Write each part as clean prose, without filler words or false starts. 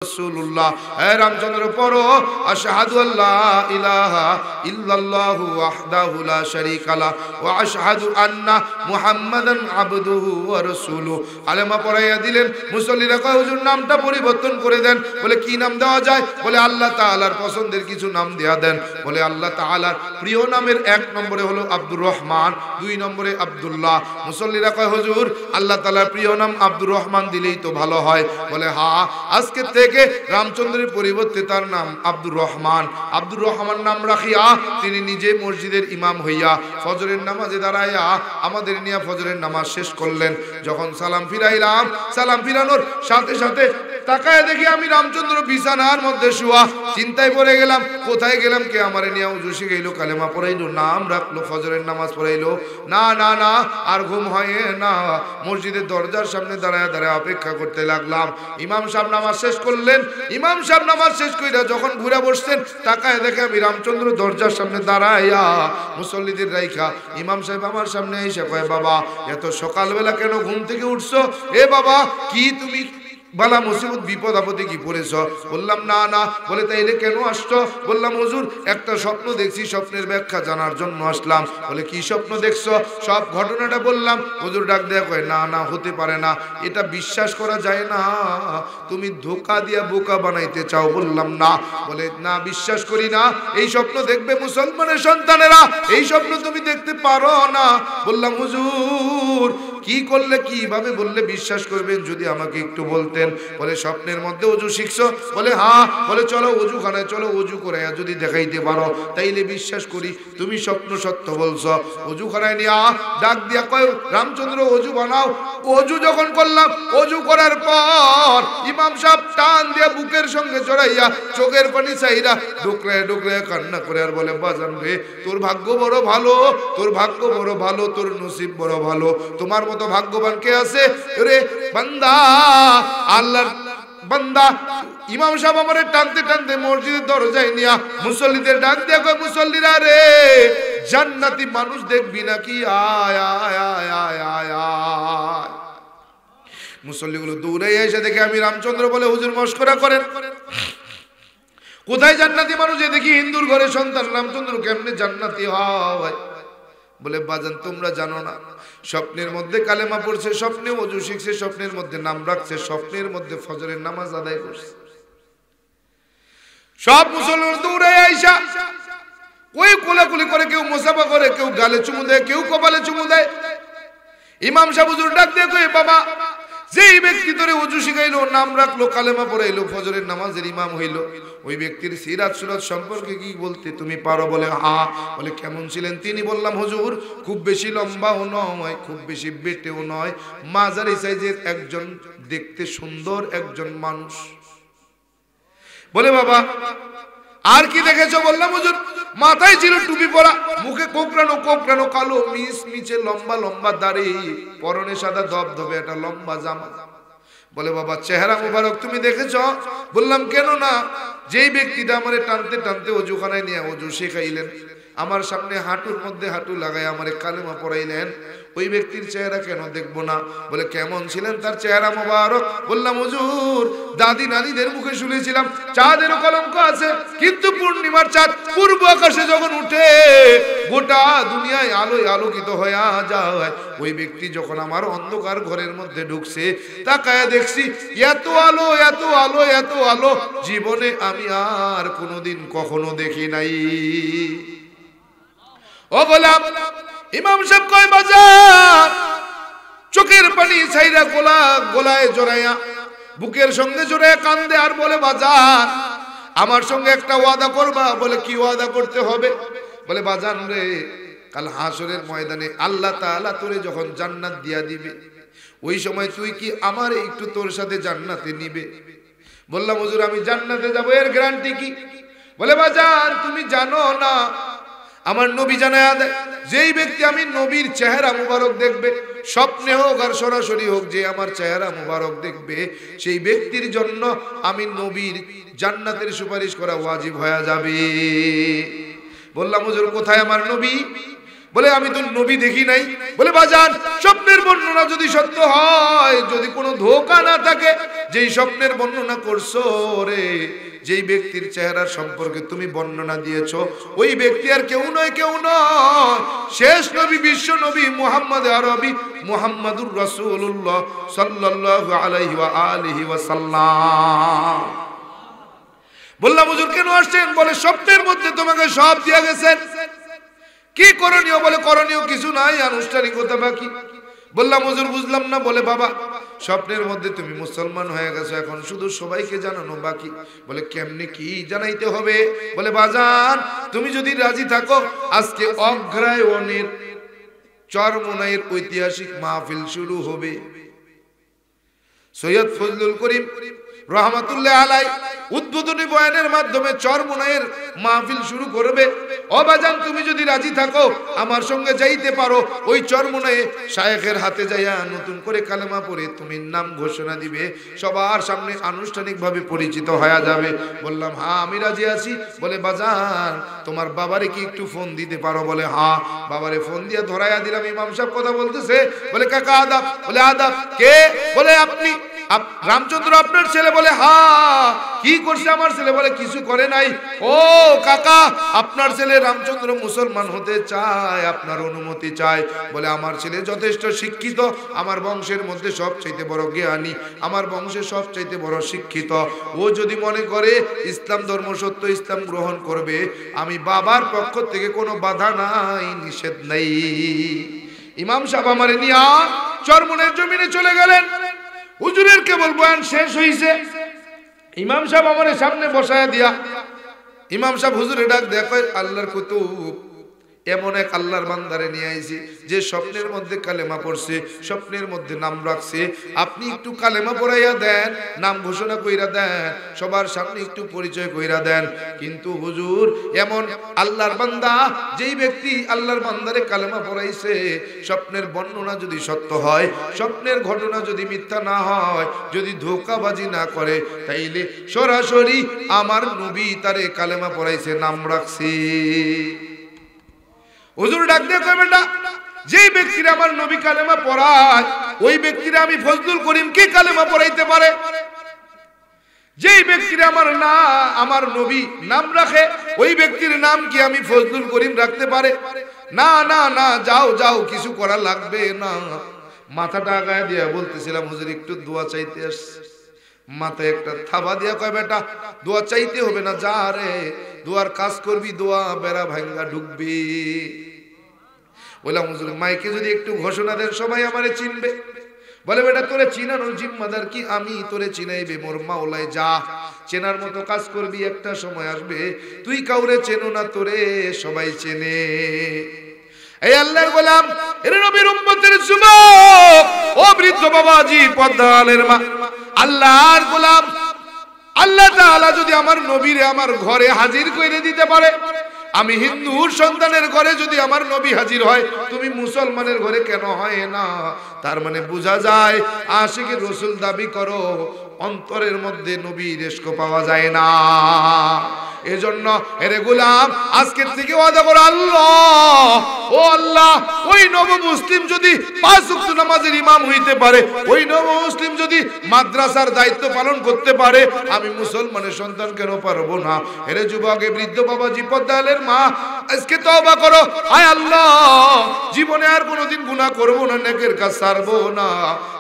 রাসূলুল্লাহ। হে রামচন্দ্র পড়ো আশহাদু আল্লা ইলাহা ইল্লাল্লাহু ওয়াহদাহু লা শারীকা লা ওয়া আশহাদু আন্না মুহাম্মাদান আবদুহু ওয়া রাসূলুহু। কালেমা পড়াইয়া দিলেন। মুসল্লিরা কয় হুজুর নামটা পরিবর্তন করে দেন। বলে কি নাম দেওয়া যায়? বলে আল্লাহ তাআলার পছন্দের কিছু নাম দেয়া দেন। বলে আল্লাহ তাআলার প্রিয় নামের 1 নম্বরে হলো আব্দুর রহমান, 2 নম্বরে আব্দুল্লাহ। মুসল্লিরা কয় হুজুর আল্লাহ তাআলার প্রিয় নাম আব্দুর রহমান দিলেই তো ভালো হয়। বলে হ্যাঁ, আজকে থেকে রামচন্দ্রের পরিবর্তে তার নাম আব্দুর রহমান। আব্দুর রহমান নাম রাখিয়া তিনি নিজে মসজিদের ইমাম হইয়া ফজরের নামাজে দাঁড়াইয়া আমাদের নিয়ে ফজরের নামাজ শেষ করলেন। যখন সালাম ফিরাইলাম, সালাম ফিরানোর সাথে সাথে তাকায় দেখি আমি রামচন্দ্র বিছানার মধ্যে শুয়া। চিন্তায় পড়ে গেলাম, কোথায় গেলাম? কে আমারে নিয়ে উজু শিখাইলো, কালেমা পড়াইলো, নাম রাখলো, ফজরের নামাজ পড়াইলো। না না না, আর ঘুম হয় না। মসজিদের দরজার সামনে দাঁড়ায় দাঁড়ায় অপেক্ষা করতে লাগলাম। ইমাম সাহেব নামাজ শেষ করলেন। ইমাম সাহেব নামাজ শেষ কইরা যখন ঘুরে বসছেন, তাকায় দেখে আমি রামচন্দ্র দরজার সামনে দাঁড়াইয়া মুসল্লিদের রাইখা। ইমাম সাহেব আমার সামনে এসে কয়, বাবা এত সকালবেলা কেন ঘুম থেকে উঠছো? এ বাবা কি তুমি বালা মুসিবত বিপদ আপদে কি পড়েছ? বললাম না না। বলে তাইলে কেন আসছো? বললাম হুজুর একটা স্বপ্ন দেখছি, স্বপ্নের ব্যাখ্যা জানার জন্য আসলাম। বলে কি স্বপ্ন দেখছো? সব ঘটনাটা বললাম। হুজুর ডাক দেয়া কয়, না না হতে পারে না, এটা বিশ্বাস করা যায় না, তুমি ধোঁকা দিয়া বোকা বানাইতে চাও। বললাম না। বলে না, বিশ্বাস করি না। এই স্বপ্ন দেখবে মুসলমানের সন্তানেরা, এই স্বপ্ন তুমি দেখতে পারো না। বললাম হুজুর কি করলে, কিভাবে বললে বিশ্বাস করবেন যদি আমাকে একটু বলতেন। বলে স্বপ্নের মধ্যে অজু শিখছো? বলে হ্যাঁ। বলে চলো অজুখানায় চলো, অজু করে যদি দেখাইতে পারো তাইলে বিশ্বাস করি তুমি স্বপ্ন সত্য বলছো। অজুখানায় নিয়ে ডাক দিয়া কয়, রামচন্দ্র অজু বানাও। অজু যখন করলাম, অজু করার পর ইমাম সাহেব টান দিয়া বুকের সঙ্গে জড়াইয়া চোখের পানি চাইরা ডুকরে ডুকরে কান্না করে আর বলে, বাজান রে তোর ভাগ্য বড় ভালো, তোর ভাগ্য বড় ভালো, তোর নসিব বড় ভালো, তোমার মতো ভাগ্যবান কে আছে রে বান্দা। আল্লাহর বান্দা ইমাম সাহেব আমারে টানতে টানতে মসজিদের দরজায় নিয়া মুসল্লিদের ডাক দিয়া কয়, মুসল্লিরা রে জান্নাতি মানুষ দেখবি নাকি? আয় আয় আয় আয় আয় আয়। মুসল্লিগুলো দৌড়ে এসে দেখে আমি রামচন্দ্র। বলে হুজুর মস্করা করেন, কোথায় জান্নাতি মানুষ? দেখি হিন্দুর ঘরে সন্তান রামচন্দ্র কেমনে জান্নাতি হয়? বলে বাজান তোমরা জানো না, স্বপ্নের মধ্যে কালেমা পড়ছে, স্বপ্নে ওযু শিখছে, স্বপ্নের মধ্যে নাম রাখছে, স্বপ্নের মধ্যে ফজরের নামাজ আদায় করছে। সব মুসলমান দৌড়ে আইসা ওই কোলাকুলি করে, কেউ মুসাফা করে, কেউ গালে চুমু দেয়, কেউ কপালে চুমু দেয়। ইমাম সাহেব হুজুর ডাক দিয়ে কই, বাবা যেই ব্যক্তি ধরে ওযু শিখাইলো, নাম রাখলো, কালেমা পড়াইলো, ফজরের নামাজের ইমাম হইলো, ওই ব্যক্তির সিরাত সুরাত সম্পর্কে কি বলতে তুমি পারো? বলে হ্যাঁ। বলে কেমন ছিলেন তিনি? বললাম হুজুর খুব বেশি লম্বাও নয়, খুব বেশি বেটেও নয়, মাঝারি সাইজের একজন দেখতে সুন্দর একজন মানুষ। বলে বাবা আর কি দেখেছো? বললাম হুজুর মাথায় ছিল টুপি পরা, মুখে কোকড়ানো কোকড়ানো কালো মিস মিচে লম্বা লম্বা দাড়ি, পরনে সাদা ধবধবে একটা লম্বা জামা। বলে বাবা চেহারা মুবারক তুমি দেখেছো? বললাম কেন না, যেই ব্যক্তিটা আমারে টানতে টানতে ওযুখানায় নিয়ে ওযু শেখাইলেন, আমার সামনে হাঁটুর মধ্যে হাঁটু লাগাই আমারে কালেমা পড়াইলেন, ওই ব্যক্তির চেহারা কেন দেখবো না? বলে কেমন ছিলেন তার চেহারা মুবারক? বললাম হুজুর দাদি নানিদের মুখে শুনেছিলাম চাঁদেরও কলঙ্ক আছে, কিন্তু পূর্ণিমার চাঁদ পূর্ব আকাশে যখন উঠে গোটা দুনিয়ায় আলোয় আলোকিত হয়ে যায়, ওই ব্যক্তি যখন আমার অন্ধকার ঘরের মধ্যে ঢুকছে, তাকায় দেখছি এত আলো এত আলো এত আলো, জীবনে আমি আর কোনোদিন কখনো দেখি নাই। ও বললাম ইমাম সাহেব কয়, বাজার চোখের পানি ছাইরা গোলায় জড়াইয়া বুকের সঙ্গে জড়াইয়া কান্দে আর বলে, বাজার আমার সঙ্গে একটা ওয়াদা করবা? বলে কি ওয়াদা করতে হবে? বলে বাজান রে কাল হাসরের ময়দানে আল্লাহ তাআলা তোরে যখন জান্নাত দিয়া দিবে, ওই সময় তুই কি আমার একটু তোর সাথে জান্নাতে নিবে? বললাম হুজুর আমি জান্নাতে যাব, এর গ্যারান্টি কি? বলে বাজান তুমি জানো না, আমার নবী জানায়া দেয়, যেই ব্যক্তি আমি নবীর চেহারা মুবারক দেখবে, স্বপ্নে হোক আর সরাসরি হোক, যে আমার চেহারা মুবারক দেখবে, সেই ব্যক্তির জন্য আমি নবীর জান্নাতের সুপারিশ করা ওয়াজিব হয়ে যাবে। বললাম হুজুর কোথায় আমার নবী? বলে আমি তো নবী দেখি নাই। বলে বাজান, স্বপ্নের বর্ণনা যদি সত্য হয়, যদি কোনো ধোঁকা না থাকে, যেই স্বপ্নের বর্ণনা করছো রে, যেই ব্যক্তির চেহারার সম্পর্কে তুমি বর্ণনা দিয়েছো, ওই ব্যক্তি আর কেউ নয়, কেউ নয়, শেষ নবী, বিশ্ব নবী মুহাম্মদ আরবি মুহাম্মাদুর রাসূলুল্লাহ সাল্লাল্লাহু আলাইহি ওয়া আলিহি ওয়াসাল্লাম। বললাম হুজুর কেন আসছেন? বলে স্বপ্নের মধ্যে তোমাকে সব দিয়ে গেছেন, কি করণীয়? বলে করণীয় কিছু নাই, আনুষ্ঠানিকতা বাকি। বললাম হুজুর বুঝলাম না। বলে বাবা, স্বপ্নের মধ্যে তুমি মুসলমান হয়ে গেছো, এখন শুধু সবাইকে জানানো বাকি। বলে কেমনে কি জানাইতে হবে? বলে বাজান, তুমি যদি রাজি থাকো, আজকে অগ্রায়ণের চরমোনাইয়ের ঐতিহাসিক মাহফিল শুরু হবে। সৈয়দ ফজলুল করিম রহমাতুল্লাহ আলাইহি উদ্বোধনী বয়ানের মাধ্যমে চরমোনাইয়ের মাহফিল শুরু করবে। ও বাজান, তুমি যদি রাজি থাকো, আমার সঙ্গে যাইতে পারো। ওই চরমোনাইয়ে শায়েখের হাতে যাইয়া নতুন করে কালেমা পড়ে তুমি নাম ঘোষণা দিবে, সবার সামনে আনুষ্ঠানিকভাবে পরিচিত হয়ে যাবে। বললাম হ্যাঁ আমি রাজি আছি। বলে বাজান, তোমার বাবারে কি একটু ফোন দিতে পারো? বলে হ্যাঁ। বাবারে ফোন দিয়ে ধরাইয়া দিলাম, ইমাম সাহেব কথা বলতেছে। বলে কাকা আদাব। বলে আদাব। কে? বলে আপনি রামচন্দ্র আপনার ছেলে? বলে হ্যাঁ। কি করছে আমার ছেলে? বলে কিছু করে নাই। ও কাকা, আপনার ছেলে রামচন্দ্র মুসলমান হতে চায়, আপনার অনুমতি চায়। বলে আমার ছেলে যথেষ্ট শিক্ষিত, আমার বংশের মধ্যে সবচাইতে বড় জ্ঞানী, আমার বংশে সবচাইতে বড় শিক্ষিত। ও যদি মনে করে ইসলাম ধর্ম সত্য, ইসলাম গ্রহণ করবে, আমি বাবার পক্ষ থেকে কোনো বাধা নাই, নিষেধ নাই। ইমাম সাহেব আমারে নিয়া চরমোনাইয়ের জমিনে চলে গেলেন। হুজুরের কেবল বয়ান শেষ হইছে, ইমাম সাহেব আমার সামনে বসায় দিয়া, ইমাম সাহেব হুজুরে ডাক দেখো, আল্লাহর কুতুব, এমন এক আল্লাহর বান্দারে নিয়ে আইছি যে স্বপ্নের মধ্যে কালেমা পড়ছে, স্বপ্নের মধ্যে নাম রাখছে। আপনি একটু কালেমা পড়াইয়া দেন, নাম ঘোষণা কইরা দেন, সবার সামনে একটু পরিচয় কইরা দেন। কিন্তু হুজুর, এমন আল্লাহর বান্দা, যেই ব্যক্তি আল্লাহর বান্দারে কালেমা পড়াইছে, স্বপ্নের বর্ণনা যদি সত্য হয়, স্বপ্নের ঘটনা যদি মিথ্যা না হয়, যদি ধোঁকাবাজি না করে, তাইলে সরাসরি আমার নবী তারে কালেমা পড়াইছে, নাম রাখছে। হুজুর ডাক দিয়ে কয়, বেটা, যেই ব্যক্তিরা আমার নবী কালেমা পড়ায়, ওই ব্যক্তিরা আমি ফজলুল করিম কি কালেমা পড়াইতে পারে? যেই ব্যক্তিরা আমার নবী নাম রাখে, ওই ব্যক্তির নাম কি আমি ফজলুল করিম রাখতে পারে? না না না, যাও যাও, কিছু করা লাগবে না। মাথাটা আগায় দিয়া বলতেছিলাম, হুজুর একটু দোয়া চাইতে আসছে। মাথায় একটা থাবা দিয়া কয়, বেটা দোয়া চাইতে হবে না, যা রে, দোয়ার কাজ করবি, দোয়া বেড়া ভাঙ্গা ঢুকবি। বললাম হুজুর, মাইকে যদি একটু ঘোষণা দেন, সবাই আমারে চিনবে। বলে বেটা, তোরে চিনানোর জিম্মাদার কি আমি? তোরে চিনাইবে মোর মাওলায়, যা চেনার মতো কাজ করবি। একটা সময় আসবে তুই কাউরে চেনো না, তোরে সবাই চেনে। এই আল্লাহর গোলাম, এর নবীর উম্মতের যুবক, ও বৃদ্ধ বাবাজি, পদ্মালের মা, আল্লাহর গোলাম, আল্লাহ তাআলা যদি আমার নবীরে আমার ঘরে হাজির করে দিতে পারে, আমি হিন্দুর সন্তানের ঘরে যদি আমার নবী হাজির হয়, তুমি মুসলমানের ঘরে কেন হয় না? তার মানে বোঝা যায়, আশিকে রাসূল দাবি করো, অন্তরের মধ্যে নবীর ইশক পাওয়া যায় না। এজন্য এরে গোলাম, আজকের থেকে ওয়াদা করো, আল্লাহ, ও আল্লাহ, ওই নব মুসলিম যদি 5 ওয়াক্ত নামাজের ইমাম হইতে পারে, ওই নব মুসলিম যদি মাদ্রাসার দায়িত্ব পালন করতে পারে, আমি মুসলমানের সন্তান কেন পারবো না? এরে যুবকে, বৃদ্ধ বাবাজি, পদ্মালের মা, আজকে তওবা করো। আয় আল্লাহ, জীবনে আর কোনোদিন গুনাহ করব না, নেকের কাজ ছাড়বো না।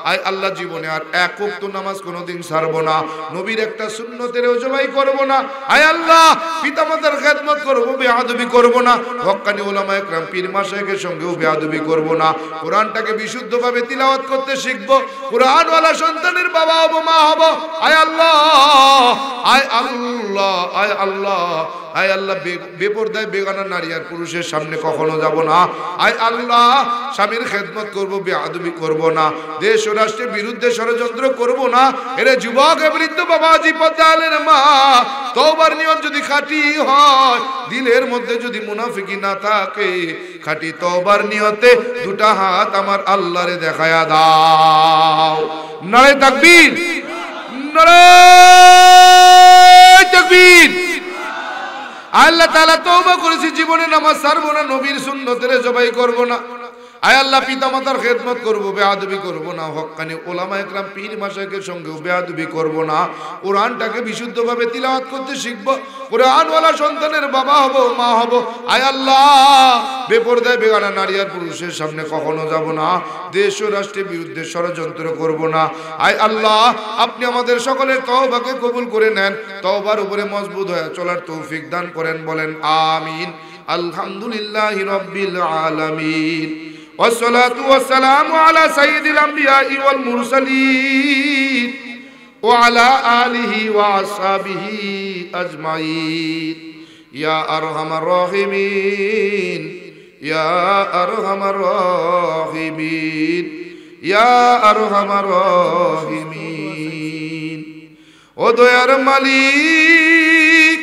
আয় আল্লাহ, জীবনে আর 1 ওয়াক্ত নামাজ কোনোদিন ছাড়বো না, নবীর একটা সুন্নতেরও জবাই করব না। আয় আল্লাহ, পিতামাতার খেদমত করব, বেয়াদবি করব না, হক্কানি উলামা একরাম পীর মাশায়েখের সঙ্গেও বেয়াদবি করব না। কোরআনটাকে বিশুদ্ধভাবে তিলাওয়াত করতে শিখব, কোরআনওয়ালা সন্তানের বাবা হব, মা হব। আয় আল্লাহ, আয় আল্লাহ, আয় আল্লাহ, আয় আল্লাহ, বেপরদায় বেগানা নারী আর পুরুষের সামনে কখনো যাব না। আয় আল্লাহ, স্বামীর খেদমত করব, বেয়াদবি করব না, দেশ ও রাষ্ট্রের বিরুদ্ধে ষড়যন্ত্র করব না। এরে যুবক, বৃদ্ধ বাবাজি, পদ্মালের মা, তওবার নিয়ত যদি খাঁটি হয়, দিলের মধ্যে যদি মুনাফিকি না থাকে, খাঁটি তওবার নিয়তে দুটা হাত আমার আল্লাহরে দেখায়া দাও। নারে তাকবীর, নারে তাকবীর। আল্লাহ আল্লাহ তাআলা তওবা করেছি, জীবনে নামাজ ছাড়বো না, নবীর সুন্নতের জবাই করব না। আয় আল্লাহ, পিতামাতার খেদমত করব, বেয়াদবি করব না, হক্কানি ওলামা একরাম পীর মাশায়েখের সঙ্গে বেয়াদবি করব না। কোরআনটাকে বিশুদ্ধভাবে তিলাওয়াত করতে শিখব, কোরআনওয়ালা সন্তানের বাবা হব, মা হব। আয় আল্লাহ, বেপরদায় বেগানা নারী আর পুরুষের সামনে কখনো যাব না, দেশ ও রাষ্ট্রের বিরুদ্ধে ষড়যন্ত্র করব না। আয় আল্লাহ, আপনি আমাদের সকলের তওবাকে কবুল করে নেন, তওবার উপরে মজবুত হয়ে চলার তৌফিক দান করেন। বলেন আমিন। আলহামদুলিল্লাহি রাব্বিল আলামিন। والصلاة والسلام على سيد الأنبياء والمرسلين وعلى آله وأصحابه أجمعين يا أرحم الراحمين يا أرحم الراحمين يا أرحم الراحمين ও দয়ার মালিক,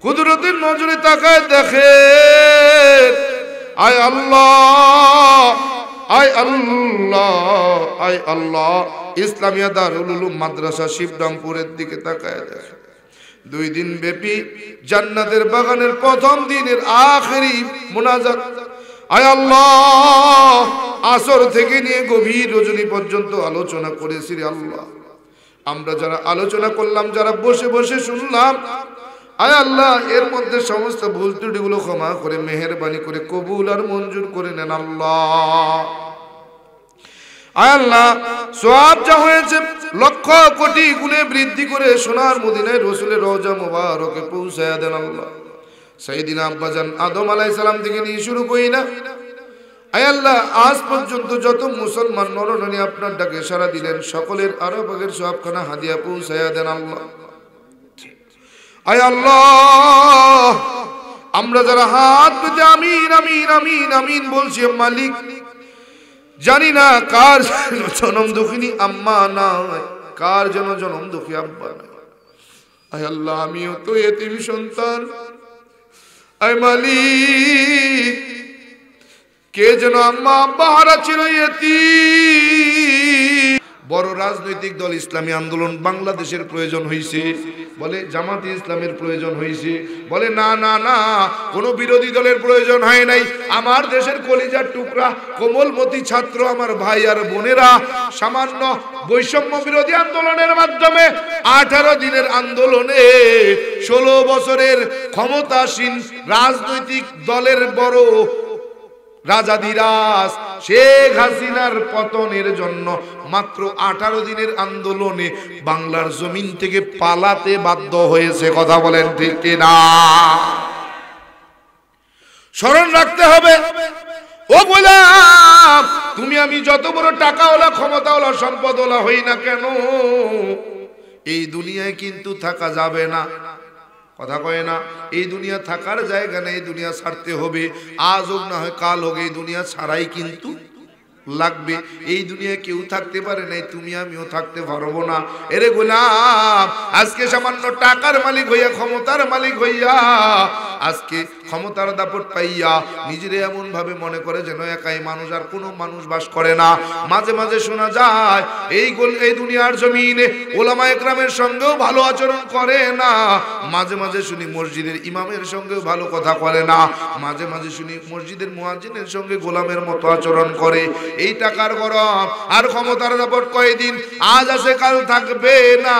কুদরতের নজরে তাকায় দেখেন। আয় আল্লাহ, আয় আল্লাহ, আয় আল্লাহ, ইসলামিয়া দারুল উলুম মাদ্রাসা শিবরামপুরের দিকে তাকায় দেখেন। 2 দিন ব্যাপী জান্নাতের বাগানের প্রথম দিনের আখেরি মুনাজাত। আয় আল্লাহ, আসর থেকে নিয়ে গভীর রজনী পর্যন্ত আলোচনা করেছি রে আল্লাহ। আমরা যারা আলোচনা করলাম, যারা বসে বসে শুনলাম, আয় আল্লাহ, এর মধ্যে সমস্ত ভুল ত্রুটিগুলো ক্ষমা করে মেহেরবানি করে কবুল আর মঞ্জুর করে নেন আল্লাহ। আয় আল্লাহ, সওয়াব যা হয়েছে লক্ষ কোটি গুণে বৃদ্ধি করে সোনার মদিনায় রাসূলের রওজা মুবারকে পৌঁছায়া দেন আল্লাহ। সাইয়েদিনা আব্বাজান আদম আলাইহিস সালাম থেকে নিয়ে শুরু করি না, আয় আল্লাহ, আজ পর্যন্ত যত মুসলমান নরনারী আপনার ডাকে সাড়া দিলেন, সকলের আরবাগের সওয়াবখানা হাদিয়া পৌঁছায়া দেন আল্লাহ। আয় আল্লাহ, আমরা যারা হাত পেতে আমিন আমিন আমিন আমিন বলছি, মালিক জানি না কার জনম দুঃখিনী আম্মা নাই, কার জনম দুঃখী আব্বা নাই। আয় আল্লাহ, আমিও তো এতিম সন্তান। আয় মালিক, কে যেন আম্মা আব্বা হারা ছিল, এতিম। বড় রাজনৈতিক দল ইসলামী আন্দোলন বাংলাদেশের প্রয়োজন হয়েছে, বলে জামাতে ইসলামের প্রয়োজন হয়েছে, বলে না না না, কোনো বিরোধী দলের প্রয়োজন হয় নাই। আমার দেশের কলিজার টুকরা কোমলমতি ছাত্র আমার ভাই আর বোনেরা সামান্য বৈষম্য বিরোধী আন্দোলনের মাধ্যমে 18 দিনের আন্দোলনে 16 বছরের ক্ষমতাসীন রাজনৈতিক দলের বড় রাজাদিরাজ শেখ হাসিনার পতনের জন্য মাত্র 18 দিনের আন্দোলনে বাংলার জমিন থেকে পালাতে বাধ্য হয়েছে। কথা বলেন ঠিক কিনা? স্মরণ রাখতে হবে, ও গোলাম, তুমি আমি যত বড় টাকাওয়ালা, ক্ষমতাওয়ালা, সম্পদওয়ালা হই না কেন, এই দুনিয়ায় কিন্তু থাকা যাবে না। কথা কয় না, এই দুনিয়া থাকার জায়গা নেই, এই দুনিয়া ছাড়তে হবে। আজ হোক না হয় কাল হোক, এই দুনিয়া ছাড়াই কিন্তু লাগবে। এই দুনিয়া কেউ থাকতে পারে নাই, তুমি আমিও থাকতে পারবো না। এরে গোলাম, আজকে সামান্য টাকার মালিক হইয়া, ক্ষমতার মালিক হইয়া, আজকে ক্ষমতার দাপট পাইয়া নিজেরে এমন ভাবে মনে করে যেন একাই মানুষ, আর কোনো মানুষ বাস করে না। মাঝে মাঝে শোনা যায় এই দুনিয়ার জমিনে ওলামা একরামের সঙ্গেও ভালো আচরণ করে না। মাঝে মাঝে শুনি মসজিদের ইমামের সঙ্গেও ভালো কথা বলে না। মাঝে মাঝে শুনি মসজিদের মুয়াজ্জিনের সঙ্গে গোলামের মতো আচরণ করে। এই টাকার গরম আর ক্ষমতার দাপট কয়দিন, আজ আছে কাল থাকবে না।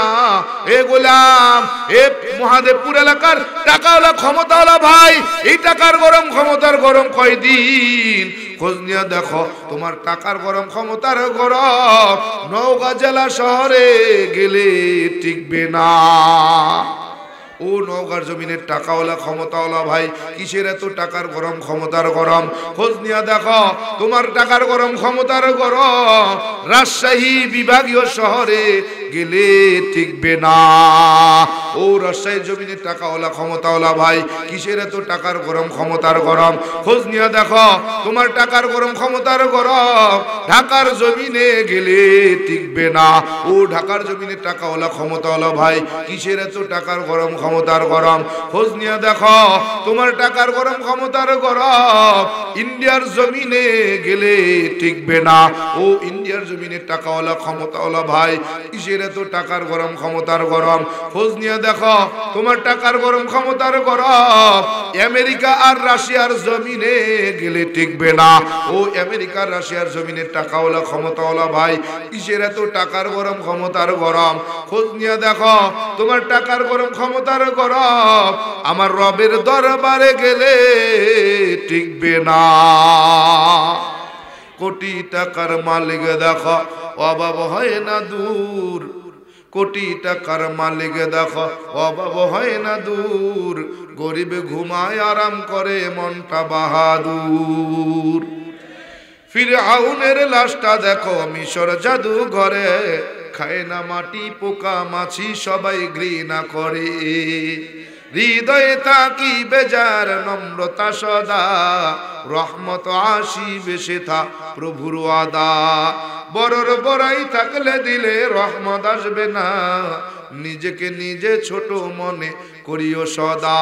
এ গোলাম, এ মহাদেবপুর এলাকার টাকাওয়ালা ক্ষমতাওয়ালা ভাই, এই টাকার গরম ক্ষমতার গরম কয়দিন? খোঁজ নিয়ে দেখো, তোমার টাকার গরম ক্ষমতার গরম নওগাঁ জেলা শহরে গেলে টিকবে না। ও নওগাঁর জমিনের টাকাওয়ালা ক্ষমতাওয়ালা ভাই, কিসের এত টাকার গরম ক্ষমতার গরম? খোঁজ নিয়ে দেখো, তোমার টাকার গরম ক্ষমতার গরম রাজশাহী বিভাগীয় শহরে গেলে টিকবে না। ও রাজশাহীর জমিনের টাকাওয়ালা ক্ষমতাওয়ালা ভাই, কিসের এত টাকার গরম ক্ষমতার গরম? খোঁজ নিয়ে দেখো, তোমার টাকার গরম ক্ষমতার গরম ঢাকার জমিনে গেলে টিকবে না। ও ঢাকার জমিনের টাকাওয়ালা ক্ষমতাওয়ালা ভাই, কিসের এত টাকার গরম ক্ষমতার গরম? খোঁজ নিয়ে দেখো, তোমার টাকার গরম ক্ষমতার গরম ইন্ডিয়ার জমিনে গেলে টিকবে না। ও ইন্ডিয়ার জমিনের টাকাওয়ালা ক্ষমতাওয়ালা ভাই, কিসের এত টাকার গরম ক্ষমতার গরম? খোঁজ নিয়ে দেখো তোমার টাকার গরম ক্ষমতার গরম আমেরিকা আর রাশিয়ার জমিনে গেলে টিকবে না। ও আমেরিকার রাশিয়ার জমিনে টাকাওয়ালা ক্ষমতাওয়ালা ভাই, কিসের এত টাকার গরম ক্ষমতার গরম? খোঁজ নিয়ে দেখো তোমার টাকার গরম ক্ষমতার গরম আমার রবের দরবারে গেলে টিকবে না। কোটি টাকার মালিক দেখো অভাব হয় না দূর, কোটি টাকার মালিক দেখো অভাব হয় না দূর, গরিব ঘুমায় আরাম করে মনটা বাহাদুর। ফিরআউনের লাশটা দেখো মিশর জাদু ঘরে, খায় না মাটি পোকা মাছি সবাই ঘৃণা করে, হৃদয়ে তাকি বেজার নম্রতা সদা, রহমত আসিবে সেথা প্রভুর আদা। বড়র বড়াই থাকলে দিলে রহমত আসবে না, নিজেকে নিজে ছোট মনে করিও সদা।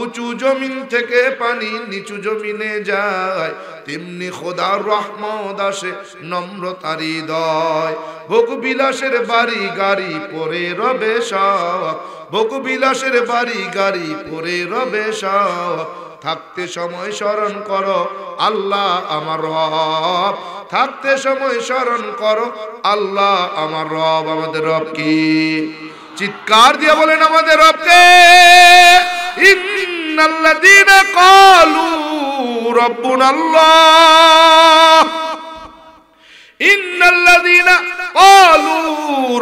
উঁচু জমিন থেকে পানি নিচু জমিনে যায়, তেমনি খোদার রহমত আসে নম্রতার হৃদয়। ভোগ বিলাসের বাড়ি গাড়ি পরে রবে সব, ভোগ বিলাসের বাড়ি গাড়ি পরে রবে সব, থাকতে সময় স্মরণ করো আল্লাহ আমার রব, থাকতে সময় স্মরণ করো আল্লাহ আমার রব। আমাদের রব কি? চিৎকার দিয়ে বলেন আমাদের রবকে। ইন্নাল্লাযীনা ক্বালু রাব্বুনাল্লাহ, ইন্নাল্লাযীনা ক্বালু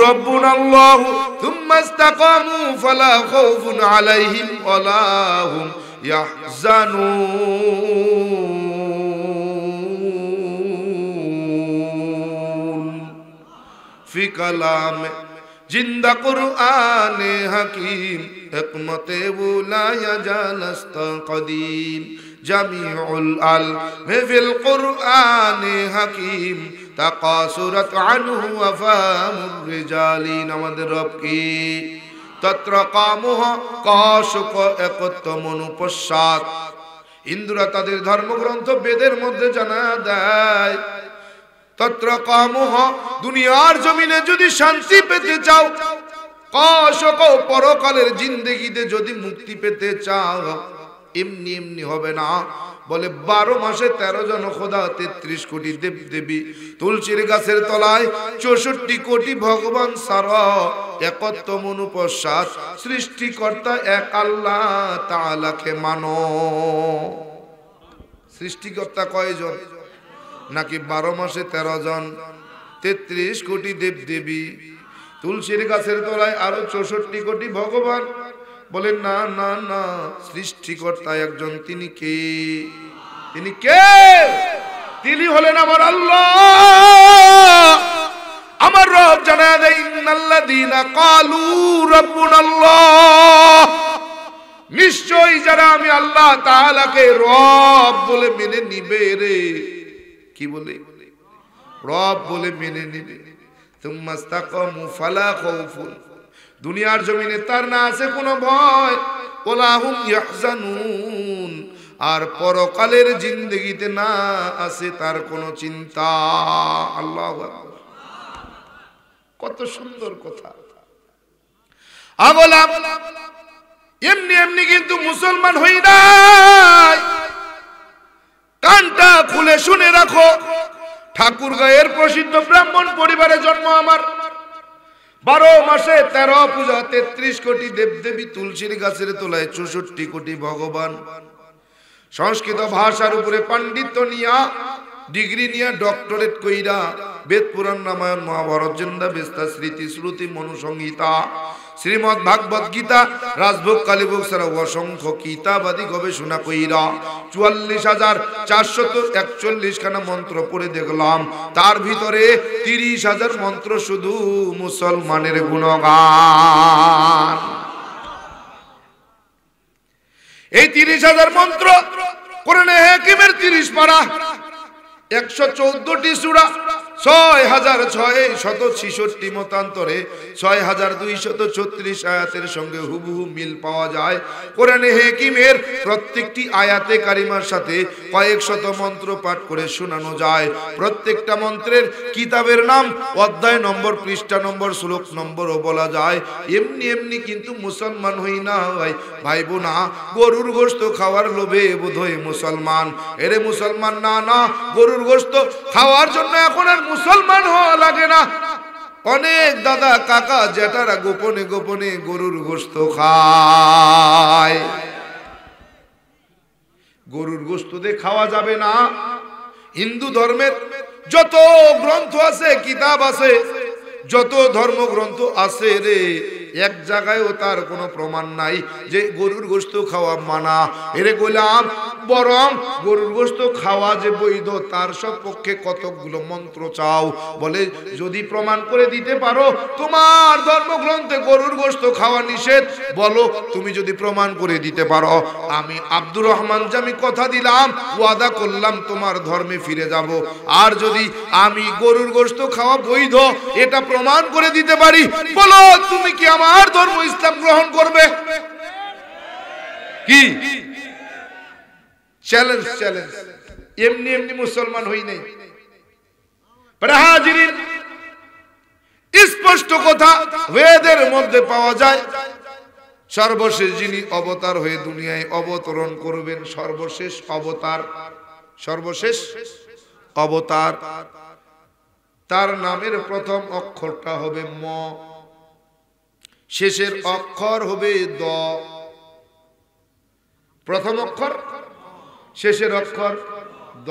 রাব্বুনাল্লাহ থুম্মা ইসতাকামু ফালা খাউফুন আলাইহিম ওয়ালা হুম ইয়াহজানুন। ফি কালামে জিন্দা কুরআনে হাকিম, হিকমতে উলায়া জালাস্তা কদিম, জামিউল আলমে ফিল কুরআনে হাকিম, তাকাসুরাত আনহু আফামুর রিজালিন। আমাদের রব কি? তত্র কামুহ কাশুক একত্তম অনুপশ্চাৎ। হিন্দুরা তাদের ধর্মগ্রন্থ বেদের মধ্যে জানা দেয়, তত্র কামুহ, দুনিয়ার জমিনে যদি শান্তি পেতে চাও, কাশুক পরকালের জিন্দেগিতে যদি মুক্তি পেতে চাও, এমনি এমনি হবে না। বলে 12 মাসে 13 জন খোদা, 33 কোটি দেব দেবী, তুলসীর গাছের তলায় 64 কোটি ভগবান সারা, একত্তম অনুপশ্চাৎ, সৃষ্টিকর্তা এক আল্লাহ তাআলাকে মানো। সৃষ্টিকর্তা কয়জন? নাকি 12 মাসে 13 জন, 33 কোটি দেব দেবী, তুলসীর গাছের তলায় আরো 64 কোটি ভগবান? বলেন না না না, সৃষ্টিকর্তা একজন। তিনি কে? তিনি কে? তিনি হলেন আমার আল্লাহ, আমার রব। জানা দেয় ইন্নাল্লাযীনা ক্বালু রাব্বুনাল্লাহ, নিশ্চয়ই যারা আমি আল্লাহ তাআলাকে রব বলে মেনে নিবে রে। কি বলে? রব বলে মেনে নিবে। তুম্মা ইসতাকামু ফালা খাউফুন, দুনিয়ার জমিনে তার না আছে কোনো ভয়, ওয়ালা হুম ইয়াহজানুন, আর পরকালের জিন্দেগিতে না আছে তার কোনো চিন্তা। আল্লাহু আকবার, কত সুন্দর কথা। আগলাম এমনি এমনি কিন্তু মুসলমান হই নাই। কানটা খুলে শুনে রাখো, ঠাকুরগাঁয়ের প্রসিদ্ধ ব্রাহ্মণ পরিবারে জন্ম আমার। 12 মাসে 13 পূজা, 33 কোটি দেবদেবী, তুলসীর গাছের তলায় 64 কোটি ভগবান। সংস্কৃত ভাষার উপরে পাণ্ডিত্য নিয়া, ডিগ্রি নিয়া, ডক্টরেট কইরা, বেদ পুরাণ রামায়ণ মহাভারত জিন্দা বেস্তা স্মৃতি শ্রুতি মনুসংহিতা শ্রীমদ ভাগবত গীতা রাজভোগ কালীভোগ ছাড়া অসংখ্য কিতাবাদি গবেষণা কইরা 44,441 খানা মন্ত্র পড়ে দেখলাম, তার ভিতরে 30,000 মন্ত্র শুধু মুসলমানের গুণগান। এই 30,000 মন্ত্র কোরআনে হাকিমের 30 পারা, 114টি সূরা, ৬৬৬৬ মতান্তরে ৬২৩৬ আয়াতের সঙ্গে হুবহু মিল পাওয়া যায়। কোরআনে হাকিমের প্রত্যেকটি আয়াতে কারিমার সাথে কয়েক শত মন্ত্র পাঠ করে শোনানো যায়। প্রত্যেকটা মন্ত্রের কিতাবের নাম, অধ্যায় নম্বর, পৃষ্ঠা নম্বর, শ্লোক নম্বরও বলা যায়। এমনি এমনি কিন্তু মুসলমান হই না হয় ভাই বোনা, গরুর গোশত খাওয়ার লোভে বোধহয় মুসলমান। এরে মুসলমান না, না, গরুর গোশত খাওয়ার জন্য এখন আর মুসলমান হওয়া লাগে না। অনেক দাদা কাকা জেঠারা গোপনে গোপনে গরুর গোশত খায়। গরুর গোশত দিয়ে খাওয়া যাবে না। হিন্দু ধর্মের যত গ্রন্থ আছে, কিতাব আছে, যত ধর্মগ্রন্থ আছে রে, এক জায়গায়ও তার কোনো প্রমাণ নাই যে গরুর গোশত খাওয়া মানা। এরে গোলাম, বরং গরুর গোশত খাওয়া যে বৈধ তার সপক্ষে কতগুলো মন্ত্র চাও। বলে যদি প্রমাণ করে দিতে পারো তোমার ধর্মগ্রন্থে গরুর গোশত খাওয়া নিষেধ, বলো তুমি যদি প্রমাণ করে দিতে পারো, আমি আব্দুর রহমান জামি কথা দিলাম, ওয়াদা করলাম তোমার ধর্মে ফিরে যাব। আর যদি আমি গরুর গোশত খাওয়া বৈধ এটা প্রমাণ করে দিতে পারি, বলো তুমি কি আমার ধর্ম ইসলাম গ্রহণ করবে? কি চ্যালেঞ্জ? চ্যালেঞ্জ। এমনি এমনি মুসলমান হই নাই। হাজিরিন, স্পষ্ট কথা বেদের মধ্যে পাওয়া যায়, সর্বশেষ যিনি অবতার হয়ে দুনিয়ায় অবতরণ করবেন, সর্বশেষ অবতার, সর্বশেষ অবতার, তার নামের প্রথম অক্ষরটা হবে ম, শেষের অক্ষর হবে দ। প্রথম অক্ষর, শেষের অক্ষর দ।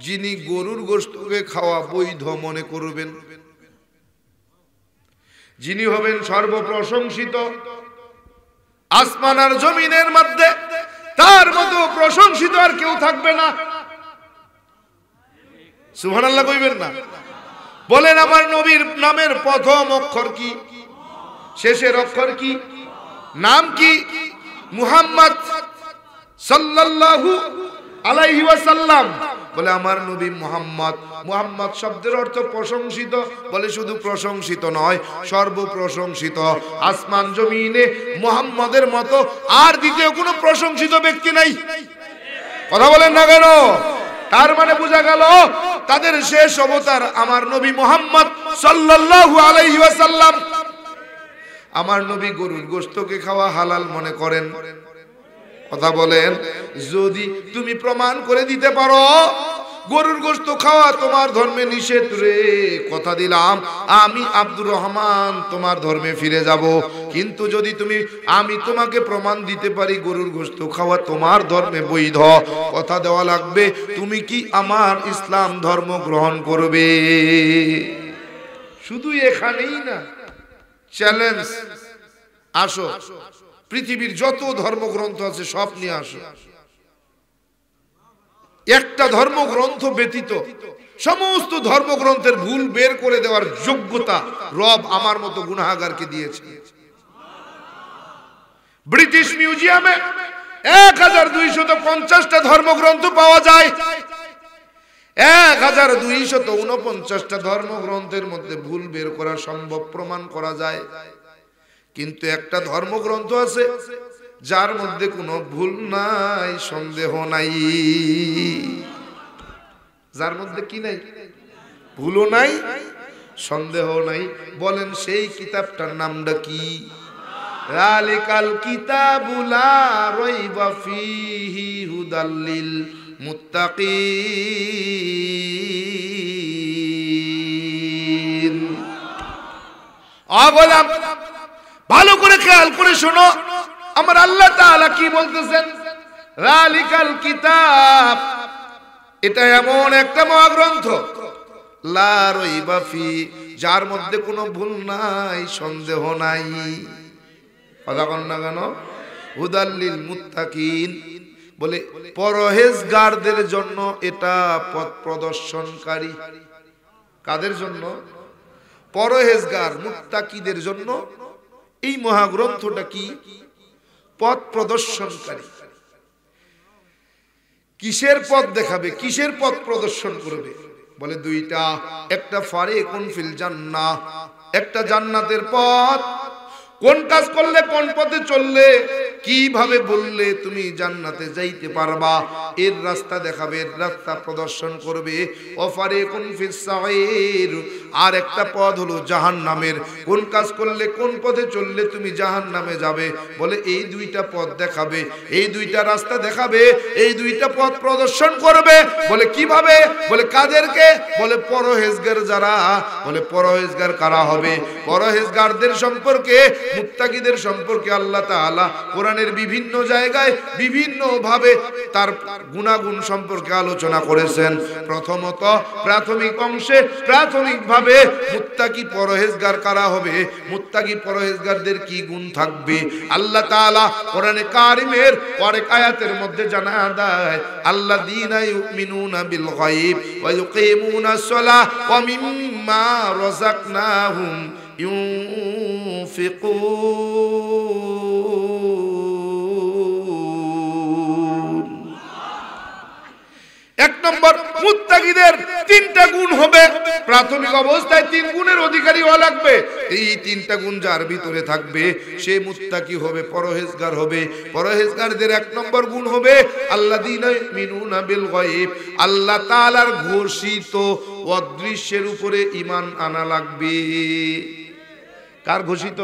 যিনি গরুর গোশতকে খাওয়া বৈধ মনে করবেন, যিনি হবেন সর্বপ্রশংসিত, আসমান আর জমিনের মধ্যে তার মতো প্রশংসিত আর কেউ থাকবে না। সুবহানাল্লাহ কইবেন না? বলেন আমার নবীর নামের প্রথম অক্ষর কি? শেষের অক্ষর কি? নাম কি? মুহাম্মদ সাল্লাল্লাহু আলাইহি ওয়াসাল্লাম। বলে আমার নবী মুহাম্মদ। মুহাম্মদ শব্দের অর্থ প্রশংসিত। বলে শুধু প্রশংসিত নয়, সর্বপ্রশংসিত। আসমান জমিনে মুহাম্মদের মতো আর দ্বিতীয় কোনো প্রশংসিত ব্যক্তি নাই। কথা বলেন না কেন? তার মানে বোঝা গেল তাদের শেষ অবতার আমার নবী মুহাম্মদ সাল্লাল্লাহু আলাইহি ওয়াসাল্লাম। আমার নবী গরুর গোশতকে খাওয়া হালাল মনে করেন। কথা বলেন, যদি তুমি প্রমাণ করে দিতে পারো গরুর গোশত খাওয়া তোমার ধর্মে নিষেধ রে, কথা দিলাম আমি আব্দুর রহমান তোমার ধর্মে ফিরে যাব। কিন্তু যদি আমি তোমাকে প্রমাণ দিতে পারি গরুর গোশত খাওয়া তোমার ধর্মে বৈধ, কথা দেওয়া লাগবে তুমি কি আমার ইসলাম ধর্ম গ্রহণ করবে? শুধু এখানেই না, চ্যালেঞ্জ। আসো, পৃথিবীর যত ধর্মগ্রন্থ আছে সব নিয়ে আসো। একটা ধর্মগ্রন্থ ব্যতীত সমস্ত ধর্মগ্রন্থের ভুল বের করে দেওয়ার যোগ্যতা রব আমার মতো গুনাহগারকে দিয়েছে। ব্রিটিশ মিউজিয়ামে 1250টা ধর্মগ্রন্থ পাওয়া যায়। 1249টা ধর্মগ্রন্থের মধ্যে ভুল বের করা সম্ভব, প্রমাণ করা যায়। কিন্তু একটা ধর্মগ্রন্থ আছে যার মধ্যে কোনো ভুল নাই, সন্দেহ নাই। যার মধ্যে কি নাই? ভুলও নাই, সন্দেহ নাই। বলেন সেই কিতাবটার নামটা কি? যালিকাল কিতাবু লা রাইবা ফীহি হুদাল লিল মুত্তাকিন। বললাম ভালো করে খেয়াল করে শোনো, আমার আল্লাহ তাআলা কি বলতেছেন? যালিকাল কিতাব, এটা এমন একটা মহাগ্রন্থ, লা রাইবা ফি, যার মধ্যে কোনো ভুল নাই, সন্দেহ নাই। কথা বল না কেন? হুদাল লিল মুত্তাকিন, বলে পরহেজগারদের জন্য এটা পথ প্রদর্শনকারী। কাদের জন্য? পরহেজগার মুত্তাকিদের জন্য এই মহাগ্রন্থটা কি? পথ প্রদর্শনকারী। কিসের পথ দেখাবে? কিসের পথ প্রদর্শন করবে? বলে দুইটা, একটা ফারিকুন ফিল জান্নাহ, একটা জান্নাতের পথ। কোন কাজ করলে, কোন পথে চললে, কিভাবে বললে তুমি জান্নাতে যাইতে পারবা, এর রাস্তা দেখাবে, এর রাস্তা প্রদর্শন করবে। ওয়াফারিকুন ফিস সাঈর, আর একটা পথ হলো জাহান্নামের। কোন কাজ করলে, কোন পথে চললে তুমি জাহান্নামে যাবে, বলে এই দুইটা পথ দেখাবে, এই দুইটা রাস্তা দেখাবে, এই দুইটা পথ প্রদর্শন করবে। বলে কিভাবে, বলে কাদেরকে, বলে পরহেজগার যারা, বলে পরহেজগার কারা হবে, পরহেজগারদের সম্পর্কে, মুত্তাকিদের সম্পর্কে আল্লাহ তাআলা কোরআনের বিভিন্ন জায়গায় বিভিন্ন ভাবে তার গুণাগুণ সম্পর্কে আলোচনা করেছেন। প্রথমত প্রাথমিক অংশে প্রাথমিকভাবে মুত্তাকি পরহেজগার কারা হবে, মুত্তাকি পরহেজগারদের কি গুণ থাকবে, আল্লাহ তাআলা কোরআনে কারিমের অনেক আয়াতের মধ্যে জানা দেয়, আল্লাযীনা ইউমিনুনা বিল গায়ব ওয়া ইউকিমুনাস সালাহ ওয়া মিম্মা রাযাকনাহুম ইউনফিকুন। এক নম্বর, মুত্তাকিদের তিনটা গুণ হবে, প্রাথমিক অবস্থায় তিন গুণের অধিকারী হওয়া লাগবে। এই তিনটা গুণ যার ভিতরে থাকবে সে মুত্তাকি হবে, পরহেজগার হবে। পরহেজগারদের এক নম্বর গুণ হবে আল্লাযীনা ইউমিনুনা বিল গায়ব, আল্লাহ তাআলার ঘোষিত অদৃশ্যের উপরে ঈমান আনা লাগবে। কার ঘোষিত?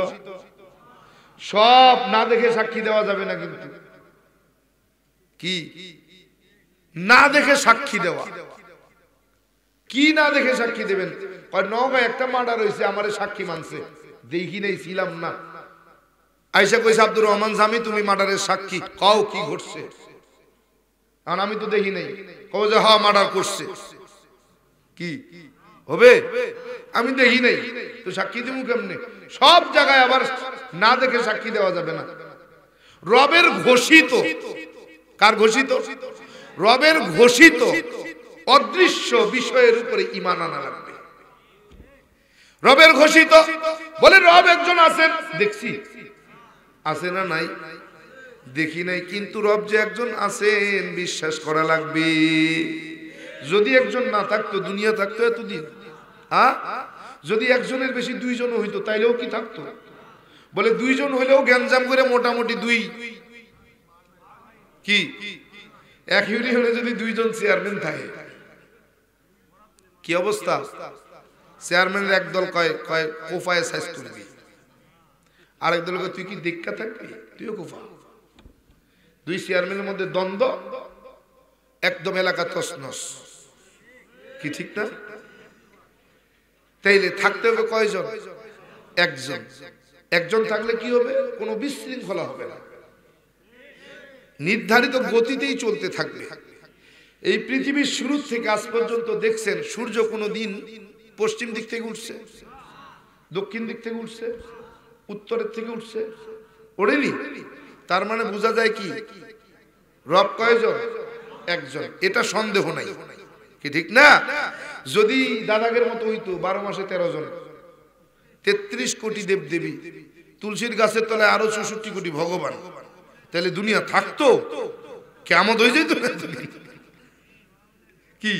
সব না দেখে সাক্ষী দেওয়া যাবে না, কিন্তু কি না দেখে সাক্ষী দেওয়া। কি না দেখে সাক্ষী দেবেন? নওগাঁয় একটা মার্ডার হয়েছে, আমারে সাক্ষী মানছে, দেখি নাই, ছিলাম না। আয়েশা কইছে, আব্দুর রহমান জামি তুমি মার্ডারের সাক্ষী, কও কি ঘটছে? কারণ আমি তো দেখি নাই। কও যে হ্যাঁ মার্ডার করছে, কি হবে? আমি দেখি নাই, তো সাক্ষী দিব কেমনে? সব জায়গায় আবার না দেখে সাক্ষী দেওয়া যাবে না। রবের ঘোষিত, কার ঘোষিত? রবের ঘোষিত অদৃশ্য বিষয়ের উপরে ঈমান আনা লাগবে। রবের ঘোষিত, বলে রব একজন আছেন, দেখছি, আছে না নাই? দেখি নাই, কিন্তু রব যে একজন আছেন বিশ্বাস করা লাগবে। যদি একজন না থাকতো, দুনিয়া থাকতো এতদিন? যদি একজনের বেশি দুইজন হইতো তাইলেও কি থাকতো? বলে দুইজন হইলেও গ্যাঞ্জাম করে মোটামুটি দুই, কি এক ইউনিয়নে যদি দুইজন চেয়ারম্যান থাকে কি অবস্থা? চেয়ারম্যানের একদল কয় কয় কোফায় সাইজ করবি, আরেক দল তুই কি দেখা থাকবি, তুইও কোফা। দুই চেয়ারম্যানের মধ্যে দ্বন্দ্ব, একদম এলাকা তছনছ, কি ঠিক না? তাইলে থাকতে হবে কয়জন? একজন। একজন থাকলে কি হবে? কোনো বিশৃঙ্খলা হবে না, নির্ধারিত গতিতেই চলতে থাকবে। এই পৃথিবীর শুরু থেকে আজ পর্যন্ত দেখছেন সূর্য কোনো দিন পশ্চিম দিক থেকে উঠছে, দক্ষিণ দিক থেকে উঠছে, উত্তরের থেকে উঠছে? ওড়েনি। তার মানে বোঝা যায় কি রব কয়জন? একজন। এটা সন্দেহ নাই, কি ঠিক না? যদি দাদাগের মতো হইতো 12 মাসে 13 জন, 33 কোটি দেব দেবী, তুলসীর গাছের তলায় আরো 64 কোটি ভগবান, তাহলে দুনিয়া থাকতো? কিয়ামত হয়ে যেত না? কি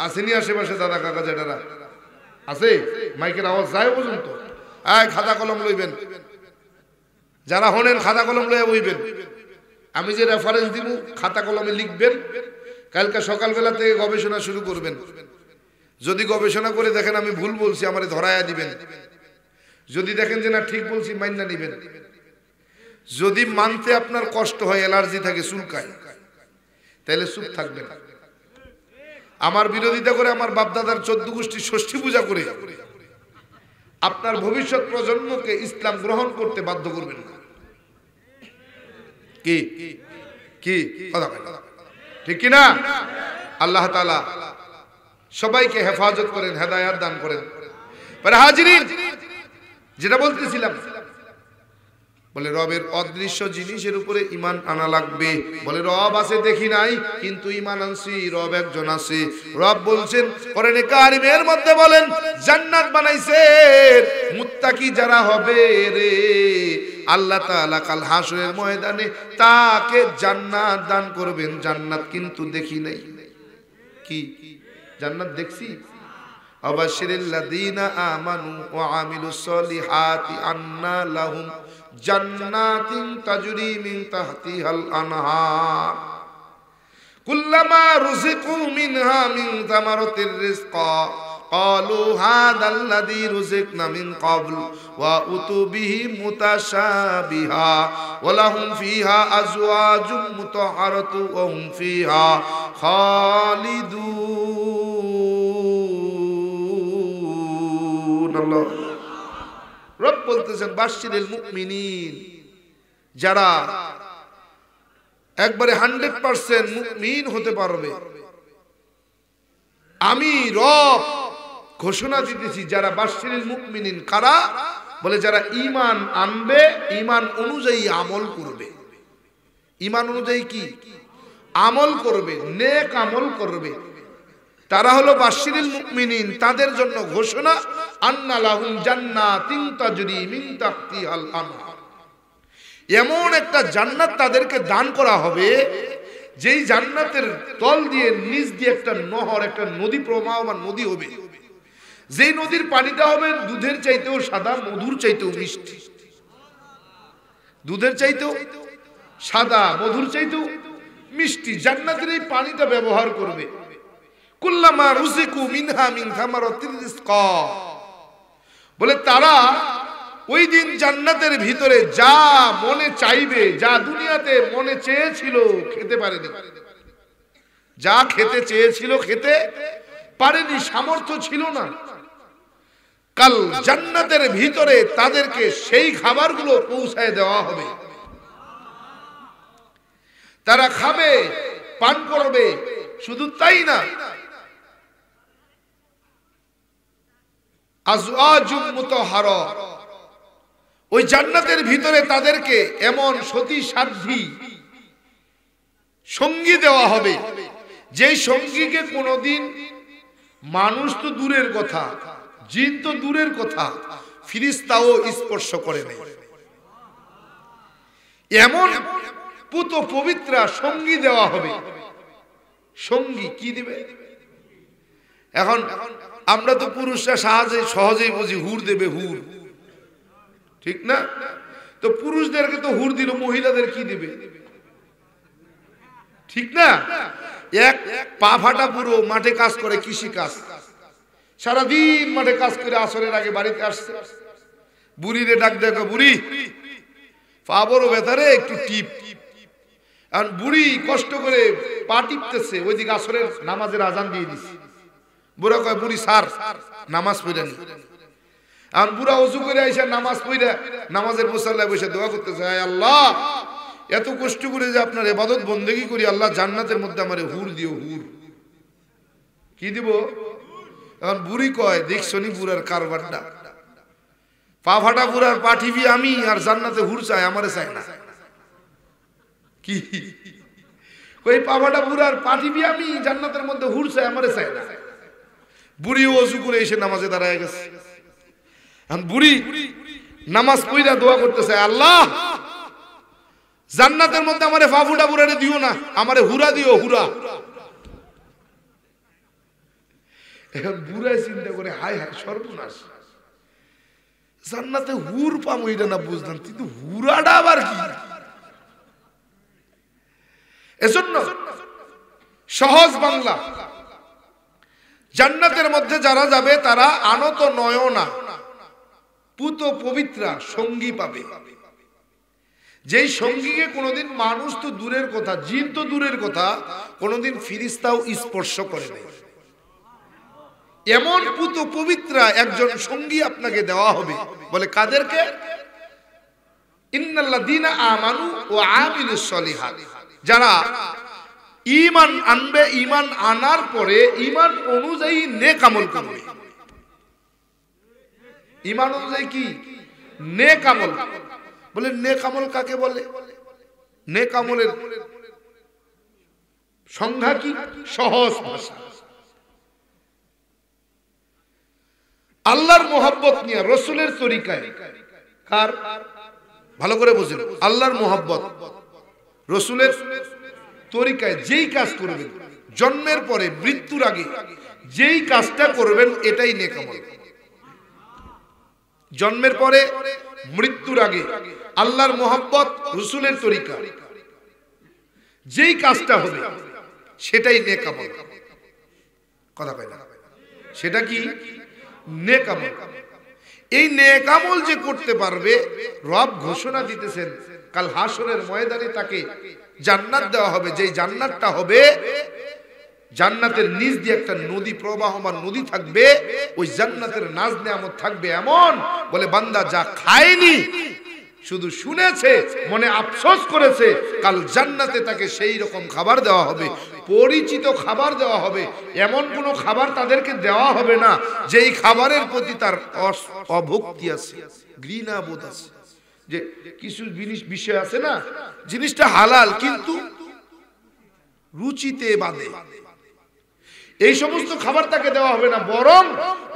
আসেনি আশেপাশে দাদা কাকা জেঠারা? আছে? মাইকের আওয়াজ যায় পর্যন্ত? খাতা কলম লইবেন, যারা হনেন খাতা কলম লইয়া বইবেন। আমি যে রেফারেন্স দিব খাতা কলমে লিখবেন, কালকে সকালবেলা থেকে গবেষণা শুরু করবেন। যদি গবেষণা করে দেখেন আমি ভুল বলছি, আমারে ধরায়া দিবেন। যদি দেখেন যে না ঠিক বলছি, মাইন্না নিবেন। যদি মানতে আপনার কষ্ট হয়, অ্যালার্জি থাকে, চুলকায়, তাহলে চুপ থাকবেন। আমার বিরোধিতা করে, আমার বাপদাদার 14 গোষ্ঠী ষষ্ঠী পূজা করে আপনার ভবিষ্যৎ প্রজন্মকে ইসলাম গ্রহণ করতে বাধ্য করবেন না। কি কি কথা ঠিক কিনা? আল্লাহ তাআলা সবাইকে হেফাজত করেন, হেদায়েত দান করেন। হাজিরিন, যেটা বলতেছিলাম, বলে রবের অদৃশ্য জিনিসের উপরে ঈমান আনা লাগবে। বলে রব আছে দেখি নাই, কিন্তু ঈমান আনছি রব একজন আছে। রব বলছেন কোরআনে কারিমের মধ্যে, বলেন জান্নাত বানাইছেন মুত্তাকি যারা হবে রে, আল্লাহ তাআলা কাল হাসরের ময়দানে তাকে জান্নাত দান করবেন। জান্নাত কিন্তু দেখি নাই, কি জান্নাত দেখছি? আবাশিরিল্লাযীনা আমানু ওয়া আমিলুস সলিহাতি আন্না লাহুম জান্নাতিন তাজরি মিন তাহতিহাল আনহার কুল্লামা রুজিকু মিনহা মিন তামারাতির রিজকা قالوا هذا الذي رزقنا من قبل وأتوا به متشابها ولهم فيها أزواج مطهرة وهم فيها خالدون الله রব বলতেছেন বাশশিরিল মুমিনিন, যারা একবারে 100% মুমিন হতে পারবে, আমি রব ঘোষণা দিতেছি। যারা বাশশিরিল মুমিনিন কারা? বলে যারা ঈমান আনবে, ঈমান অনুযায়ী আমল করবে। ঈমান অনুযায়ী কি আমল করবে? নেক আমল করবে, তারা হলো বাশশিরিল মুমিনিন। তাদের জন্য ঘোষণা, আন্না লাহুম জান্নাতিন তাজরি মিন তাহতিহাল আনহার, এমন একটা জান্নাত তাদেরকে দান করা হবে যেই জান্নাতের তল দিয়ে নিচ দিয়ে একটা নহর, একটা নদী প্রবাহমান নদী হবে, যেই নদীর পানিটা হবে দুধের চাইতেও সাদা, মধুর চাইতেও মিষ্টি। দুধের চাইতেও সাদা, মধুর চাইতেও মিষ্টি। জান্নাতের এই পানিটা ব্যবহার করবে। কুল্লামা রুজিকু মিনহা মিন থামারাতির রিজকা, বলে তারা ওই দিন জান্নাতের ভিতরে যা মনে চাইবে, যা দুনিয়াতে মনে চেয়েছিল খেতে পারেনি, যা খেতে চেয়েছিল খেতে পারেনি, সামর্থ্য ছিল না, কাল জান্নাতের ভিতরে তাদেরকে সেই খাবারগুলো পৌঁছায় দেওয়া হবে। তারা খাবে, পান করবে। শুধু তাই না, আজওয়াজুম মুতাহহারা, ওই জান্নাতের ভিতরে তাদেরকে এমন সতী সাধ্বী সঙ্গী দেওয়া হবে, যেই সঙ্গীকে কোনোদিন মানুষ তো দূরের কথা, জিন তো দূরের কথা, ফেরেশতাও স্পর্শ করে নাই। এমন পুত পবিত্রা সঙ্গী দেওয়া হবে। সঙ্গী কি দিবে? এখন আমরা তো পুরুষরা সহজেই বুঝি, হুর দেবে, হুর, ঠিক না? তো পুরুষদেরকে তো হুর দিল, মহিলাদের কি দিবে? ঠিক না? এক পা ফাটা পুরো মাঠে কাজ করে, কৃষি কাজ, সারাদিন মাঠে কাজ করে আসরের আগে বাড়িতে আসছে, বুড়িরে ডাক দেখো, বুড়ি পা বড় ব্যথারে, একটু টিপ। আর বুড়ি কষ্ট করে পা টিপতেছে, ওইদিকে আসরের নামাজের আজান দিয়ে দিছে। বুড়া কয়, বুড়ি সার নামাজ পড়েনি। আর বুড়া ওযু করে আইসা নামাজ পড়া নামাজের মুসাল্লায় বসে দোয়া করতেছে, হায় আল্লাহ, এত কষ্ট করে যে আপনার ইবাদত বন্দেগী করি, আল্লাহ জান্নাতের মধ্যে আমারে হুর দিও, হুর। কি দিব? এখন বুড়ি কয়, দেখছনি বুড়ার কারবারটা, পা ফাটা বুড়ার পা টিপি আমি, আর জান্নাতে হুর চাই, আমারে চাই না। কি ওই পা ফাটা বুড়ার পা টিপি আমি, জান্নাতের মধ্যে হুর চাই, আমারে চাই না। বুড়ি ওযু করে এসে নামাজে দাঁড়ায় গেছে। বুড়ি নামাজ পড়া দোয়া করতেছে, আল্লাহ জান্নাতের মধ্যে আমারে পা ফুটা বুড়ারে দিও না, আমারে হুরা দিও, হুরা। এখন বুড়ায় চিন্তা করে, হায় হায় সর্বনাশ, জান্নাতে হুর পাবো এটা না বুঝলাম, কিন্তু হুরাটা আবার কি? এজন্য সহজ বাংলা, জান্নাতের মধ্যে যারা যাবে তারা আনত নয়না পুত পবিত্রা সঙ্গী পাবে, যেই সঙ্গীকে কোনোদিন মানুষ তো দূরের কথা, জিন তো দূরের কথা, কোনোদিন ফেরেশতাও স্পর্শ করে নাই। এমন পুত পবিত্রা একজন সঙ্গী আপনাকে দেওয়া হবে। বলে কাদেরকে? ইন্নাল্লাযীনা আমানু ওয়া আমিলুস সলিহাত, যারা ঈমান আনবে, ঈমান আনার পরে ঈমান অনুযায়ী নেক আমল করবে। ঈমান অনুযায়ী কি? নেক আমল। বলে নেক আমল কাকে বলে? নেক আমলের সংজ্ঞা কি? সহজ ভাষা, আল্লাহর মোহাব্বত নিয়ে, রসুলের তরিকায়। কার? ভালো করে বুঝেন, আল্লাহর মোহাব্বত, রসুলের তরিকায় যেই কাজ করবেন, জন্মের পরে মৃত্যুর আগে যেই কাজটা করবেন এটাই নেক আমল। জন্মের পরে মৃত্যুর আগে আল্লাহর মোহাব্বত, রাসূলের তরিকা, যেই কাজটা হবে সেটাই নেক আমল। কথা কয় না? সেটা কি? নেক আমল। এই নেক আমল যে করতে পারবে, রব ঘোষণা দিতেছেন কাল হাসরের ময়দানে তাকে জান্নাত দেওয়া হবে। যেই জান্নাতটা হবে, জান্নাতের নিচ দিয়ে একটা নদী, প্রবাহমান নদী থাকবে। ওই জান্নাতের নাজ নেয়ামত থাকবে এমন, বলে বান্দা যা খায়নি, শুধু শুনেছে, মনে আফসোস করেছে, কাল জান্নাতে তাকে সেই রকম খাবার দেওয়া হবে, পরিচিত খাবার দেওয়া হবে। এমন কোনো খাবার তাদেরকে দেওয়া হবে না যেই খাবারের প্রতি তার অভক্তি আছে, ঘৃণা বোধ আছে। যে কিছু বিষয় আছে না, জিনিসটা হালাল কিন্তু রুচিতে বাদে, এই সমস্ত খাবার তাকে দেওয়া হবে না, বরং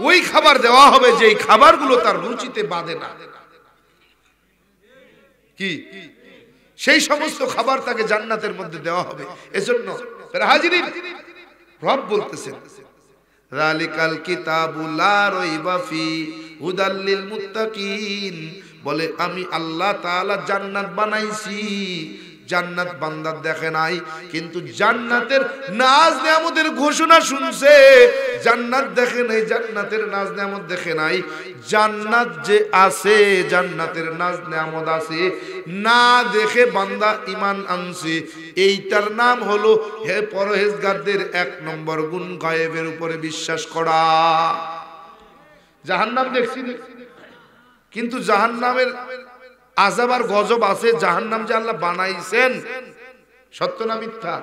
ওই খাবার দেওয়া হবে যেই খাবারগুলো তার রুচিতে বাদে না। কি? সেই সমস্ত খাবার তাকে জান্নাতের মধ্যে দেওয়া হবে। এজন্য হাজিরিন, রব বলতেছেন যালিকাল কিতাবু লা রাইবা ফি হুদাল লিল মুত্তাকিন, বলে আমি আল্লাহ তাআলা জান্নাত বানাইছি। জান্নাত বান্দা দেখে নাই, কিন্তু জান্নাতের নাজ নেয়ামতের ঘোষণা শুনছে। জান্নাত দেখে নাই, জান্নাতের নাজ নেয়ামত দেখে নাই। জান্নাত যে আছে, জান্নাতের নাজ নেয়ামত আছে, না দেখে বান্দা ঈমান আনছে। এইটার নাম হলো হে পরহেজগারদের 1 নম্বর গুণ, গায়েবের উপরে বিশ্বাস করা। জাহান্নাম দেখছি কিন্তু জাহান্নামের আযাব আর গজব আছে। জাহান্নাম যে আল্লাহ বানাইছেন, সত্য না মিথ্যা?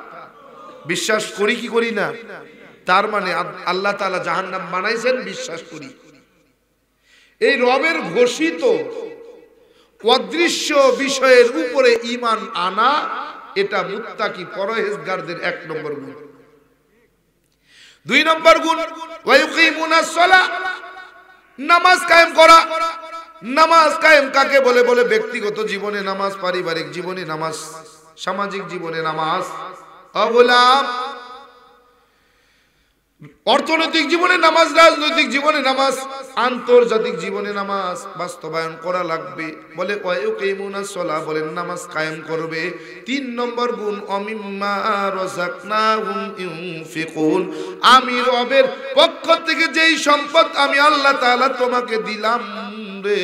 বিশ্বাস করি কি করি না? তার মানে আল্লাহ তাআলা জাহান্নাম বানাইছেন, বিশ্বাস করি। এই রবের ঘোষিত অদৃশ্য বিষয়ের উপরে ঈমান আনা, এটা মুত্তাকি পরহেজগারদের 1 নম্বর গুণ। 2 নম্বর গুণ ওয়া ইউকিমুনাস সালাহ, নামাজ কায়েম করা। নামাজ কায়েম কাকে বলে? বলে ব্যক্তিগত জীবনে নামাজ, পারিবারিক জীবনে নামাজ, সামাজিক জীবনে নামাজ, গোলাম অর্থনৈতিক জীবনে নামাজ, রাজনৈতিক জীবনে নামাজ, আন্তর্জাতিক জীবনে নামাজ বাস্তবায়ন করা লাগবে। বলে ওয়ায়ুকিমুনাস সালাহ, বলেন নামাজ কায়েম করবে। 3 নম্বর গুণ অমিম্মা রাযাকনাহুম ইউনফিকুন, আমি রবের পক্ষ থেকে যেই সম্পদ আমি আল্লাহ তাআলা তোমাকে দিলাম রে,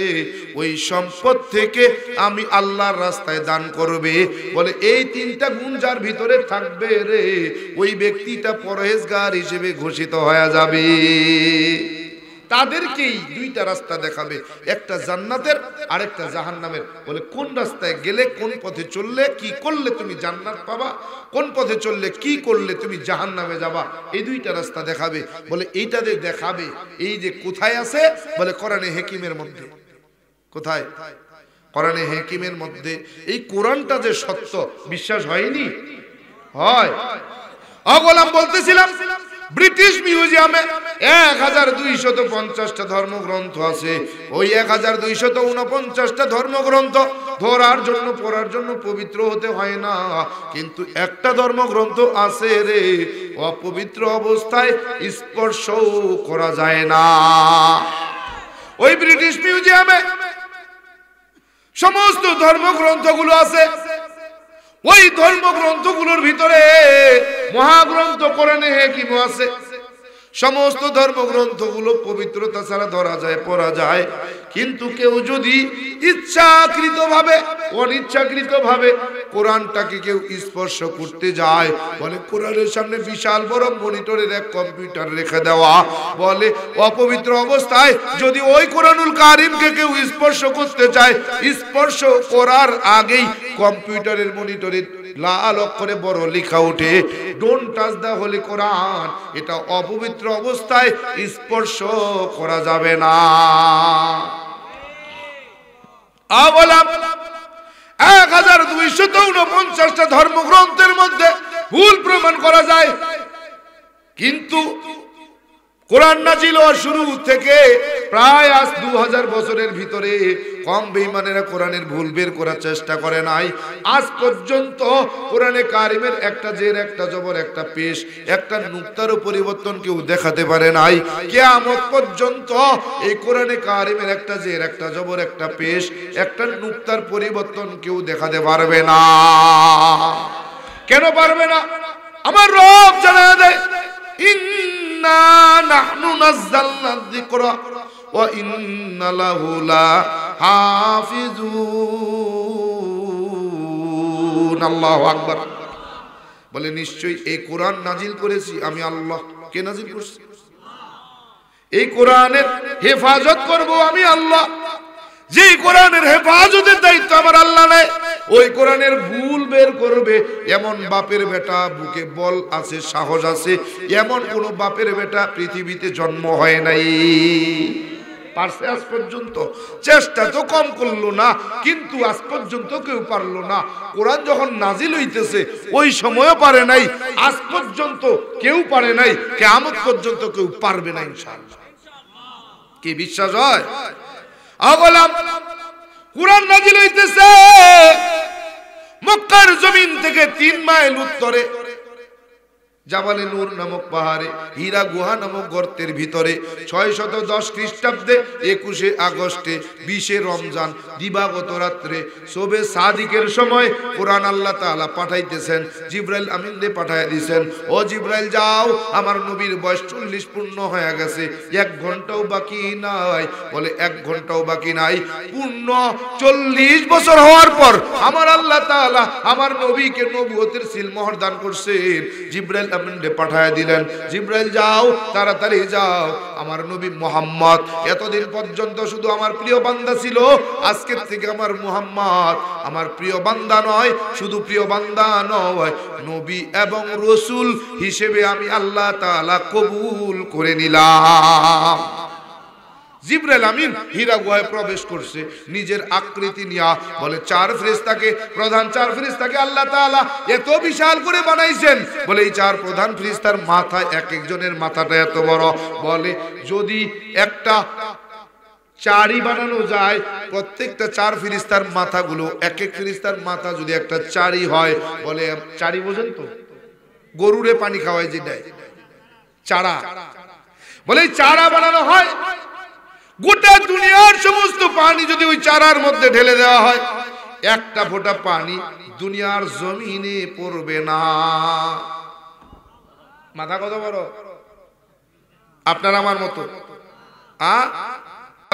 ওই সম্পদ থেকে আমি আল্লাহর রাস্তায় দান করবে। বলে এই 3টা গুণ যার ভিতরে থাকবে রে, ওই ব্যক্তিটা পরহেজগার হিসেবে ঘোষিত হয়ে যাবে। তাদেরকেই 2টা রাস্তা দেখাবে, একটা জান্নাতের আর একটা জাহান্নামের। বলে কোন রাস্তায় গেলে, কোন পথে চললে, কি করলে তুমি জান্নাত পাবা, কোন পথে চললে কি করলে তুমি জাহান্নামে যাবা, এই 2টা রাস্তা দেখাবে। বলে এইটাতে দেখাবে, এই যে কোথায় আছে? বলে কোরআনে হাকিমের মধ্যে। কোথায়? কোরআনে হাকিমের মধ্যে। এই কোরআনটা যে সত্য, বিশ্বাস হয়নি? হয়। গোলাম বলতেছিলাম, ব্রিটিশ মিউজিয়ামে 1250টা ধর্মগ্রন্থ আছে। ওই 1249টা ধর্মগ্রন্থ ধরার জন্য, পড়ার জন্য পবিত্র হতে হয় না, কিন্তু একটা ধর্মগ্রন্থ আছে রে, অপবিত্র অবস্থায় স্পর্শ করা যায় না। ওই ব্রিটিশ মিউজিয়ামে সমস্ত ধর্মগ্রন্থগুলো আছে। ওই ধর্মগ্রন্থগুলোর ভিতরে মহাগ্রন্থ কোরআনে হাকিম আছে। সমস্ত ধর্মগ্রন্থগুলো পবিত্রতা ছাড়া ধরা যায়, পড়া যায়, কিন্তু কেউ যদি ইচ্ছাকৃতভাবে, অনিচ্ছাকৃতভাবে কোরআনটাকে কেউ স্পর্শ করতে যায়, বলে কোরআনের সামনে বিশাল বড় মনিটরের এক কম্পিউটার রেখে দেওয়া, বলে অপবিত্র অবস্থায় যদি ওই কোরআনুল কারীমকে কেউ স্পর্শ করতে চায়, স্পর্শ করার আগেই কম্পিউটারের মনিটরে লাল অক্ষরে বড় লেখা ওঠে, ডোন্ট টাচ দা হোলি কোরআন। এটা অপবিত্র অবস্থায় স্পর্শ করা যাবে না। বললাম 1249টা ধর্মগ্রন্থের মধ্যে ভুল প্রমাণ করা যায়, কিন্তু কোরআন নাজিল হওয়ার শুরু থেকে প্রায় আজ 2000 বছরের ভিতরে কম বেঈমানেরা কোরআনের ভুল বের করার চেষ্টা করে নাই। আজ পর্যন্ত কোরআনে কারিমের একটা জের, একটা জবর, একটা পেশ, একটা নুক্তারও পরিবর্তন কেউ দেখাতে পারে নাই। কিয়ামত পর্যন্ত এই কোরআনে কারিমের একটা জের, একটা জবর, একটা পেশ, একটা নুক্তার পরিবর্তন কেউ দেখাতে পারবে না। কেন পারবে না? আমার রব জানা দেয়, ইন্না নাহনু নাযালনা যিকরা ওয়া ইন্না লাহু লাহাফিজুন। আল্লাহু আকবার। বলে নিশ্চয়ই এই কোরআন নাজিল করেছি আমি আল্লাহ। কে নাজিল করছে? এই কোরআনের হেফাজত করব আমি আল্লাহ। যে কোরআনের হেফাজতের দায়িত্ব আমার আল্লাহ নেয়, ওই কোরআনের ভুল বের করবে এমন বাপের বেটা, বুকে বল আছে, সাহস আছে, এমন কোন বাপের বেটা পৃথিবীতে জন্ম হয় নাই। পারছে আজ পর্যন্ত? চেষ্টা তো কম করলো না, কিন্তু আজ পর্যন্ত কেউ পারলো না। কোরআন যখন নাজিল হইতেছে ওই সময়ও পারে নাই, আজ পর্যন্ত কেউ পারে নাই, কিয়ামত পর্যন্ত কেউ পারবে না ইনশাআল্লাহ। কি বিশ্বাস হয়? আগলাম কোরআন নাজিল হইতেছে মক্কার জমিন থেকে 3 মাইল উত্তরে জাবালে নূর নামক পাহাড়ে, হীরা গুহা নামক গর্তের ভিতরে 610 খ্রিস্টাব্দে 21 আগস্টে 20 রমজান দিবাগত রাত্রে শোবে সাদিকের সময় কোরআন আল্লাহ তাআলা পাঠাইতেছেন, জিবরাইল আমিন দিয়ে পাঠায় দিয়েছেন। ও জিবরাইল যাও, আমার নবীর বয়স 40 পূর্ণ হয়ে গেছে, 1 ঘন্টাও বাকি নাই। বলে 1 ঘন্টাও বাকি নাই, পূর্ণ 40 বছর হওয়ার পর আমার আল্লাহ তাআলা আমার নবীকে নবুয়তের সিলমোহর দান করছেন। জিবরাইল পাঠায় দিলেন, জিবরাইল যাও, তাড়াতাড়ি যাও, আমার নবী মুহাম্মদ এতদিন পর্যন্ত শুধু আমার প্রিয় বান্দা ছিল, আজকের থেকে আমার মুহাম্মদ আমার প্রিয় বান্দা নয়, শুধু প্রিয় বান্দা নয়, নবী এবং রাসূল হিসেবে আমি আল্লাহ তাআলা কবুল করে নিলাম। জিবরাইল আমিন হীরা গুহায় প্রবেশ করছে নিজের আকৃতি নিয়া। বলে 4 ফেরেশতাকে, প্রধান 4 ফেরেশতাকে আল্লাহ তাআলা এত বিশাল করে বানাইছেন। বলে এই 4 প্রধান ফেরেশতার মাথা, এক একজনের মাথাটা এত বড়। বলে যদি একটা চারি বানানো যায়, প্রত্যেকটা 4 ফেরেশতার মাথাগুলো, এক এক ফেরেশতার মাথা যদি একটা চারি হয়, বলে চারি বোঝেন তো, গরুরে পানি খাওয়ায় যে দেয় চারা, বলে এই চারা বানানো হয়, গোটা দুনিয়ার সমস্ত পানি যদি ওই চারার মধ্যে ঢেলে দেওয়া হয়, একটা ফোঁটা পানি দুনিয়ার জমিনে পড়বে না। মাথা কত বড় আপনার আমার মতো।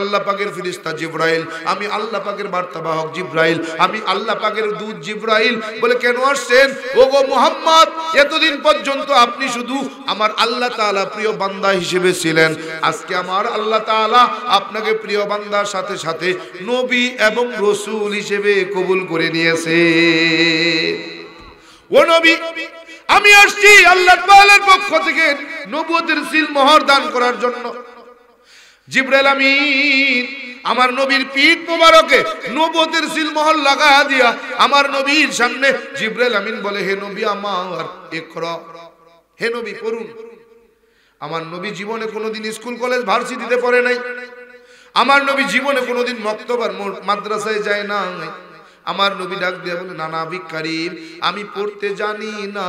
আল্লাহ পাকের ফেরেশতা জিবরাইল, আমি আল্লাহ পাকের বার্তাবাহক জিবরাইল, আমি আল্লাহ পাকের দূত জিবরাইল। বলে কেন আসছেন? ওগো মুহাম্মদ, এতদিন পর্যন্ত আপনি শুধু আমার আল্লাহ তাআলা প্রিয় বান্দা হিসেবে ছিলেন, আজকে আমার আল্লাহ তাআলা আপনাকে প্রিয় বান্দার সাথে সাথে নবী এবং রাসূল হিসেবে কবুল করে নিয়েছে। ও নবী, আমি আসছি আল্লাহ তাআলার পক্ষ থেকে নবুয়তের সিলমোহর দান করার জন্য। জিবরাইল আমিন আমার নবীর পিঠ মোবারকে নবুয়তের সিলমোহর লাগা দিয়া আমার নবীর সামনে জিবরাইল আমিন বলে, হে নবী আমার, ইকরা, হে নবী পড়ুন। আমার নবী জীবনে কোনোদিন স্কুল কলেজ ভার্সিটিতে পড়ে নাই, আমার নবী জীবনে কোনোদিন মক্তব আর মাদ্রাসায় যায় না। আমার নবী ডাক দিয়ে বলে, না নবী কারীম, আমি পড়তে জানি না।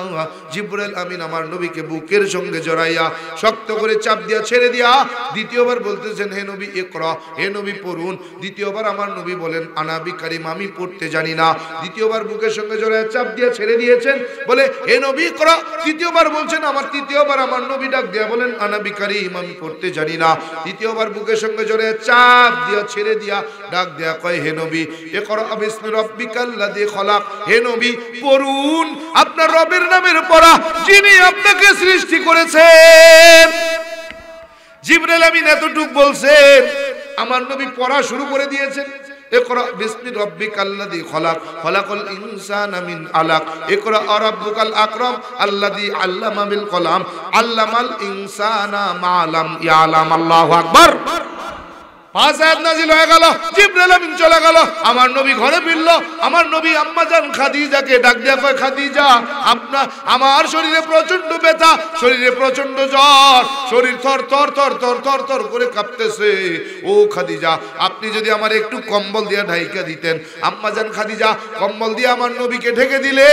জিবরাইল আমিন আমার নবীকে বুকের সঙ্গে জড়াইয়া শক্ত করে চাপ দিয়া ছেড়ে দিয়া দ্বিতীয়বার বলতেছেন, হে নবী ইকরা, হে নবী পড়ুন। দ্বিতীয়বার আমার নবী বলেন, আনাবি কারীম, আমি পড়তে জানি না। দ্বিতীয়বার বুকের সঙ্গে জড়াইয়া চাপ দিয়া ছেড়ে দিয়েছেন, বলে হে নবী ইকরা। তৃতীয়বার বলছেন, তৃতীয়বার আমার নবী ডাক দিয়া বলেন, আনাবি কারীম, আমি পড়তে জানি না। তৃতীয়বার বুকের সঙ্গে জড়াইয়া চাপ দিয়া ছেড়ে দিয়া ডাক দিয়া কয়, হে নবী ইকরা বিসমি রাব্বিকাল্লাযী খলাক, হে নবী পড়ুন আপনার রবের নামের পড়া, যিনি আপনাকে সৃষ্টি করেছেন। জিবরাইল আমিন এতটুক বলছেন, আমার নবী পড়া শুরু করে দিয়েছেন। ইকরা বিসমি রাব্বিকাল্লাযী খলাক, খলাকাল ইনসানা মিন আলাক, ইকরা রাব্বুকাল আকরাম আল্লাযী আল্লামা বিল কলাম, আল্লামাল ইনসানা মা লাম ইয়ালাম। আল্লাহু আকবার। 5 আয়াত নাজিল হয়ে গেল, জিবরাইল আমিন চলে গেল, আমার নবী ঘরে ফিরল। আমার নবী আম্মাজান খাদিজাকে ডাক দিয়া কয়, খাদিজা আমার শরীরে প্রচন্ড ব্যথা, শরীরে প্রচন্ড জ্বর, শরীর থর থর থর থর থর থর করে কাঁপতেছে। ও খাদিজা, আপনি যদি আমার একটু কম্বল দিয়া ঢাইকা দিতেন। আম্মাজান খাদিজা কম্বল দিয়ে আমার নবীকে ঢেকে দিলে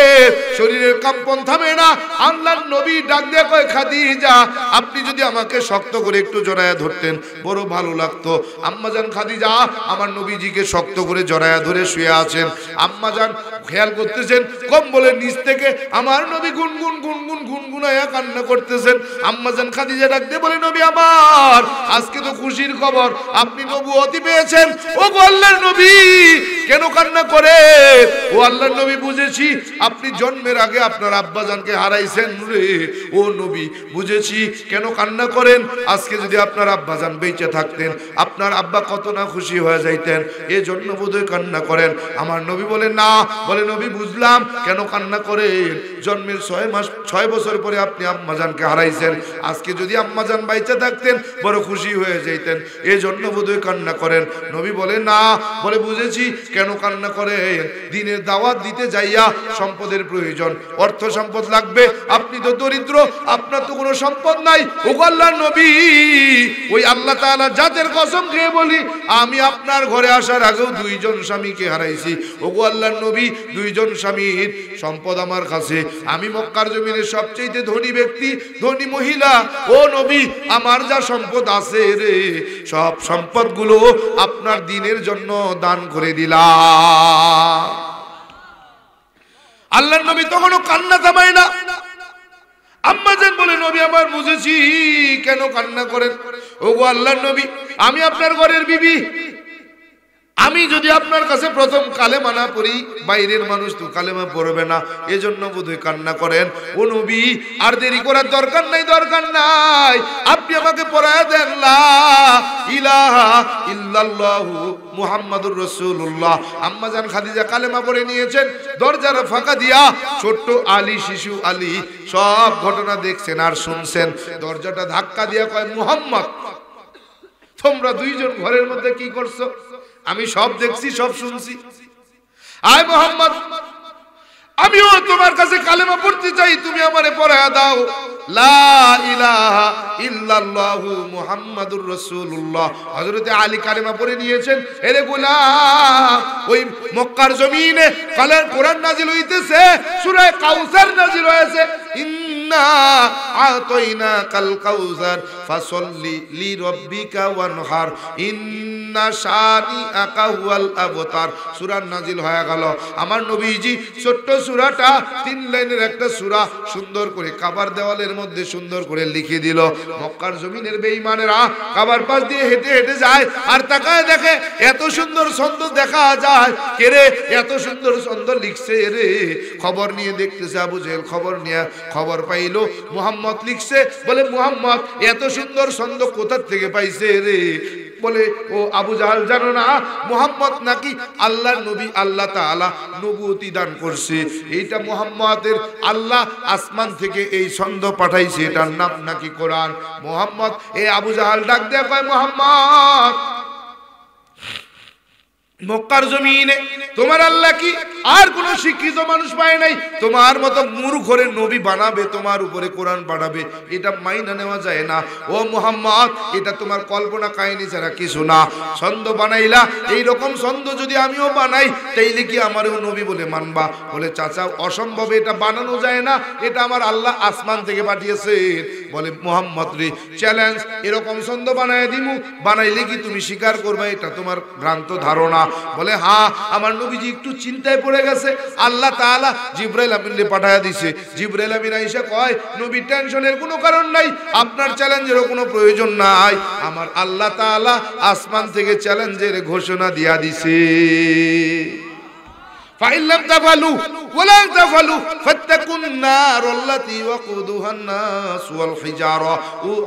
শরীরের কম্পন থামে না। আল্লাহর নবী ডাক দিয়া কয়, খাদিজা আপনি যদি আমাকে শক্ত করে একটু জড়ায়া ধরতেন বড় ভালো লাগতো। আম্মাজান খাদিজা আমার নবীজিকে শক্ত করে জড়ায়া ধরে শুয়ে আছেন। আম্মাজান খেয়াল করতেছেন কম্বলের নিচ থেকে আমার নবী গুনগুন গুনগুন গুনগুনায়া কান্না করতেছেন। আম্মাজান খাদিজা ডাক দিয়ে বলে, নবী আমার, আজকে তো খুশির খবর, আপনি নবুয়তি পেয়েছেন। ও গো আল্লাহর নবী, কেন কান্না করে? ও আল্লাহর নবী, বুঝেছি আপনি জন্মের আগে আপনার আব্বাজানকে হারাইছেন রে। ও নবী, বুঝেছি কেন কান্না করেন। আজকে যদি আপনার আব্বাজান বেঁচে থাকতেন, আপনার আব্বা কত না খুশি হয়ে যাইতেন, এজন্য বোধহয় কান্না করেন। আমার নবী বলেন, না, বলে নবী বুঝলাম কেন কান্না করেন। জন্মের 6 বছর পরে আপনি আম্মাজানকে হারাইছেন, আজকে যদি আম্মাজান বেঁচে থাকতেন বড় খুশি হয়ে যাইতেন, এজন্য বোধহয় কান্না করেন। নবী বলে, না, বলে বুঝেছি কেন কান্না করেন। দিনের দাওয়াত দিতে যাইয়া সম্পদের প্রয়োজন, অর্থ সম্পদ লাগবে, আপনি তো দরিদ্র, আপনার তো কোনো সম্পদ নাই। ও আল্লাহর নবী, ওই আল্লাহ তাআলা জাতের কসম খেয়ে বলি, আমি আপনার ঘরে আসার আগেও 2 জন স্বামীকে হারাইছি। ও আল্লাহর নবী, 2 জন স্বামীর সম্পদ আমার কাছে, আমি মক্কার জমিনের সবচেয়ে ধনী ব্যক্তি, ধনী মহিলা। ও নবী, আমার যা সম্পদ আছে রে, সব সম্পদগুলো আপনার দ্বীনের জন্য দান করে দিলাম। আল্লাহর নবী তখনও কান্না থামায় না। আম্মাজান বলে, নবী আমার, বুঝেছি কেন কান্না করেন। ও গো আল্লাহর নবী, আমি আপনার ঘরের বিবি, আমি যদি আপনার কাছে প্রথম কালেমা না পড়ি, বাইরের মানুষ তো কালেমা পড়বে না, এজন্য বোধহয় কান্না করেন। ও নবী, আর দেরি করার দরকার নাই, দরকার নাই, আপনি আমাকে পড়ায়া দেন লা ইলাহা ইল্লাল্লাহু মুহাম্মাদুর রাসূলুল্লাহ। আম্মাজান খাদিজা কালেমা পড়ে নিয়েছেন। দরজার ফাঁকা দিয়া ছোট্ট আলী, শিশু আলী সব ঘটনা দেখছেন আর শুনছেন। দরজাটা ধাক্কা দিয়া কয়, মুহাম্মদ, তোমরা 2 জন ঘরের মধ্যে কি করছো? আমি সব দেখছি, সব শুনছি। আয় মুহাম্মদ, আমিও তোমার কাছে কালেমা পড়তে চাই, তুমি আমারে পড়ায়া দাও লা ইলাহা ইল্লাল্লাহু মুহাম্মাদুর রাসূলুল্লাহ। হযরতে আলী কালেমা পড়ে নিয়েছেন। এরে গোলাম, ওই মক্কার জমিনে কোরআন নাজিল হইতেছে, সূরা কাউসার নাজিল হয়েছে। ইন্না আতাইনাকাল কাউসার ফাসাল্লি লিরাব্বিকা ওয়ানহার ইন্না শানিআকা হুয়াল আবতার। সূরা নাজিল হয়ে গেল। আমার নবীজি ছোট্ট সূরাটা 3 লাইনের একটা সূরা সুন্দর করে কাবার দেওয়ালের মধ্যে সুন্দর করে লিখে দিল। মক্কার জমিনের বেঈমানেরা কাবার পাশ দিয়ে হেঁটে হেঁটে যায় আর তাকায় দেখে এত সুন্দর ছন্দ দেখা যায়। কে রে এত সুন্দর ছন্দ লিখছে রে? খবর নিয়ে দেখতেছে আবু জেহেল, খবর নিয়ে খবর পাইলো মুহাম্মদ লিখছে। বলে মুহাম্মদ এত সুন্দর ছন্দ কোথা থেকে পাইছে রে? বলে ও আবু জাহাল, জানো না মুহাম্মদ নাকি আল্লাহর নবী, আল্লাহ তাআলা নবুয়তি দান করছে। এইটা মুহাম্মদের আল্লাহ আসমান থেকে এই ছন্দ পাঠাইছে, এটার নাম নাকি কোরআন। মুহাম্মদ, এই আবু জাহাল ডাক দেয়া কয়, মুহাম্মদ, মক্কার জমিনে তোমার আল্লাহ কি আর কোন শিক্ষিত মানুষ পায় নাই? তোমার মতো মূর্খরে নবী বানাবে, তোমার উপরে কোরআন পাঠাবে, এটা মাইনা নেওয়া যায় না। ও মুহাম্মদ, এটা তোমার কল্পনা কাহিনী ছাড়া কিছু না। ছন্দ বানাইলা, এই রকম ছন্দ যদি আমিও বানাই তাইলে কি আমারও নবী বলে মানবা? বলে চাচা অসম্ভব, এটা বানানো যায় না, এটা আমার আল্লাহ আসমান থেকে পাঠিয়েছে। বলে মুহাম্মদ রে, চ্যালেঞ্জ, এরকম ছন্দ বানায় দিমু, বানাইলে কি তুমি স্বীকার করবা এটা তোমার ভ্রান্ত ধারণা? বলে হ্যাঁ। আমার নবীজি একটু চিন্তায় পড়ে গেছে। আল্লাহ তাআলা জিবরাইল আমিনকে পাঠায়া দিয়েছে। জিবরাইল আমিন আইসা কয়, নবী টেনশনের কোনো কারণ নাই, আপনার চ্যালেঞ্জেরও কোনো প্রয়োজন নাই, আমার আল্লাহ তাআলা আসমান থেকে চ্যালেঞ্জের ঘোষণা দিয়া দিছে। فإن لم تفعلوا ولا تفعلوا فاتقوا النار التي وقودها الناس والحجارة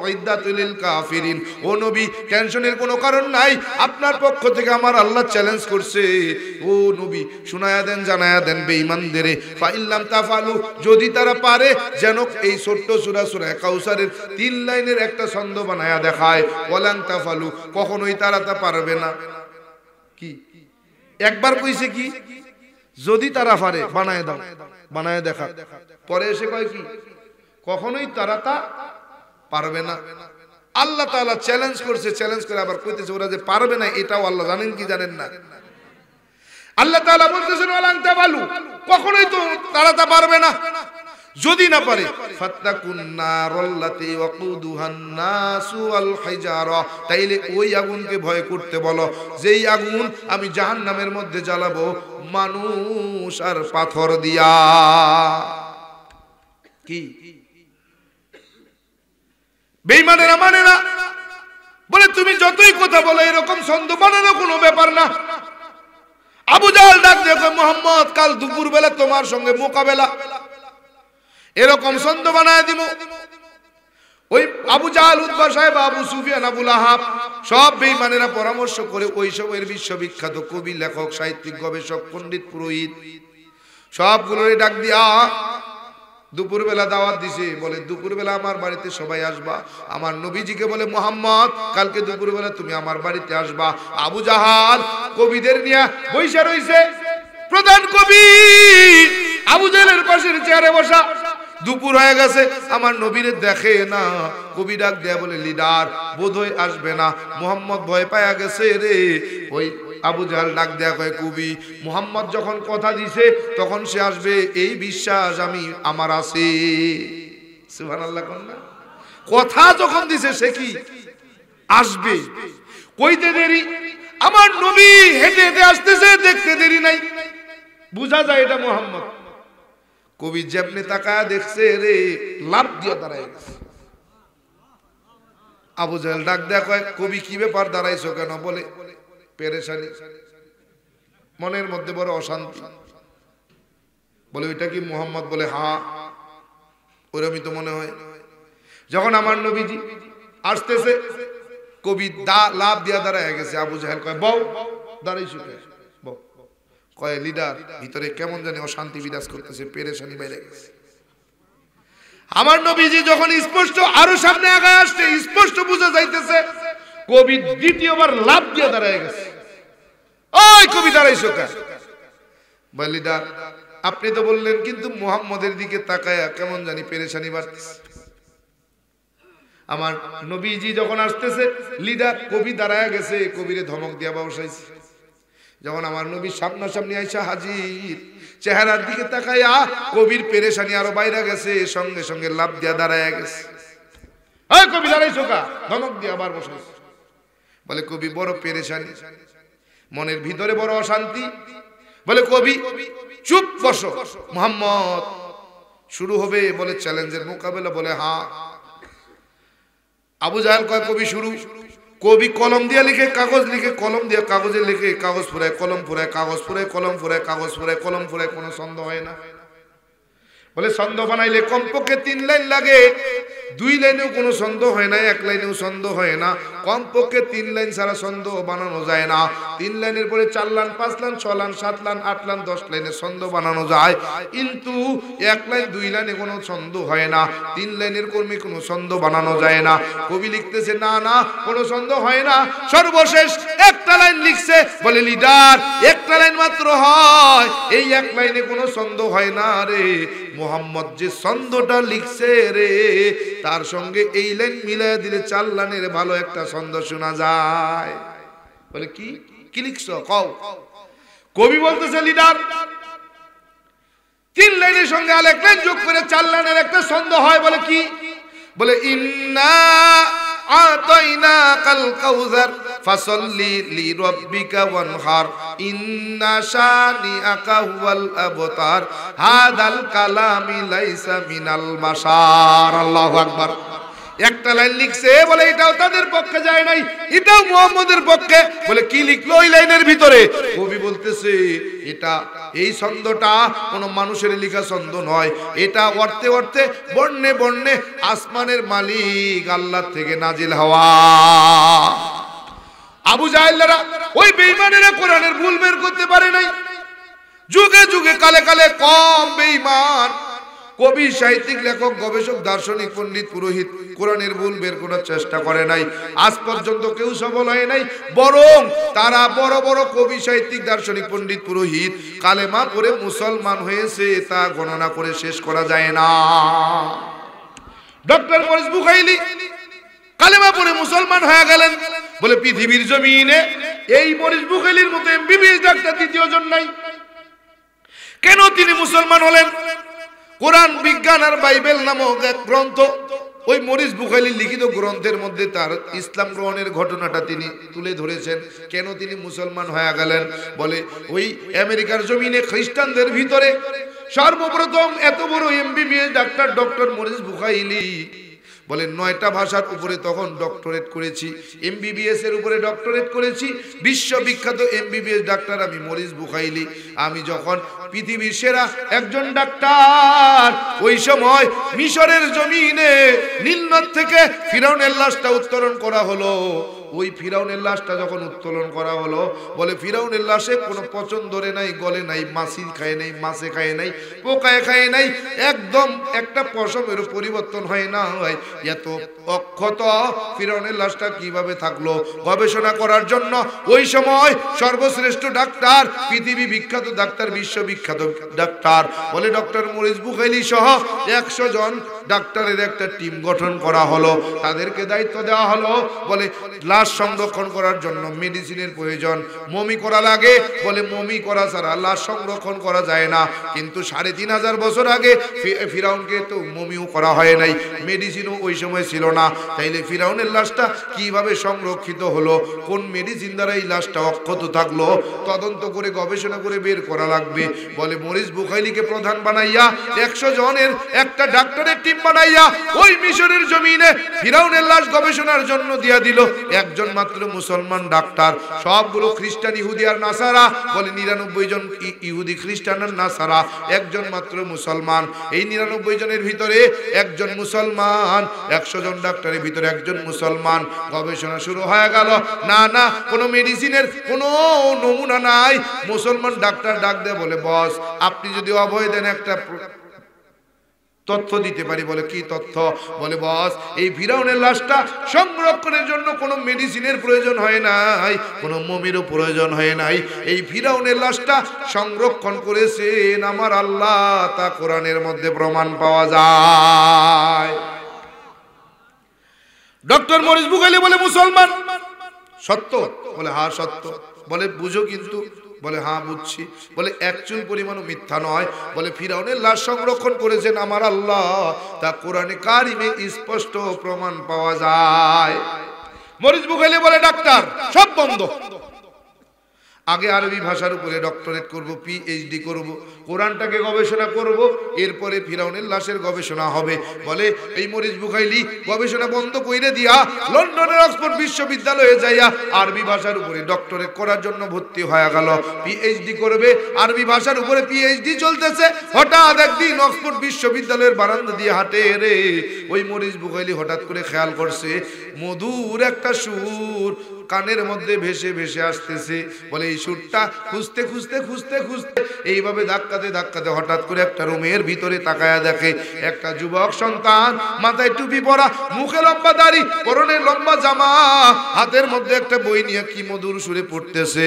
أعدت للكافرين ও নবী টেনশনের কোনো কারণ নাই আপনার পক্ষ থেকে আমার আল্লাহ চ্যালেঞ্জ করছে ও নবী শোনায়া দেন জানায়া দেন বেঈমানদেরে فإن لم تفعلوا যদি তারা পারে যেন এই ছোট্ট সূরা সূরা কাউসারের 3 লাইনের একটা ছন্দ বানায়া দেখায় ওয়ালান তাফালু কখনোই তারা তা পারবে না কি একবার কইছে কি যদি তারা পারে বানায় দাও বানায় দেখা পরে এসে কয় কি কখনোই তারা তা পারবে না আল্লাহ তাআলা চ্যালেঞ্জ করছে চ্যালেঞ্জ করে আবার কইতেছে ওরা যে পারবে না এটাও আল্লাহ জানেন কি জানেন না আল্লাহ তাআলা বলতেছেন ওয়ালান তাফালু কখনোই তো তারা তা পারবে না যদি না পারে ফাত্তাকুন নারাল্লাতি ওয়াকুদুহান নাসু ওয়াল হিজারা তাইলে ওই আগুনকে ভয় করতে বলো যেই আগুন আমি জাহান্নামের মধ্যে জ্বালাবো মানুষ আর পাথর দিয়া কি বেঈমানেরা মানে না বলে তুমি যতই কথা বলো এরকম ছন্দ বানানো কোনো ব্যাপার না আবু জাহেল ডাক দিয়ে কয় মুহাম্মদ কাল দুপুর বেলা তোমার সঙ্গে মোকাবেলা এরকম ছন্দ বানায় দিব ওই আবু জাহেল উতবা সাহেব আবু সুফিয়ান আবু লাহাব সব বেঈমানেরা পরামর্শ করে ওই সময়ের বিশ্ববিখ্যাত কবি লেখক সাহিত্যিক গবেষক পণ্ডিত পুরোহিত সবগুলোরে ডাক দিয়া দুপুরবেলা দাওয়াত দিছে বলে দুপুরবেলা আমার বাড়িতে সবাই আসবা আমার নবীজিকে বলে মুহাম্মদ কালকে দুপুরবেলা তুমি আমার বাড়িতে আসবা আবু জাহাল কবিদের নিয়ে বইসা রইছে প্রধান কবি আবু জাহেলের পাশের চেয়ারে বসা দুপুর হয়ে গেছে আমার নবীরে দেখে না কবি ডাক দেয়া বলে লিডার বোধহয় আসবে না মুহাম্মদ ভয় পায়া গেছে রে ওই আবু জাহেল ডাক দেয়া কয় কবি মুহাম্মদ যখন কথা দিছে তখন সে আসবে এই বিশ্বাস আমি আমার আছে সুবহানাল্লাহ কোন না কথা যখন দিছে সে কি আসবে কইতে দেরি আমার নবী হেঁটে হেঁটে আসতেছে দেখতে দেরি নাই বুঝা যায় এটা মুহাম্মদ কবি যেমনি তাকায়া দেখছে রে লাভ দিয়ে দাঁড়ায় গেছে আবু জাহেল ডাক দেয়া কয় কবি কি ব্যাপার দাঁড়াইছো কেন বলে পেরেশানি মনের মধ্যে বড় অশান্তি বলে ওইটা কি মুহাম্মদ বলে হ্যাঁ ওরমই তো মনে হয় যখন আমার নবীজি আসতেছে কবি লাভ দিয়া দাঁড়ায় গেছে আবু জাহেল কয় বউ দাঁড়াইছো বউ কয় লিডার ভিতরে কেমন জানি অশান্তি বিরাজ করতেছে পেরেশানি বেড়ে গেছে আমার নবীজি যখন স্পষ্ট আরো সামনে আগায় আসছে স্পষ্ট বোঝা যাইতেছে কবি দ্বিতীয়বার লাভ দিয়ে দাঁড়ায় গেছে ওই কবি দাঁড়াইছো কেন বলে লিডার আপনি তো বললেন কিন্তু মুহাম্মদের দিকে তাকায়া কেমন জানি পেরেশানি বাড়তেছে আমার নবীজি যখন আসতেছে লিডার কবি দাঁড়ায় গেছে কবিরে ধমক দিয়া বসাইছে যখন আমার নবী সামনাসামনি আইসা হাজির চেহারার দিকে তাকায়া কবির পেরেশানি আরো বাইরে গেছে সঙ্গে সঙ্গে লাভ দিয়া দাঁড়ায় গেছে ওই কবি দাঁড়াইছো কা ধমক দিয়া আবার বসাইছে বলে কবি বড় পেরেশানি মনের ভিতরে বড় অশান্তি বলে কবি চুপ বসো মুহাম্মদ শুরু হবে বলে চ্যালেঞ্জের মোকাবেলা বলে হ্যাঁ আবু জাহেল কয় কবি শুরু কবি কলম দিয়ে লিখে কাগজ লিখে কলম দিয়ে কাগজে লিখে কাগজ ফুরায় কলম ফুরায় কাগজ ফুরায় কলম ফুরায় কাগজ ফুরায় কলম ফুরায় কোনো ছন্দ হয় না বলে ছন্দ বানাইলে কমপক্ষে 3 লাইন লাগে 2 লাইনেও কোনো ছন্দ হয় না 1 লাইনেও ছন্দ হয় না কমপক্ষে 3 লাইন ছাড়া ছন্দ বানানো যায় না 3 লাইনের পরে 4 line 5 line 6 line 7 line 8 line 10 লাইনের ছন্দ বানানো যায় কিন্তু 1 লাইন 2 লাইনে কোনো ছন্দ হয় না 3 লাইনের কর্মে কোনো ছন্দ বানানো যায় না কবি লিখতেছে না না কোনো ছন্দ হয় না সর্বশেষ একটা লাইন লিখছে বলে লিডার একটা লাইন মাত্র হয় এই 1 লাইনে কোনো ছন্দ হয় না রে মুহাম্মদ যে ছন্দটা লিখছে রে তার সঙ্গে এই লাইন মিলায় দিলে 4 লাইনের ভালো একটা ছন্দ শোনা যায় বলে কি কি লিখছো কও কবি বলতেছে লিডার 3 লাইনের সঙ্গে আরেক লাইন যোগ করে 4 লাইনের একটা ছন্দ হয় বলে কি বলে ইন্না আতাইনাকাল কাউসার ফাসাল্লি লিরাব্বিকা ওয়ানহার ইন্না শানিআকা হুয়াল আবতার হাদাল কালামি লাইসা মিনাল মাশার আল্লাহু আকবার একটা লাইন লিখছে, বলে এটাও তাদের পক্ষে যায় নাই, এটাও মুহাম্মদের পক্ষে। বলে কি লিখলো ওই লাইনের ভিতরে? কবি বলতেছে এটা, এই ছন্দটা কোন মানুষের লেখা ছন্দ নয়, এটা অর্থে অর্থে বর্ণে বর্ণে আসমানের মালিক আল্লাহ থেকে নাজিল হওয়া। আবু জাহেলরা, ওই বেঈমানেরা কোরআনের ভুল বের করতে পারে নাই। যুগে যুগে কালে কালে কম বেঈমান কবি, সাহিত্যিক, লেখক, গবেষক, দার্শনিক, পণ্ডিত, পুরোহিত কোরআনের ভুল বের করার চেষ্টা করে নাই। আজ পর্যন্ত কেউ সফল হয় নাই, বরং তারা বড় বড় কবি, সাহিত্যিক, দার্শনিক, পণ্ডিত, পুরোহিত কালেমা পড়ে মুসলমান হয়েছে, তা গণনা করে শেষ করা যায় না। ডক্টর মরিস বুখাইলি কালেমা পড়ে মুসলমান হয়ে গেলেন। বলে পৃথিবীর জমিনে এই মরিস বুখাইলির মতো এমবিবিএস ডাক্তার দ্বিতীয় জন নাই। কেন তিনি মুসলমান হলেন? কোরআন, বিজ্ঞান আর বাইবেল নামক এক গ্রন্থ, ওই মরিস বুখাইলির লিখিত গ্রন্থের মধ্যে তার ইসলাম গ্রহণের ঘটনাটা তিনি তুলে ধরেছেন। কেন তিনি মুসলমান হয়ে গেলেন? বলে ওই আমেরিকার জমিনে খ্রিস্টানদের ভিতরে সর্বপ্রথম এত বড় MBBS doctor doctor Morris Bucaille. বলে 9টা ভাষার উপরে তখন ডক্টরেট করেছি, এমবিবিএস এর উপরে ডক্টরেট করেছি, বিশ্ববিখ্যাত এমবিবিএস ডাক্তার আমি মরিস বুখাইলি। আমি যখন পৃথিবীর সেরা একজন ডাক্তার, ওই সময় মিশরের জমিনে নীলনদ থেকে ফিরাউনের লাশটা উত্তোলন করা হলো। ওই ফিরাউনের লাশটা যখন উত্তোলন করা হলো, বলে ফিরাউনের লাশে কোনো পচন ধরে নাই, গলে নাই, মাছি খায় নাই, মাছে খায় নাই, পোকায় খায় নাই, একদম একটা পশমেরও পরিবর্তন হয় না। এত অক্ষত ফিরাউনের লাশটা কিভাবে থাকলো? গবেষণা করার জন্য ওই সময় সর্বশ্রেষ্ঠ ডাক্তার, পৃথিবী বিখ্যাত ডাক্তার, বিশ্ববিখ্যাত ডাক্তার, বলে ডক্টর মরিস বুখাইলি সহ 100 জন ডাক্তারের একটা টিম গঠন করা হলো। তাদেরকে দায়িত্ব দেওয়া হলো, বলে লাশ সংরক্ষণ করার জন্য মেডিসিনের প্রয়োজন, মমি করা লাগে। বলে মমি করা ছাড়া লাশ সংরক্ষণ করা যায় না। কিন্তু 3500 বছর আগে ফিরাউনকে তো মমিও করা হয় নাই, মেডিসিনও ওই সময় ছিল না। তাইলে ফিরাউনের লাশটা কিভাবে সংরক্ষিত হলো? কোন মেডিসিন দ্বারা এই লাশটা অক্ষত থাকলো? তদন্ত করে গবেষণা করে বের করা লাগবে। বলে মরিস বুখাইলিকে প্রধান বানাইয়া 100 জনের একটা ডাক্তারের টিম বানাইয়া ওই মিশরের জমিনে ফিরাউনের লাশ গবেষণার জন্য দিয়া দিল একজন মাত্র মুসলমান ডাক্তার। সবগুলো খ্রিস্টান, ইহুদি আর নাসারা। বলে 99 জন ইহুদি, খ্রিস্টান আর নাসারা, একজন মাত্র মুসলমান। এই 99 জনের ভিতরে একজন মুসলমান, 100 জন ডাক্তারের ভিতরে একজন মুসলমান। গবেষণা শুরু হয়ে গেল। না না, কোনো মেডিসিনের কোনো নমুনা নাই। মুসলমান ডাক্তার ডাক দেয়, বলে বস আপনি যদি অভয় দেন একটা তথ্য দিতে পারি। বলে কি তথ্য? বলে বস এই ফিরাউনের লাশটা সংরক্ষণের জন্য কোনো মেডিসিনের প্রয়োজন হয় নাই, কোনো মমিরও প্রয়োজন হয় নাই। এই ফিরাউনের লাশটা সংরক্ষণ করেছেন আমার আল্লাহ, তা কোরআনের মধ্যে প্রমাণ পাওয়া যায়। ডক্টর মরিস বুখাইলি বলে মুসলমান। সত্য? বলে হ্যাঁ সত্য। বলে বুঝো কিন্তু? বলে হ্যাঁ বুঝছি। বলে এক চুল পরিমাণও মিথ্যা নয়। বলে ফিরাউনের লাশ সংরক্ষণ করেছেন আমার আল্লাহ, তা কোরআনে কারিমে স্পষ্ট প্রমাণ পাওয়া যায়। মরিস বুখাইলি বলে ডাক্তার সব বন্ধ, আগে আরবি ভাষার উপরে ডক্টরেট করব, পিএইচডি করব, কোরআনটাকে গবেষণা করব, এরপরে ফিরাউনের লাশের গবেষণা হবে। বলে এই মরিস বুখাইলি গবেষণা বন্ধ কইরে দিয়া লন্ডনের অক্সফোর্ড বিশ্ববিদ্যালয়ে যাইয়া আরবি ভাষার উপরে ডক্টরেট করার জন্য ভর্তি হয়ে গেল। পিএইচডি করবে, আরবি ভাষার উপরে পিএইচডি চলতেছে। হঠাৎ একদিন অক্সফোর্ড বিশ্ববিদ্যালয়ের বারান্দা দিয়ে হাঁটে রে ওই মরিস বুখাইলি হঠাৎ করে খেয়াল করছে মধুর একটা সুর কানের মধ্যে ভেসে ভেসে আসতেছে। বলে এই সুরটা খুঁজতে খুঁজতে খুঁজতে খুঁজতে এইভাবে ধাক্কাতে ধাক্কাতে হঠাৎ করে একটা রুমের ভিতরে তাকায়া দেখে একটা যুবক সন্তান, মাথায় টুপি পরা, মুখে লম্বা দাড়ি, পরনে লম্বা জামা, হাতের মধ্যে একটা বই নিয়ে কি মধুর সুরে পড়তেছে।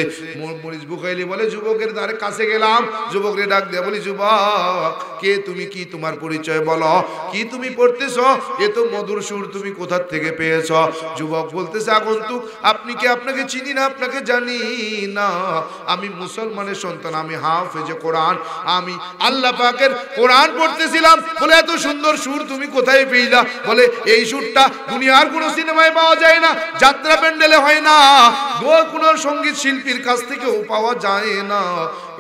মরিস বুখাইলি বলে যুবকের ধারে কাছে গেলাম, যুবকরে ডাক দেয়া বলি যুবক কে তুমি, কি তোমার পরিচয় বলো, কি তুমি পড়তেছ, এ তো মধুর সুর তুমি কোথা থেকে পেয়েছ? যুবক বলতেছে আগন্তুক আপনি কে, আপনাকে চিনি না, আপনাকে জানি না, আমি মুসলমানের সন্তান, আমি হাফেজে কোরআন, আমি আল্লাহ পাকের কোরআন পড়তেছিলাম। বলে এত সুন্দর সুর তুমি কোথায় পেইলা? বলে এই সুরটা দুনিয়ার কোনো সিনেমায় পাওয়া যায় না, যাত্রা প্যান্ডেলে হয় না, কোনো সঙ্গীত শিল্পীর কাছ থেকেও পাওয়া যায় না।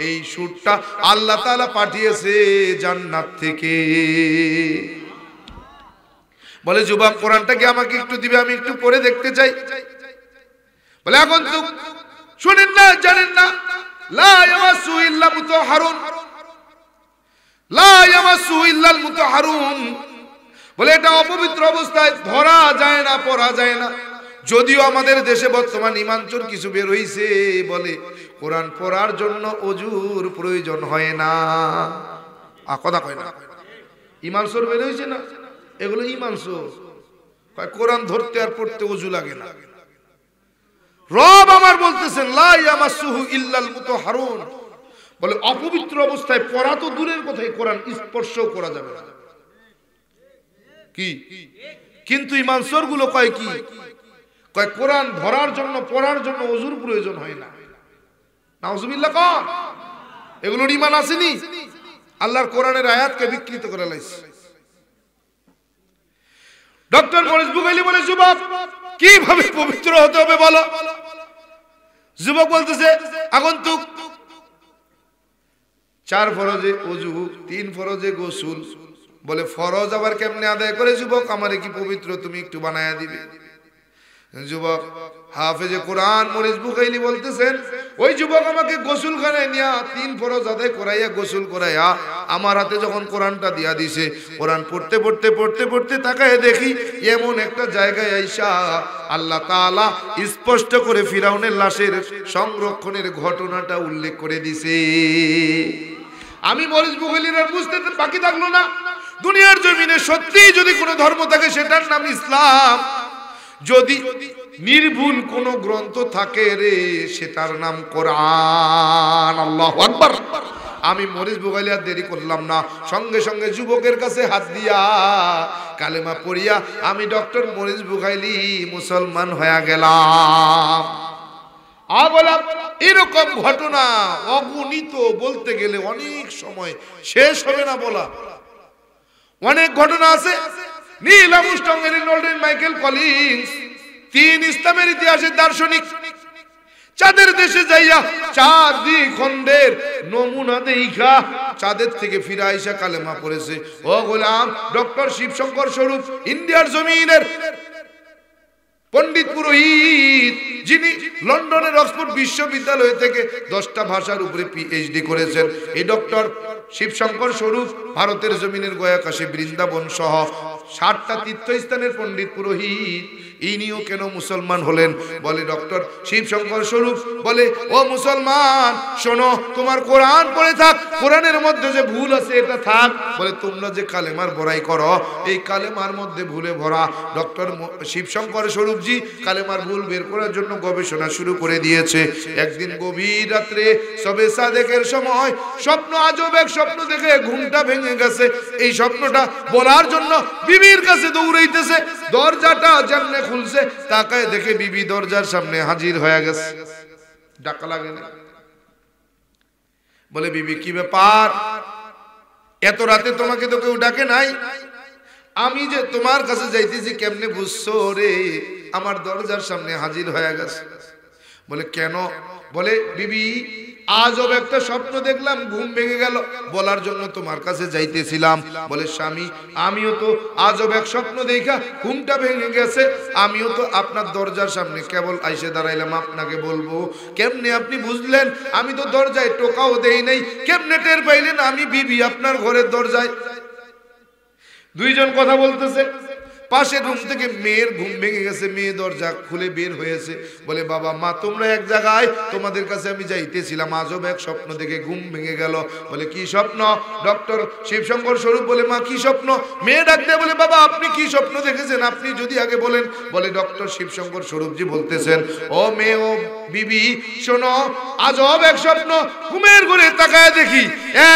এই সুরটা আল্লাহ তাআলা পাঠিয়েছে জান্নাত থেকে। বলে যুবক কোরআনটা কি আমাকে একটু দিবে, আমি একটু পড়ে দেখতে চাই। বলে এখন তো শুনেন না, জানেন না, লা ইয়ামাসু ইল্লা মুতাহহারুন, লা ইয়ামাসু ইল্লাল মুতাহহারুন, বলে এটা অপবিত্র অবস্থায় ধরা যায় না, পড়া যায় না। যদিও আমাদের দেশে বর্তমান ইমানচোর কিছু বের হইছে, বলে কোরআন পড়ার জন্য ওযুর প্রয়োজন হয় না। কথা কয় না, ইমানচোর বের হইছে না, এগুলো ইমানচোর। কোরআন ধরতে আর পড়তে ওযু লাগে না। রব আমার বলতেছেন লা ইয়ামাসুহু ইল্লাল মুতাহহারুন, বলে অপবিত্র অবস্থায় পড়া তো দূরের কথাই, কোরআন স্পর্শও করা যাবে না। কি কিন্তু ইমানচোর গুলো কয় কি, কয় কোরআন ধরার জন্য পড়ার জন্য ওযুর প্রয়োজন হয় না। নাউজুবিল্লাহ কর, এগুলোর ঈমান আসেনি, আল্লাহর কোরআনের আয়াতকে বিকৃত করে লাইছে। ডক্টর মরিস বুখারী বলে যুবক কিভাবে পবিত্র হতে হবে বলো। যুবক বলতেছে আগন্তুক 4 ফরজে ওযু, 3 ফরজে গোসল। বলে ফরজ আবার কেমনে আদায় করে যুবক, আমারে কি পবিত্র তুমি একটু বানায়া দিবে। যুবক হাফেজে কোরআন মরিস বুখারী বলতেছেন ওই যুবক আমাকে গোসলখানায় নিয়া 3 ফরজ আদায় করাইয়া গোসল করাইয়া আমার হাতে যখন কোরআনটা দিয়া দিছে, কোরআন পড়তে পড়তে পড়তে পড়তে তাকায় দেখি এমন একটা জায়গায় আইসা আল্লাহ তাআলা স্পষ্ট করে ফিরাউনের লাশের সংরক্ষণের ঘটনাটা উল্লেখ করে দিছে। আমি মরিস বুখারীর আর বুঝতে বাকি থাকলো না, দুনিয়ার জমিনে সত্যি যদি কোনো ধর্ম থাকে সেটার নাম ইসলাম, যদি নির্ভুল কোন গ্রন্থ থাকে রে সেটার নাম কোরআন। আল্লাহু আকবার। আমি মরিস বুখারী আর দেরি করলাম না, সঙ্গে সঙ্গে যুবকের কাছে হাত দিয়া কালেমা পড়িয়া আমি ডক্টর মরিস বুখারী মুসলমান হয়ে গেলাম। এরকম ঘটনা অগণিত, বলতে গেলে অনেক সময় শেষ হবে না বলা। অনেক ঘটনা আছে। Neil Armstrong, Eric Nolden, Michael Collins, 3 ইসলামের ইতিহাসের দার্শনিক চাঁদের দেশে যাইয়া 4 দ্বিখণ্ডের নমুনা দেইখা চাঁদের থেকে ফিরে আইসা কালেমা পড়েছে। ও গোলাম ডক্টর শিবশঙ্কর স্বরূপ, ইন্ডিয়ার জমিনের পণ্ডিত পুরোহিত, যিনি লন্ডনের অক্সফোর্ড বিশ্ববিদ্যালয় থেকে 10টা ভাষার উপরে পিএইচডি করেছেন। এই ডক্টর শিবশঙ্কর স্বরূপ ভারতের জমিনের গয়া, কাশী, বৃন্দাবন সহ 60টা তীর্থস্থানের পণ্ডিত পুরোহিত। ইনিও কেন মুসলমান হলেন? বলে ডক্টর শিবশঙ্কর স্বরূপ বলে ও মুসলমান শোনো, তোমার কোরআন পড়ে থাক, কোরআনের মধ্যে যে ভুল আছে এটা থাক। বলে তোমরা যে কালেমার বড়াই করো এই কালেমার মধ্যে ভুলে ভরা। ডক্টর শিবশঙ্কর স্বরূপজি কালেমার ভুল বের করার জন্য গবেষণা শুরু করে দিয়েছে। একদিন গভীর রাত্রে সবে সাদেকের সময় স্বপ্ন, আজব এক স্বপ্ন দেখে ঘুমটা ভেঙে গেছে। এই স্বপ্নটা বলার জন্য বিবির কাছে দৌড়াইতেছে। দরজাটা যেমনে খুলছে তাকায় দেখে বিবি দরজার সামনে হাজির হয়ে গেছে। ডাকা লাগে না? বলে বিবি কি ব্যাপার, এত রাতে তোমাকে তো কেউ ডাকে নাই, আমি যে তোমার কাছে যাইতেছি কেমনে বুঝছো রে? আমার দরজার সামনে হাজির হয়ে গেছে। বলে কেন? বলে বিবি আজব একটা স্বপ্ন দেখলাম, ঘুম ভেঙে গেল, বলার জন্য তোমার কাছে যাইতেছিলাম। বলে স্বামী আমিও তো আজব এক স্বপ্ন দেখা ঘুমটা ভেঙে গেছে, আমিও তো আপনার দরজার সামনে কেবল আইসে দাঁড়াইলাম আপনাকে বলবো। কেমনে আপনি বুঝলেন? আমি তো দরজায় টোকাও দেই নাই, কেমনে টের পাইলেন আমি বিবি আপনার ঘরের দরজায়? দুইজন কথা বলতেছে। পাশের রুম থেকে মেয়ের ঘুম ভেঙে গেছে, মেয়ে দরজা খুলে বের হয়েছে। বলে বাবা মা তোমরা এক জায়গায়, তোমাদের কাছে আমি যাইতেছিলাম, আজব এক স্বপ্ন দেখে ঘুম ভেঙে গেল। বলে কি স্বপ্ন? ডক্টর শিবশঙ্কর স্বরূপ বলে মা কি স্বপ্ন? মেয়ে ডাক দিয়ে বলে বাবা আপনি কি স্বপ্ন দেখেছেন, আপনি যদি আগে বলেন। বলে ডক্টর শিবশঙ্কর স্বরূপজি বলতেছেন ও মেয়ে, ও বিবি শোনো, আজব এক স্বপ্ন, ঘুমের ঘরে তাকায় দেখি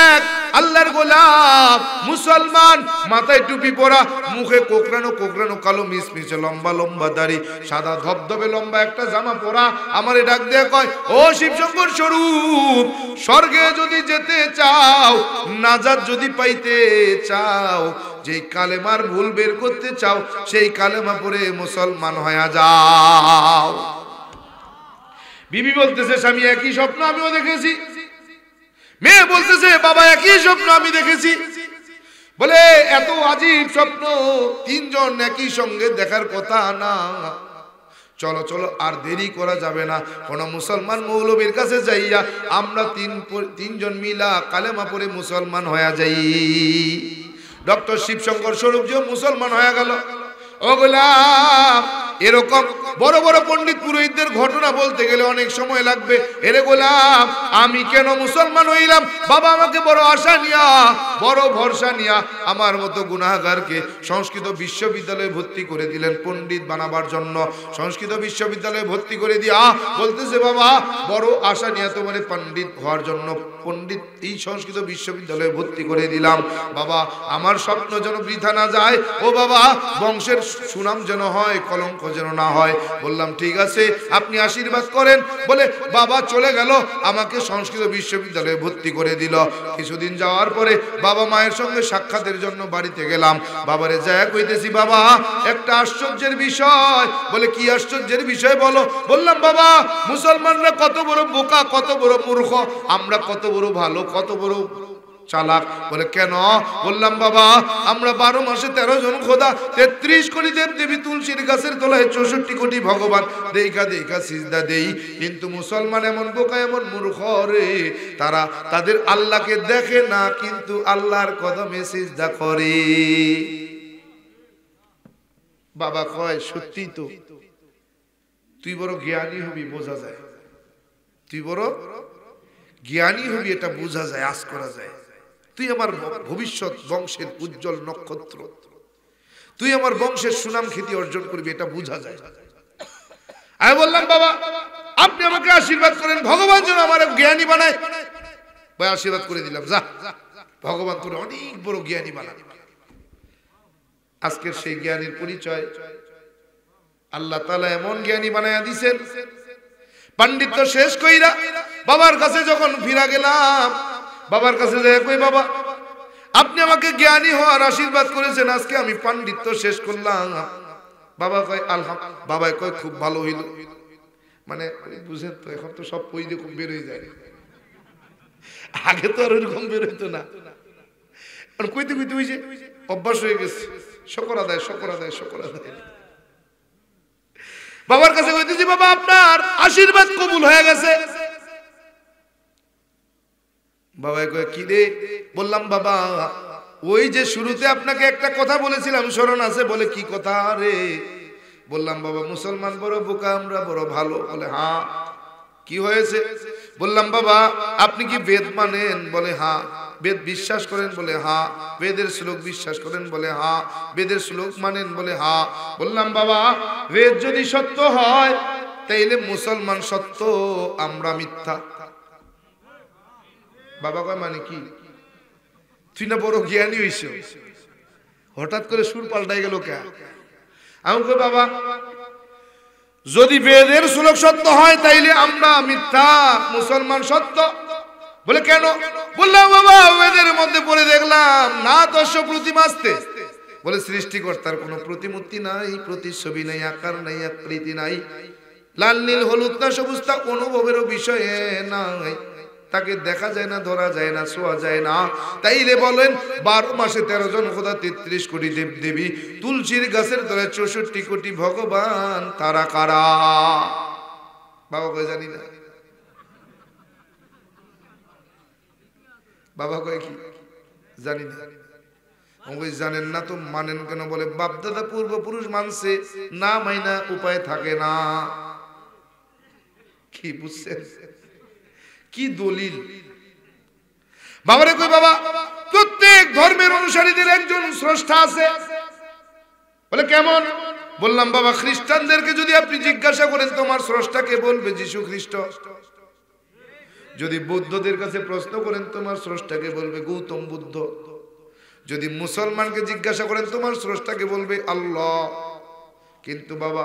এক আল্লাহর গোলাম মুসলমান, মাথায় টুপি পরা, মুখে কোকড়ানো কোকড়ানো কালো মিসমিসে লম্বা লম্বা দাড়ি, সাদা ধবধবে লম্বা একটা জামা পরা, আমারে ডাক দেয়া কয় ও শিবশঙ্কর স্বরূপ, স্বর্গে যদি যেতে চাও, নাজাত যদি পাইতে চাও, যেই কালেমার ভুল বের করতে চাও, সেই কালেমা পড়ে মুসলমান হয়ে যাও। বিবি বলতেছে স্বামী একই স্বপ্ন আমিও দেখেছি। মেয়ে বলতেছে বাবা একই স্বপ্ন আমি দেখেছি। বলে এত আজীব স্বপ্ন, তিনজন একই সঙ্গে দেখার কথা না। চলো চলো আর দেরি করা যাবে না, কোন মুসলমান মৌলবীর কাছে যাইয়া আমরা তিনজন মিলা কালেমা পড়ে মুসলমান হয়ে যাই। ডক্টর শিবশঙ্কর স্বরূপ যে মুসলমান হয়ে গেল। ওগুলা এরকম বড় বড় পণ্ডিত পুরোহিতদের ঘটনা বলতে গেলে অনেক সময় লাগবে। এরে গোলাম, আমি কেন মুসলমান হইলাম? বাবা আমাকে বড় আশা নিয়া, বড় ভরসা নিয়া আমার মতো গুনাহগারকে সংস্কৃত বিশ্ববিদ্যালয়ে ভর্তি করে দিলেন পণ্ডিত বানাবার জন্য। সংস্কৃত বিশ্ববিদ্যালয়ে ভর্তি করে দিয়া বলতেছে, বাবা বড় আশা নিয়ে তোমার পণ্ডিত হওয়ার জন্য পণ্ডিত এই সংস্কৃত বিশ্ববিদ্যালয়ে ভর্তি করে দিলাম। বাবা আমার স্বপ্ন যেন বৃথা না যায়, ও বাবা বংশের সুনাম যেন হয়, কলঙ্ক যেন না হয়। বললাম ঠিক আছে, আপনি আশীর্বাদ করেন। বলে বাবা চলে গেল, আমাকে সংস্কৃত বিশ্ববিদ্যালয়ে ভর্তি করে দিল। কিছুদিন যাওয়ার পরে বাবা মায়ের সঙ্গে সাক্ষাতের জন্য বাড়িতে গেলাম। বাবারে যায় কইতেছি, বাবা একটা আশ্চর্যের বিষয়। বলে কি আশ্চর্যের বিষয় বলো? বললাম বাবা মুসলমানরা কত বড় বোকা, কত বড় মূর্খ, আমরা কত বড় ভালো, কত বড় চালাক। বলে কেন? বললাম বাবা আমরা 12 মাসে 13 জন খোদা, 33 কোটি দেব দেবী, তুলসীর গাছের তলায় 64 কোটি ভগবান, দেখা দেখা সিজদা দেই। কিন্তু মুসলমান এমন বোকা, এমন মূর্খ রে, তারা তাদের আল্লাহকে দেখে না কিন্তু আল্লাহর কদমে সিজদা করে। বাবা কয় সত্যি তো, তুই বড় জ্ঞানী হবি, বোঝা যায়। তুই বড় জ্ঞানী হবি, এটা বোঝা যায়, আজ করা যায়। তুই আমার ভবিষ্যৎ বংশের উজ্জ্বল নক্ষত্র, তুই আমার বংশের সুনাম খ্যাতি অর্জন করবি, এটা বোঝা যায়। আমি বললাম বাবা আপনি আমাকে আশীর্বাদ করেন, ভগবান যেন আমার জ্ঞানী বানায়। ভাই আশীর্বাদ করে দিলাম, যা ভগবান তোর অনেক বড় জ্ঞানী বানায়। আজকের সেই জ্ঞানীর পরিচয় আল্লাহ তাআলা এমন জ্ঞানী বানায়া দিয়েছেন। পাণ্ডিত্য শেষ কইরা বাবার কাছে যখন ফিরা গেলাম, বাবার কাছে যাই কই, বাবা আপনি আমাকে জ্ঞানী হওয়ার আশীর্বাদ করেছেন, আজকে আমি পাণ্ডিত্য শেষ করলাম। বাবা কয় আলহামদুলিল্লাহ। বাবা কয় খুব ভালো হইল। মানে বুঝেন তো, এখন তো সব পই দিয়ে খুব বের হয়ে যায়, আগে তো আর ওরকম বের হইতো না। কইতে কইতে ওই যে অভ্যাস হয়ে গেছে, শকর আদায় শকর আদায় শকর আদায়। বাবার কাছে কইতেছি, বাবা আপনার আশীর্বাদ কবুল হয়ে গেছে। বাবা কয় কি রে? বললাম বাবা ওই যে শুরুতে আপনাকে একটা কথা বলেছিলাম, স্মরণ আছে? বলে কি কথা রে? বললাম বাবা মুসলমান বড় বোকা, আমরা বড় ভালো। বলে হ্যাঁ। কি হয়েছে? বললাম বাবা আপনি কি বেদ মানেন? বলে হ্যাঁ। বেদ বিশ্বাস করেন? বলে হ্যাঁ। বেদের শ্লোক বিশ্বাস করেন? বলে হ্যাঁ। বেদের শ্লোক মানেন? বলে হ্যাঁ। বললাম বাবা বেদ যদি সত্য হয় তাইলে মুসলমান সত্য, আমরা মিথ্যা। বাবা কয় মানে কি? তুই না বড় জ্ঞানী হইছ, হঠাৎ করে সুর পাল্টাই গেল কে? আমি কই বাবা যদি বেদের শ্লোক সত্য হয় তাইলে আমরা মিথ্যা, মুসলমান সত্য। বলে কেন? বললাম বাবা বেদের মধ্যে পড়ে দেখলাম না দর্শ প্রতিমাস্তে। বলে সৃষ্টিকর্তার কোনো প্রতিমূর্তি নাই, প্রতিচ্ছবি নাই, আকার নাই, আকৃতি নাই, লাল নীল হলুদ না সবুজ, তা অনুভবেরও বিষয়ে নাই, তাকে দেখা যায় না, ধরা যায় না, ছোঁয়া যায় না। তাইলে বলেন 12 মাসে 13 জন খোদা, 33 কোটি দেব দেবী, তুলসীর গাছের তলায় 64 কোটি ভগবান, তারা কারা? বাবা কয় জানি না। বাবা কয় কি জানি না। জানেন না তো মানেন কেন? বলে বাপ দাদা পূর্বপুরুষ মানছে, না মাইনা উপায় থাকে না। কি বুঝছেন? কি দলিল? বাবারে কই বাবা প্রত্যেক ধর্মের অনুসারীদের একজন স্রষ্টা আছে। বলে কেমন? বললাম বাবা খ্রিস্টানদেরকে যদি আপনি জিজ্ঞাসা করেন তোমার স্রষ্টাকে, বলবে যীশু খ্রিস্ট। যদি বৌদ্ধদের কাছে প্রশ্ন করেন তোমার স্রষ্টাকে, বলবে গৌতম বুদ্ধ। যদি মুসলমানকে জিজ্ঞাসা করেন তোমার স্রষ্টাকে, বলবে আল্লাহ। কিন্তু বাবা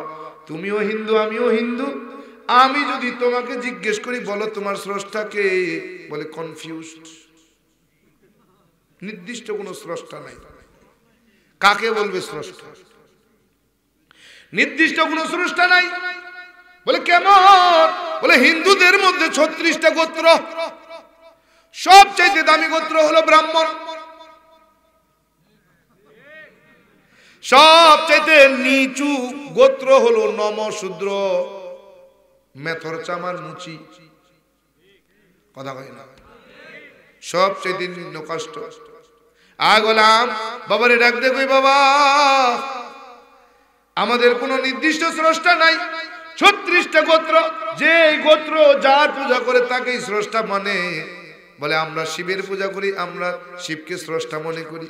তুমিও হিন্দু, আমিও হিন্দু, আমি যদি তোমাকে জিজ্ঞেস করি বলো তোমার স্রষ্টাকে, বলে কনফিউজড, নির্দিষ্ট কোনো স্রষ্টা নাই। কাকে বলবে স্রষ্টা? নির্দিষ্ট কোনো স্রষ্টা নাই। বলে কেমন? বলে হিন্দুদের মধ্যে 36টা গোত্র, সবচাইতে দামি গোত্র হলো ব্রাহ্মণ। সবচাইতে নিচু গোত্র হলো নমশূদ্র, মেথর চামার মুচি। কথা কয় না? সবচাইতে নিম্ন কষ্ট। গোলাম বাবারে ডাক দে, কই বাবা আমাদের কোনো নির্দিষ্ট স্রষ্টা নাই, 36টা গোত্র, যে গোত্র যার পূজা করে তাকেই স্রষ্টা মানে। বলে আমরা শিবের পূজা করি, আমরা শিবকে স্রষ্টা মনে করি।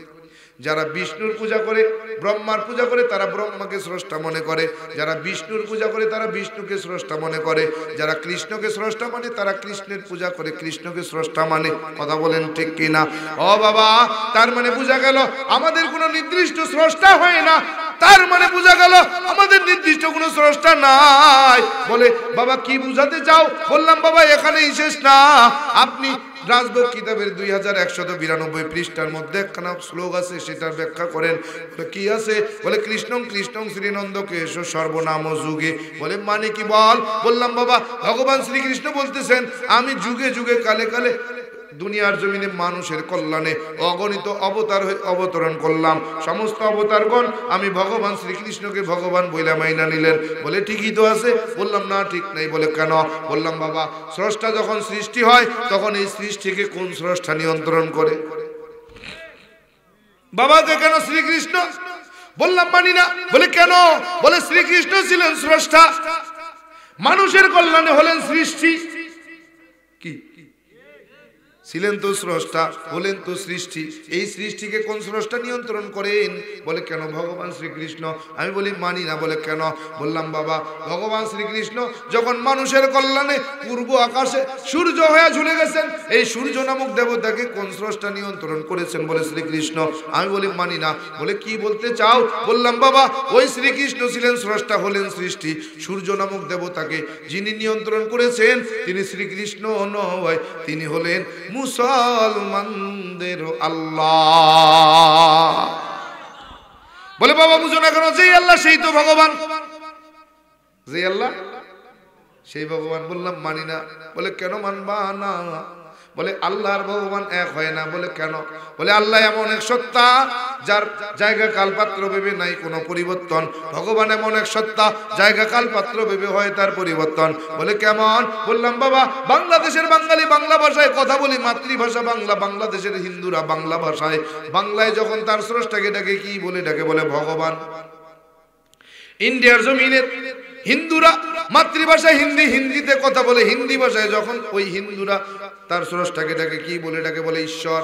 যারা বিষ্ণুর পূজা করে, ব্রহ্মার পূজা করে, তারা ব্রহ্মাকে স্রষ্টা মনে করে। যারা বিষ্ণুর পূজা করে তারা বিষ্ণুকে স্রষ্টা মনে করে। যারা কৃষ্ণকে স্রষ্টা মানে তারা কৃষ্ণের পূজা করে, কৃষ্ণকে স্রষ্টা মানে। কথা বলেন ঠিক কিনা? ও বাবা, তার মানে বোঝা গেল আমাদের কোনো নির্দিষ্ট স্রষ্টা হয় না। তার মানে বোঝা গেল আমাদের নির্দিষ্ট কোনো স্রষ্টা নাই। বলে বাবা কি বুঝাতে চাও? বললাম বাবা এখানেই শেষ না, আপনি রাজভোগ কিতাবের 2192 পৃষ্ঠার মধ্যে একখানা শ্লোক আছে, সেটার ব্যাখ্যা করেন। কি আছে? বলে কৃষ্ণং কৃষ্ণং শ্রীনন্দকে এসো সর্বনাম যুগে। বলে মানে কি বল? বললাম বাবা ভগবান শ্রীকৃষ্ণ বলতেছেন আমি যুগে যুগে কালে কালে দুনিয়ার জমিনে মানুষের কল্যাণে অগণিত অবতার হয়ে অবতরণ করলাম। সমস্ত অবতারগণ আমি ভগবান শ্রীকৃষ্ণকে ভগবান বইলা মাইনা নিলেন। বলে ঠিকই তো আছে। বললাম না ঠিক নাই। বলে কেন? বললাম বাবা স্রষ্টা যখন সৃষ্টি হয় তখন এই সৃষ্টিকে কোন স্রষ্টা নিয়ন্ত্রণ করে? বাবাকে কেন শ্রীকৃষ্ণ? বললাম মানি না। বলে কেন? বলে শ্রীকৃষ্ণ ছিলেন স্রষ্টা, মানুষের কল্যাণে হলেন সৃষ্টি। কি ছিলেন তো স্রষ্টা, হলেন তো সৃষ্টি। এই সৃষ্টিকে কোন স্রষ্টা নিয়ন্ত্রণ করেন? বলে কেন? ভগবান শ্রীকৃষ্ণ। আমি বলি মানি না। বলে কেন? বললাম বাবা ভগবান শ্রীকৃষ্ণ যখন মানুষের কল্যাণে পূর্ব আকাশে সূর্য হয়ে ঝুলে গেছেন, এই সূর্য নামক দেবতাকে কোন স্রষ্টা নিয়ন্ত্রণ করেছেন? বলে শ্রীকৃষ্ণ। আমি বলি মানি না। বলে কি বলতে চাও? বললাম বাবা ওই শ্রীকৃষ্ণ ছিলেন স্রষ্টা, হলেন সৃষ্টি। সূর্য নামক দেবতাকে যিনি নিয়ন্ত্রণ করেছেন তিনি শ্রীকৃষ্ণ নয়, তিনি হলেন মুসলমানদের আল্লাহ। বলে বাবা বুঝো না কেন? যেই আল্লাহ সেই তো ভগবান, যেই আল্লাহ সেই ভগবান। বললাম মানি না। বলে কেন মানবা না? বলে আল্লাহ আর ভগবান এক হয় না। বলে কেন? বলে আল্লাহ এমন এক সত্তা যার জায়গা কাল পাত্র ভেবে নাই কোনো পরিবর্তন। ভগবান এমন এক সত্তা জায়গা কাল পাত্র ভেবে হয় তার পরিবর্তন। বলে কেমন? বললাম বাবা বাংলাদেশের বাঙালি বাংলা ভাষায় কথা বলি, মাতৃভাষা বাংলা। বাংলাদেশের হিন্দুরা বাংলা ভাষায়, বাংলায় যখন তার স্রষ্টাকে ডাকে কি বলে ডাকে? বলে ভগবান। ইন্ডিয়ার জমিনের হিন্দুরা মাতৃভাষা হিন্দি, হিন্দিতে কথা বলে। হিন্দি ভাষায় যখন ওই হিন্দুরা তার স্রষ্টাকে ডাকে কি বলে ডাকে? বলে ঈশ্বর।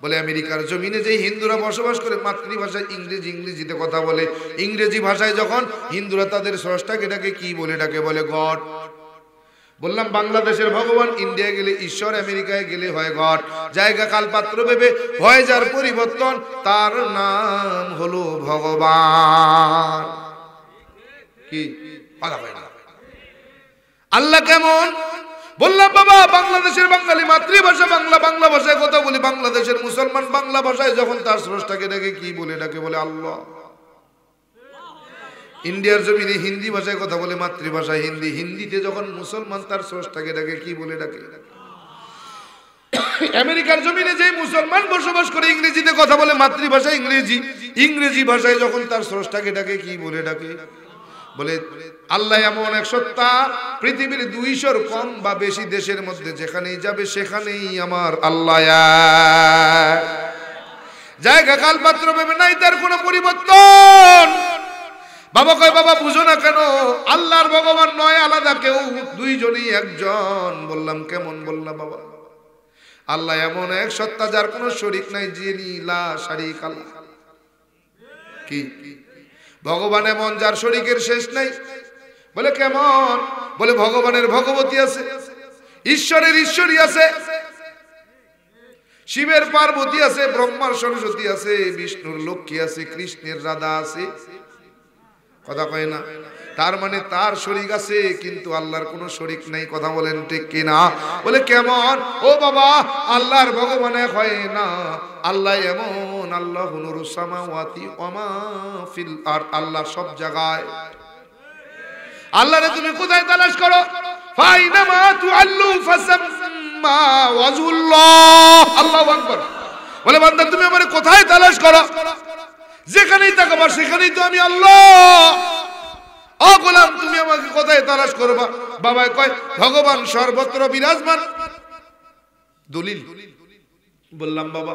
বলে আমেরিকার জমিনে যে হিন্দুরা বসবাস করে মাতৃভাষায় ইংরেজি, ইংরেজিতে কথা বলে। ইংরেজি ভাষায় যখন হিন্দুরা তাদের স্রষ্টাকে ডাকে কি বলে ডাকে? বলে গড। বললাম বাংলাদেশের ভগবান, ইন্ডিয়া গেলে ঈশ্বর, আমেরিকায় গেলে হয় গড। জায়গা কাল পাত্র ভেবে হয় যার পরিবর্তন, তার নাম হলো ভগবান। কি কথা হয় না? আল্লাহ কেমন? বললাম বাবা বাংলাদেশের বাঙালি মাতৃভাষা বাংলা, বাংলা ভাষায় কথা বলি। বাংলাদেশের মুসলমান বাংলা ভাষায় যখন তার স্রষ্টাকে ডাকে কি বলে ডাকে? বলে আল্লাহ। ইন্ডিয়ার জমিনে হিন্দি ভাষায় কথা বলে, মাতৃভাষা হিন্দি, হিন্দিতে যখন মুসলমান তার স্রষ্টাকে ডাকে কি বলে ডাকে? আমেরিকার জমিনে যে মুসলমান বসবাস করে ইংরেজিতে কথা বলে, মাতৃভাষা ইংরেজি, ইংরেজি ভাষায় যখন তার স্রষ্টাকে ডাকে কি বলে ডাকে? বলে আল্লাহ এমন এক সত্তা পৃথিবীর 200 কম বা বেশি দেশের মধ্যে যেখানেই যাবে সেখানেই আমার আল্লাহ। জায়গা কাল পাত্র ভেবে নাই তার কোনো পরিবর্তন। বাবা কয় বাবা বুঝো না কেন? আল্লাহর ভগবান নয় আলাদা কেউ, দুইজনই একজন। বললাম কেমন? বললাম বাবা আল্লাহ এমন এক সত্তা যার কোনো শরীক নাই, যিনি লা শারীকা লাহ। কি ভগবান এমন যার শরীকের শেষ নাই। বলে কেমন? বলে ভগবানের ভগবতী আছে, ঈশ্বরের ঈশ্বরী আছে, শিবের পার্বতী আছে, ব্রহ্মার সরস্বতী আছে, বিষ্ণুর লক্ষ্মী আছে, কৃষ্ণের রাধা আছে। কথা কয় না? তার মানে তার শরীক আছে কিন্তু আল্লাহর কোনো শরীক নাই। কথা বলেন ঠিক কিনা? বলে কেমন? ও বাবা আল্লাহর ভগবান এক হয় না। আল্লাহ এমন, আল্লাহু নূরুস সামাওয়াতি ওয়া মা ফিল আরদ, আল্লাহ সব জায়গায়। আল্লাহরে তুমি কোথায় তালাশ করো? ফাইনামা তুআল্লু ফাসাম্মা ওয়াজহুল্লাহ। আল্লাহু আকবার। বলে বান্দা তুমি আমারে কোথায় তালাশ করো? যেখানেই তাকাবা সেখানেই তো আমি আল্লাহ। ও গোলাম, তুমি আমাকে কোথায় তালাশ করবা? বাবা কয় ভগবান সর্বত্র বিরাজমান। দলিল বললাম বাবা,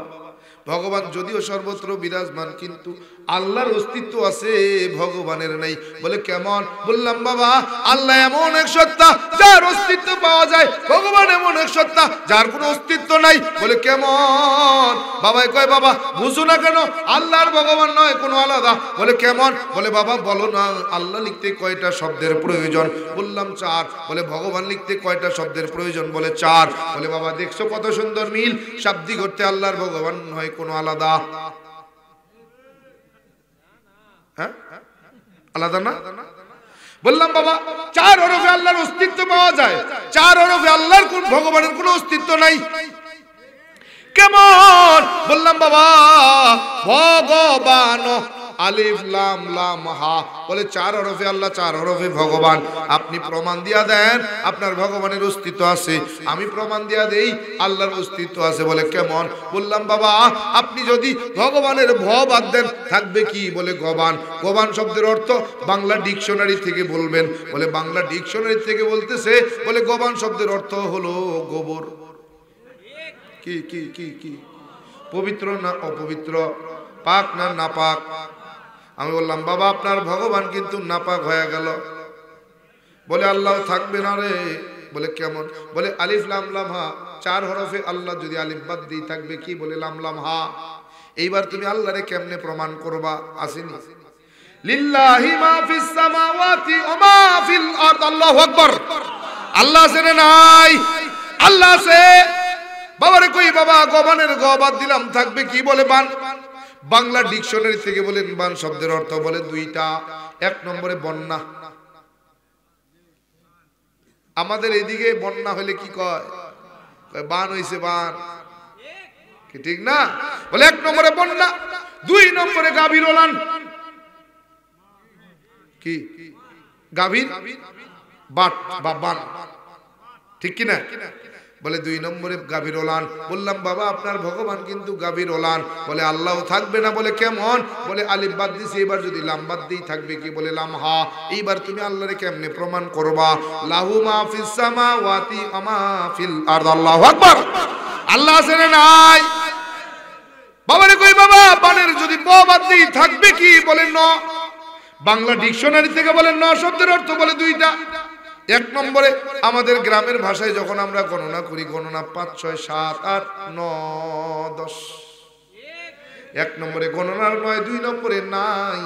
ভগবান যদিও সর্বত্র বিরাজমান, কিন্তু আল্লাহর অস্তিত্ব আছে, ভগবানের নাই। বলে কেমন? বললাম বাবা, আল্লাহ এমন এক সত্তা যার অস্তিত্ব পাওয়া যায়, ভগবান এমন এক সত্তা যার কোনো অস্তিত্ব নাই। বলে কেমন? বাবাই কয় বাবা বুঝো না কেন? আল্লাহর ভগবান নয় কোনো আলাদা। বলে কেমন? বলে বাবা বলো না, আল্লাহ লিখতে কয়টা শব্দের প্রয়োজন? বললাম 4। বলে ভগবান লিখতে কয়টা শব্দের প্রয়োজন? বলে 4। বলে বাবা দেখছো কত সুন্দর মিল, শাব্দিক করতে আল্লাহর ভগবান নয় কোনো আলাদা। হ্যাঁ আলাদা না? বললাম বাবা 4 হরফে আল্লাহর অস্তিত্ব পাওয়া যায়, 4 হরফে আল্লাহর কোন ভগবানের কোনো অস্তিত্ব নাই। কেমন? বললাম বাবা ভগবান আলিফ লাম লাম হা। বলে 4 হরফে আল্লাহ, 4 হরফে ভগবান। আপনি প্রমাণ দিয়া দেন আপনার ভগবানের অস্তিত্ব আছে, আমি প্রমাণ দিয়া দেই আল্লাহর অস্তিত্ব আছে। বলে কেমন? বললাম বাবা আপনি যদি ভগবানের ভ বাদ দেন থাকবে কি? বলে গবান। গবান শব্দের অর্থ বাংলা ডিকশনারি থেকে বলবেন। বলে বাংলা ডিকশনারি থেকে বলতেছে, বলে গবান শব্দের অর্থ হলো গোবর। কি কি কি কি? পবিত্র না অপবিত্র, পাক না নাপাক? আমি বললাম বাবা আপনার ভগবান কিন্তু নাপাক হয়ে গেল। বলে আল্লাহ থাকবে না রে। বলে কেমন? বলে আলিফ লাম লাম হা, 4 হরফে আল্লাহ যদি আলিফ বাদ দিই থাকবে কি? বলে লাম লাম হা। এইবার তুমি আল্লাহরে কেমনে প্রমাণ করবা? আসেনি লিল্লাহি মা ফিস সামাওয়াতি ওয়া মা ফিল আরদ। আল্লাহু আকবার। আল্লাহ আছে না নাই? আল্লাহ আছে। বাবারে কই বাবা গবানের গ বাদ দিলাম থাকবে কি? বলে বান। বাংলা ডিকশনারি থেকে বলেন বান শব্দের অর্থ বলে 2টা। 1 নম্বরে বন্যা। আমাদের এদিকে বন্যা হলে কি কয়? বান হইছে বান, কি ঠিক না? বলে 1 নম্বরে বন্যা, 2 নম্বরে গাভীর ওলান। কি গাভীর বাট বা বান, ঠিক কি না? বলে 2 নম্বরে গাভীর ওলান। বললাম বাবা আপনার ভগবান কিন্তু গাভীর ওলান। বলে আল্লাহ থাকবে না। বলে কেমন? বলে আলিফ বাদ দিছি, এবার যদি লাম বাদ দিই থাকবে কি? বলে লাম হা। এইবার তুমি আল্লাহরে কেমনে প্রমাণ করবা? লাহু মা ফিস সামাওয়াতি ওয়া মা ফিল আরদ। আল্লাহু আকবার। আল্লাহ আছে না নাই? বাবারে কই বাবা বানের যদি ব বাদ দিই থাকবে কি? বলে ন। বাংলা ডিকশনারি থেকে বলে ন শব্দের অর্থ বলে 2টা। 1 নম্বরে আমাদের গ্রামের ভাষায় যখন আমরা গণনা করি, গণনা 5 6 7 8 9 10। 1 নম্বরে গণনার 9, 2 নম্বরে নাই।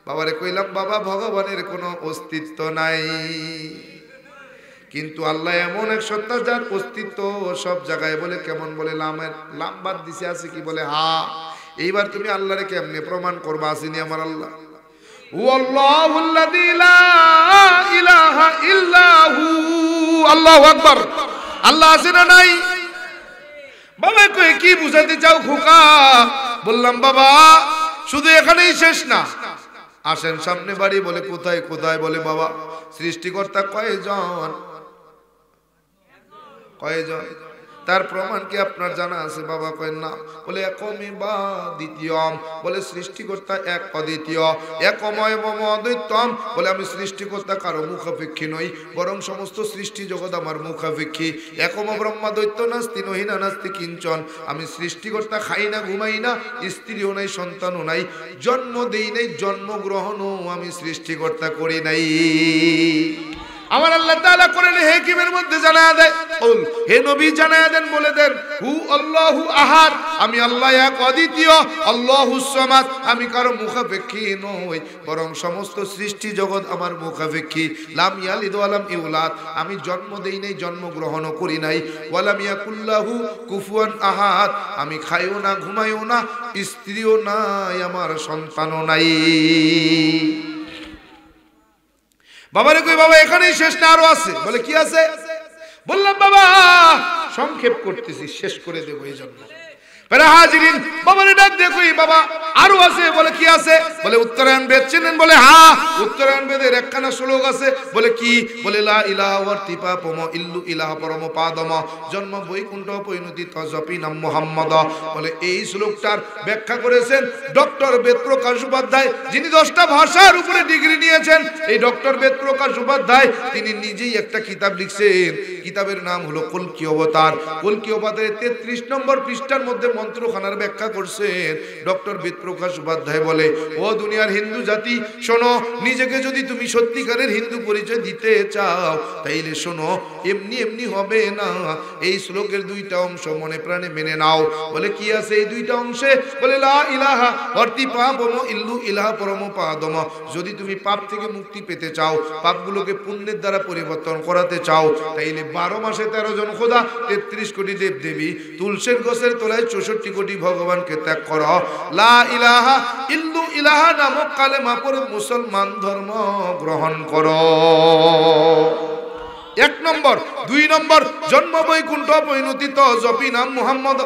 বাবারে কইলাম বাবা ভগবানের কোনো অস্তিত্ব নাই, কিন্তু আল্লাহ এমন এক সত্তা যার অস্তিত্ব সব জায়গায়। বলে কেমন? বলে লামের লাম বাদ দিছে আছে কি? বলে হা। এইবার তুমি আল্লাহরে কেমনে প্রমাণ করবা? আসেনি আমার আল্লাহ। ওয়াল্লাহুল্লাযী লা ইলাহা ইল্লাহু। আল্লাহু আকবার। আল্লাহ আছে না নাই? বাবা কই কি বুঝাতে চাও খোকা? বললাম বাবা শুধু এখানেই শেষ না, আসেন সামনে বাড়ি। বলে কোথায় কোথায়? বলে বাবা সৃষ্টিকর্তা কয়জন? কয়জন? তার প্রমাণ কি আপনার জানা আছে? বাবা কয় না। বলে একমই বা দ্বিতীয়ম। বলে সৃষ্টিকর্তা এক অদ্বিতীয়, একময় মম অদ্বৈতম। বলে আমি সৃষ্টিকর্তা কারো মুখাপেক্ষী নই, বরং সমস্ত সৃষ্টি জগৎ আমার মুখাপেক্ষী। একম ব্রহ্মা দৈত্য নাস্তি নহিনা নাস্তি কিঞ্চন। আমি সৃষ্টিকর্তা খাই না ঘুমাই না, স্ত্রীও নাই সন্তানও নাই, জন্ম দেই নাই, জন্মগ্রহণও আমি সৃষ্টিকর্তা করি নাই। আমার আল্লাহ তাআলা কোরআন হাকিমের মধ্যে জানায়া দেয়, বল হে নবী জানায়া দেন, বলে দেন হু আল্লাহু আহাদ, আমি আল্লাহ এক অদ্বিতীয়, আল্লাহুস সামাদ, আমি কারো মুখাপেক্ষী নই, বরং সমস্ত সৃষ্টি জগৎ আমার মুখাপেক্ষী। লাম ইয়ালিদ ওয়া লাম ইউলাদ, আমি জন্ম দেই নাই, জন্মগ্রহণও করি নাই। ওয়া লাম ইয়াকুল্লাহু কুফুয়ান আহাদ, আমি খাইও না ঘুমাইও না, স্ত্রীও নাই, আমার সন্তানও নাই। বাবারে কই বাবা এখানেই শেষ না, আরো আছে। বলে কি আছে? বললাম বাবা সংক্ষেপ করতেছি, শেষ করে দেবো এই জন্য। প্যারা হাজিরিন, বাবারে ডাক দেখুই বাবা আরো আছে। বলে কি আছে? বলে উত্তরায়ণ বেদ চেনেন? বলে হ্যাঁ। উত্তরায়ণ বেদের একখানা শ্লোক আছে। বলে কি? বলে লা ইলাহা ওয়ার্তিপা পম ইল্লু ইলাহা পরম পাদম জন্ম বৈকুণ্ঠ পরিণতি তজপি নাম মুহাম্মদ। বলে এই শ্লোকটার ব্যাখ্যা করেছেন ডক্টর বেদপ্রকাশ উপাধ্যায়, যিনি 10টা ভাষার উপরে ডিগ্রি নিয়েছেন। এই ডক্টর বেদপ্রকাশ উপাধ্যায় তিনি নিজেই একটা কিতাব লিখছেন। কিতাবের নাম হলো কল্কি অবতার। কল্কি অবতারের 33 নম্বর পৃষ্ঠার মধ্যে মন্ত্রখানার ব্যাখ্যা করছেন ডক্টর বেদপ্রকাশ উপাধ্যায়। বলে ও দুনিয়ার হিন্দু জাতি শোনো, নিজেকে যদি তুমি সত্যিকারের হিন্দু পরিচয় দিতে চাও তাইলে শোনো, এমনি এমনি হবে না। এই শ্লোকের 2টা অংশ মনে প্রাণে মেনে নাও। বলে কি আছে এই 2টা অংশে? বলে লা ইলাহা ওয়ার্তিপাবম ইল্লু ইলাহা পরম পাদম। যদি তুমি পাপ থেকে মুক্তি পেতে চাও, পাপগুলোকে পুণ্যের দ্বারা পরিবর্তন করাতে চাও, তাইলে 12 মাসে 13 জন খোদা, 33 কোটি দেব দেবী, তুলসের গোছের তলায় 64 কোটি ভগবানকে ত্যাগ করো। লা ইলাহা ইল্লু ইলাহা নামক কালেমা পড়ে মুসলমান ধর্ম গ্রহণ করো। 1 নম্বর। 2 নম্বর, জন্ম বৈকুণ্ঠ পরিণতি তজপি নাম মুহাম্মদ।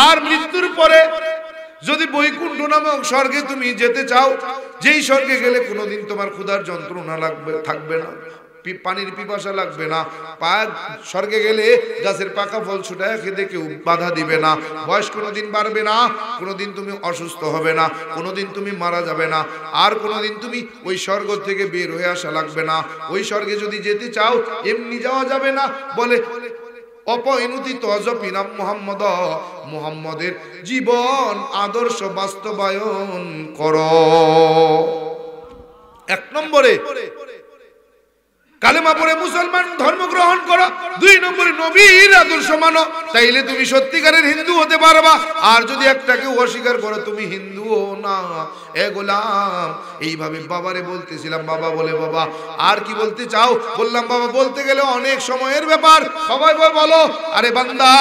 আর মৃত্যুর পরে যদি বৈকুণ্ঠ নামক স্বর্গে তুমি যেতে চাও, যেই স্বর্গে গেলে কোনোদিন তোমার ক্ষুধার যন্ত্রণা থাকবে না, পানির পিপাসা লাগবে না, স্বর্গে গেলে গাছের পাকা ফল ছুটায় খেতে কেউ বাধা দিবে না, বয়স কোনোদিন বাড়বে না, কোনোদিন তুমি অসুস্থ হবে না, কোনোদিন তুমি মারা যাবে না, আর কোনোদিন তুমি ওই স্বর্গ থেকে বের হয়ে আসা লাগবে না। ওই স্বর্গে যদি যেতে চাও এমনি যাওয়া যাবে না। বলে অপরিণতি তজপি নাম মুহাম্মদ, মুহাম্মদের জীবন আদর্শ বাস্তবায়ন করো। 1 নম্বরে কালেমা পড়ে মুসলমান ধর্ম গ্রহণ করো। 2 নম্বরে নবীর আদর্শ মানো, তাইলে তুমি সত্যিকারের হিন্দু হতে পারবা। আর যদি একটাকে অস্বীকার করো তুমি হিন্দুও না। এ গোলাম, এইভাবে বাবারে বলতেছিলাম। বাবা বলে বাবা আর কি বলতে চাও? বললাম বাবা বলতে গেলে অনেক সময়ের ব্যাপার। বাবা বলো। আরে বান্দা,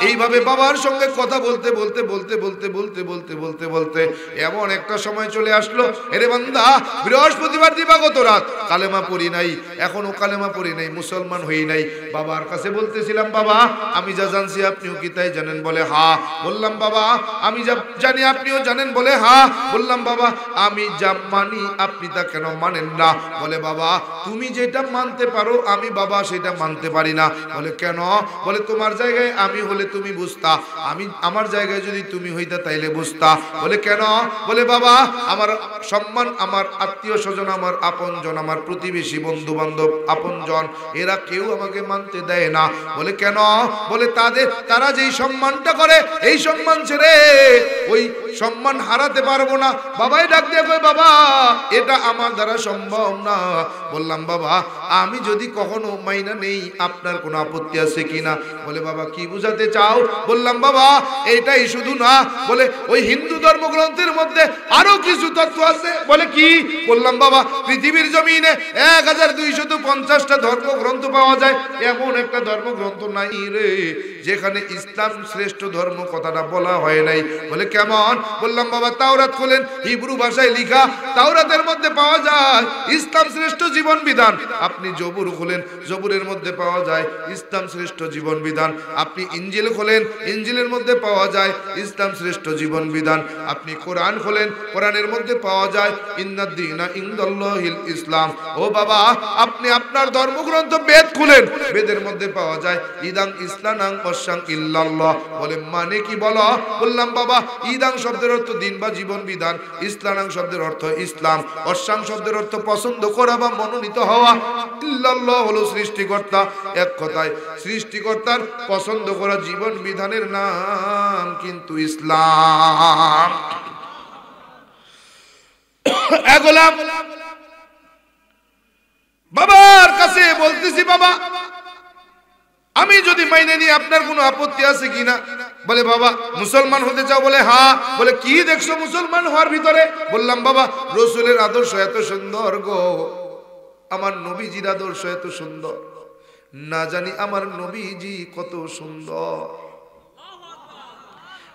এইভাবে বাবার সঙ্গে কথা বলতে বলতে বলতে বলতে বলতে বলতে বলতে বলতে এমন একটা সময় চলে আসলো, এরে বান্দা বৃহস্পতিবার দিবাগত রাত কালেমা পড়ি নাই, এখনো কালেমা পড়ি নাই, মুসলমান হই নাই। বাবার কাছে বলতেছিলাম বাবা আমি যা জানছি আপনিও কি তাই জানেন? বলে হ্যাঁ। বললাম বাবা আমি যা জানি আপনিও জানেন? বলে হ্যাঁ। বললাম বাবা আমি যা মানি আপনি তা কেন মানেন না? বলে বাবা তুমি যেটা মানতে পারো আমি বাবা সেটা মানতে পারি না। বলে কেন? বলে তোমার জায়গায় আমি হলে তুমি বুঝতা, আমি আমার জায়গায় যদি তুমি হইতা তাইলে বুঝতা। বলে কেন? বলে বাবা আমার সম্মান, আমার আত্মীয় স্বজন, আমার আপনজন, আমার প্রতিবেশী, বন্ধু বান্ধব, আপনজন, এরা কেউ আমাকে মানতে দেয় না। বলে কেন? বলে তারা যেই সম্মানটা করে এই সম্মান ছেড়ে ওই সম্মান হারাতে পারবো না। বাবাই ডাক দিয়ে কই বাবা এটা আমার দ্বারা সম্ভব না। বললাম বাবা আমি যদি কখনো মাইনা নেই আপনার কোনো আপত্তি আছে কিনা? বলে বাবা কি বুঝাতে চাও? বললাম বাবা এটাই শুধু না, বলে ওই হিন্দু ধর্মগ্রন্থের মধ্যে আরো কিছু তথ্য আছে। বলে কি? বললাম বাবা পৃথিবীর জমিনে 1250টা ধর্মগ্রন্থ পাওয়া যায়, এমন একটা ধর্মগ্রন্থ নাই রে যেখানে ইসলাম শ্রেষ্ঠ ধর্ম কথাটা বলা হয় নাই। বলে কেমন? বললাম বাবা তাওরাত খোলেন, হিব্রু ভাষায় লেখা, তাওরাতের মধ্যে পাওয়া যায় ইসলাম শ্রেষ্ঠ জীবন বিধান। আপনি জবুর খোলেন, জবুরের মধ্যে পাওয়া যায় ইসলাম শ্রেষ্ঠ জীবন বিধান। আপনি ইনজিল খোলেন, ইনজিলের মধ্যে পাওয়া যায় ইসলাম শ্রেষ্ঠ জীবন বিধান। আপনি কোরআন খোলেন, কোরআনের মধ্যে পাওয়া যায় ইন্নাদ-দীনা ইনদাল্লাহিল ইসলাম। ও বাবা আপনি আপনার ধর্মগ্রন্থ বেদ খুলেন, বেদের মধ্যে পাওয়া যায় ইদাং ইসলানাং ওয়াসাং ইল্লাল্লাহ। বলে মানে কি বলো? বললাম বাবা ইদাং শব্দের অর্থ দিন বা জীবন বিধান, ইসলানাং শব্দের অর্থ ইসলাম, ওয়াসাং শব্দের অর্থ পছন্দ করা বা মনোনীত হওয়া, ইল্লাল্লাহ হলো সৃষ্টিকর্তা। এক কথায় সৃষ্টিকর্তার পছন্দ করা জীবন বিধানের নাম কিন্তু ইসলাম। এগোলাম বাবার কাছে বলতেছি বাবা আমি যদি মাইনে নিয়ে আপনার কোনো আপত্তি আছে কিনা? বলে বাবা মুসলমান হতে চাও? বলে হ্যাঁ। বলে কি দেখছো মুসলমান হওয়ার ভিতরে? বললাম বাবা রসুলের আদর্শ এত সুন্দর গো, আমার নবীজির আদর্শ এত সুন্দর, না জানি আমার নবীজি কত সুন্দর।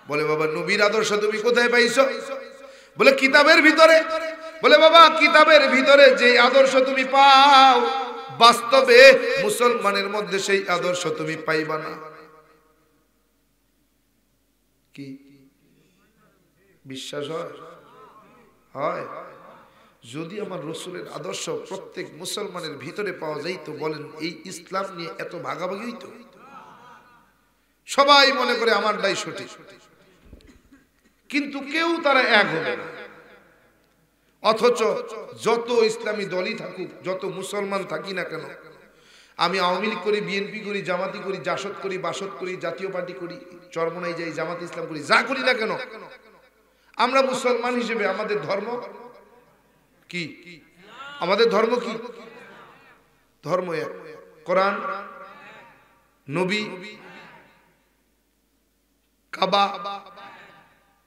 বলে বাবা নবীর আদর্শ তুমি কোথায় পাইছো? বলে কিতাবের ভিতরে। বলে বাবা কিতাবের ভিতরে যে আদর্শ তুমি পাও বাস্তবে মুসলমানের মধ্যে সেই আদর্শ তুমি পাইবা না। কি বিশ্বাস হয়? হয়? যদি আমার রসুলের আদর্শ প্রত্যেক মুসলমানের ভিতরে পাওয়া যাইত, বলেন এই ইসলাম নিয়ে এত ভাগাভাগি হইতো? সবাই মনে করে আমারটাই সঠিক, কিন্তু কেউ তারা এক হবে না। অথচ যত ইসলামী দলই থাকুক, যত মুসলমান থাকি না কেন, আমি আওয়ামী লীগ করি, বিএনপি করি, জামাতি করি, জাসদ করি, বাসদ করি, জাতীয় পার্টি করি, চরমনাই যাই, জামাত ইসলাম করি, যা করি না কেন, আমরা মুসলমান হিসেবে আমাদের ধর্ম কি? আমাদের ধর্ম কি? ধর্ম এক, কোরআন, নবী, কাবা,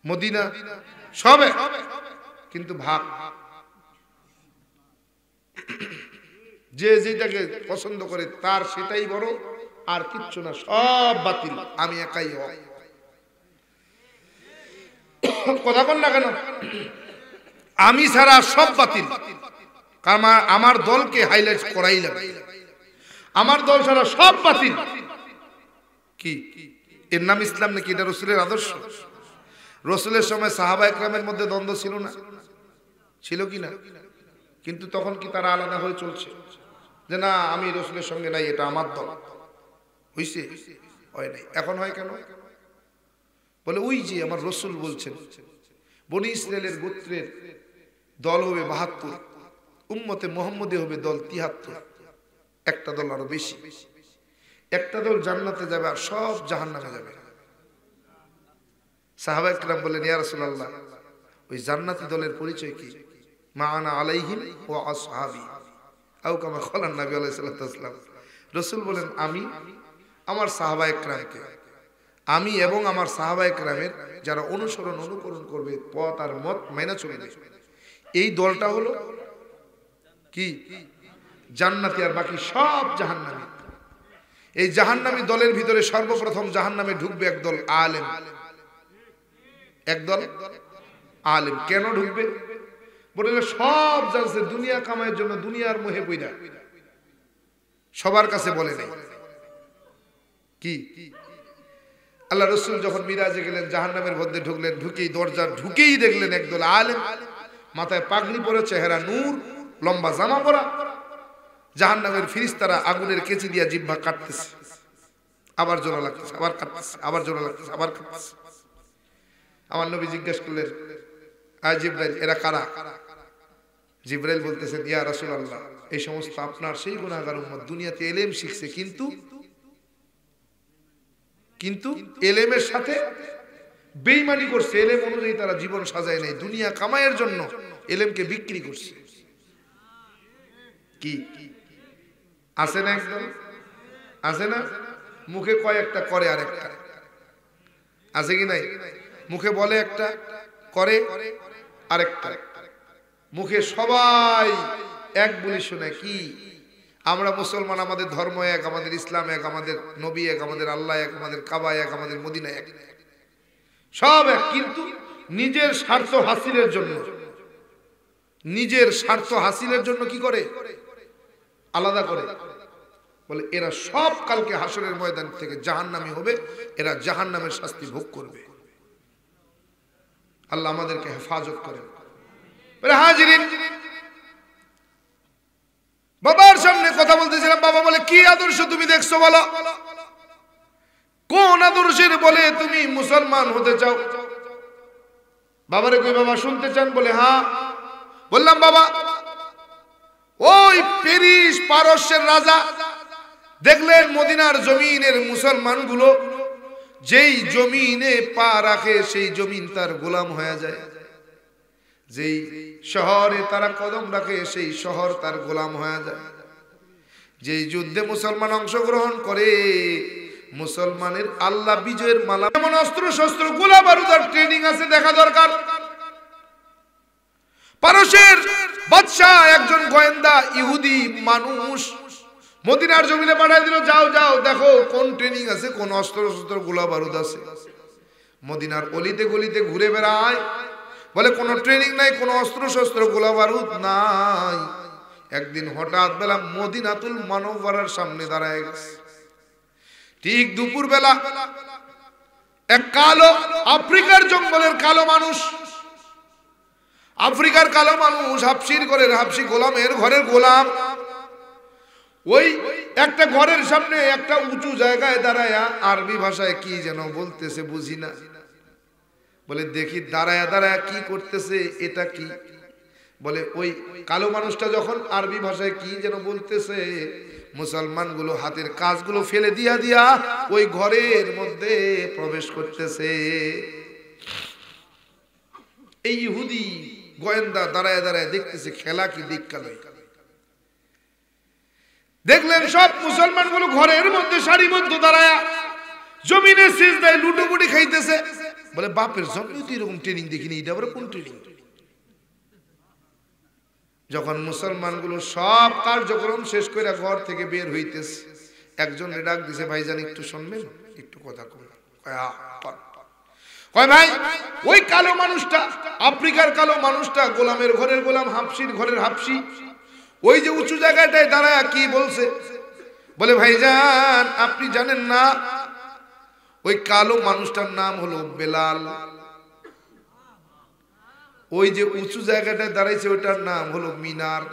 মদিনা, সবে, কিন্তু ভাগ। যে যেটাকে পছন্দ করে তার সেটাই বড়, আর কিচ্ছু না, সব বাতিল, আমি একাই হক। কথা বল না কেন? আমি ছাড়া সব বাতিল। আমার দলকে হাইলাইট করাই লাগে, আমার দল ছাড়া সব বাতিল। কি এর নাম ইসলাম নাকি? এটা রসুলের আদর্শ। রসুলের সময় সাহাবা একরামের মধ্যে দ্বন্দ্ব ছিল না? ছিল কি না? কিন্তু তখন কি তারা আলাদা হয়ে চলছে যে না আমি রসুলের সঙ্গে নাই, এটা আমার দল? হইছে? হয় নাই। এখন হয় কেন? বলে ওই যে আমার রসুল বলছেন বনি ইসরায়েলের গোত্রের দল হবে ৭২, উম্মতে মুহাম্মদী হবে দল ৭৩। একটা দল আরো বেশি, একটা দল জান্নাতে যাবে আর সব জাহান্নামে যাবে। সাহাবা একরাম বললেন ইয়া রাসূলুল্লাহ, ওই জান্নাতি দলের পরিচয় কি? মা আনা আলাইহি ওয়া আসহাবি আও কামা ক্বালান নবী আলাইহিস সালাতু ওয়াস সালাম। রাসূল বলেন আমি আমার সাহাবা একরামকে, আমি এবং আমার সাহাবা একরামের যারা অনুকরণ করবে, পথ আর মত মেনে চলবে, এই দলটা হলো কি? জান্নাতি, আর বাকি সব জাহান্নামী। এই জাহান্নামী দলের ভিতরে সর্বপ্রথম জাহান্নামে ঢুকবে একদল আলেম। একদল আলেম কেন ঢুকবে? বলে সব জানছে দুনিয়া কামাইয়ের জন্য, দুনিয়ার মোহে পইরা, সবার কাছে বলে নাই। কি আল্লাহ রসুল যখন মিরাজে গেলেন, জাহান্নামের মধ্যে ঢুকলেন, ঢুকেই দরজা ঢুকেই দেখলেন একদল আলেম, মাথায় পাগড়ি পরে, চেহারা নূর, লম্বা জামা পরা। জাহান্নামের ফিরিস্তারা আগুনের কেচি দিয়া জিহ্বা কাটতেছে, আবার জোড়া লাগতেছে, আবার কাটতেছে, আবার জোড়া লাগতেছে, আবার কাটতেছে। আমার নবী জিজ্ঞেস করলেন আয় জিবরাইল, এরা কারা? জিবরাইল বলতেছেন ইয়া রাসূলুল্লাহ, এই সমস্ত আপনার সেই গুনাহগার উম্মত, দুনিয়াতে ইলম শিখছে, কিন্তু ইলমের সাথে বেঈমানি করছে, ইলম অনুযায়ী তারা জীবন সাজায় নাই, দুনিয়া কামাইয়ের জন্য ইলমকে বিক্রি করছে। কি আছে না? একদম আছে না? মুখে কয় একটা, করে আরেকটা। আছে কি নাই? মুখে বলে একটা, করে আরেকটা। মুখে সবাই এক বলি শুনে কি আমরা মুসলমান, আমাদের ধর্ম এক, আমাদের ইসলাম এক, আমাদের নবী এক, আমাদের আল্লাহ এক, আমাদের কাবা এক, আমাদের মদিনা এক, সব এক, কিন্তু নিজের স্বার্থ হাসিলের জন্য, নিজের স্বার্থ হাসিলের জন্য কি করে? আলাদা করে। বলে এরা সব কালকে হাসরের ময়দান থেকে জাহান্নামী হবে, এরা জাহান্নামের শাস্তি ভোগ করবে। আল্লাহ আমাদেরকে হেফাজত করেন। হাজিরিন, বাবার সামনে কথা বলতেছিলাম, বাবা বলে কি আদর্শ তুমি দেখছো বলো? কোন আদর্শের বলে তুমি মুসলমান হতে চাও? বাবারে কই বাবা শুনতে চান? বলে হ্যাঁ। বললাম বাবা, ওই পেরিস পারস্যের রাজা দেখলেন মদিনার জমিনের মুসলমানগুলো যেই জমিনে পা রাখে সেই জমিন তার গোলাম হয়ে যায়, যেই শহরে তারা কদম রাখে সেই শহর তার গোলাম হয়ে যায়। যেই যুদ্ধে মুসলমান অংশগ্রহণ করে মুসলমানের আল্লাহ বিজয়ের মালা, এমন অস্ত্র শস্ত্র গোলা বারুদার ট্রেনিং আছে, দেখা দরকার। পারস্যের বাদশা একজন গোয়েন্দা ইহুদি মানুষ মদিনার জমিনে পাঠাই দিল, যাও যাও দেখো কোন ট্রেনিং আছে, কোন অস্ত্র শস্ত্র গোলা বারুদ আছে। মদিনার অলিতে গলিতে ঘুরে বেড়ায়, বলে কোনো ট্রেনিং নাই, কোনো অস্ত্র শস্ত্র গোলা বারুদ নাই। একদিন হঠাৎ বেলা মদিনাতুল মুনাওয়ারার সামনে দাঁড়ায় গেছে। ঠিক দুপুর বেলা এক কালো আফ্রিকার জঙ্গলের কালো মানুষ, আফ্রিকার কালো মানুষ, হাফসির ঘরের হাফসি, গোলামের ঘরের গোলাম। ওই একটা ঘরের সামনে একটা উঁচু জায়গায় দাঁড়ায়া আরবি ভাষায় কি যেন বলতেছে, বুঝি না। বলে দেখি দাঁড়ায়া দাঁড়ায়া কি করতেছে, এটা কি? বলে ওই কালো মানুষটা যখন আরবি ভাষায় কি যেন বলতেছে, মুসলমানগুলো হাতের কাজগুলো ফেলে দিয়া দিয়া ওই ঘরের মধ্যে প্রবেশ করতেছে। এই ইহুদি গোয়েন্দা দাঁড়ায় দাঁড়ায় দেখতেছে খেলা কি দিক কালো। দেখলেন সব মুসলমানগুলো ঘরের মধ্যে সারিবদ্ধ দাঁড়ায় জমিনে সিজদায় লুটোপুটি খাইতেছে। বলে বাপের জন্মে তো এরকম ট্রেনিং দেখিনি, এটা আবার কোন ট্রেনিং? যখন মুসলমানগুলো সব কার্যক্রম শেষ করে ঘর থেকে বের হইতেছে, একজন ডাক দিছে, ভাইজান একটু শুনবেন, একটু কথা কই। কয় ভাই, ওই কালো মানুষটা, আফ্রিকার কালো মানুষটা, গোলামের ঘরের গোলাম, হাফসির ঘরের হাফসি, ওই যে উঁচু জায়গাটায় দাঁড়ায় কি বলছে? বলে ভাইজান আপনি জানেন না, ওই কালো মানুষটার নাম হলো বেলাল। ওই যে উঁচু জায়গাটায় দাঁড়াইছে ওটার নাম হলো মিনার।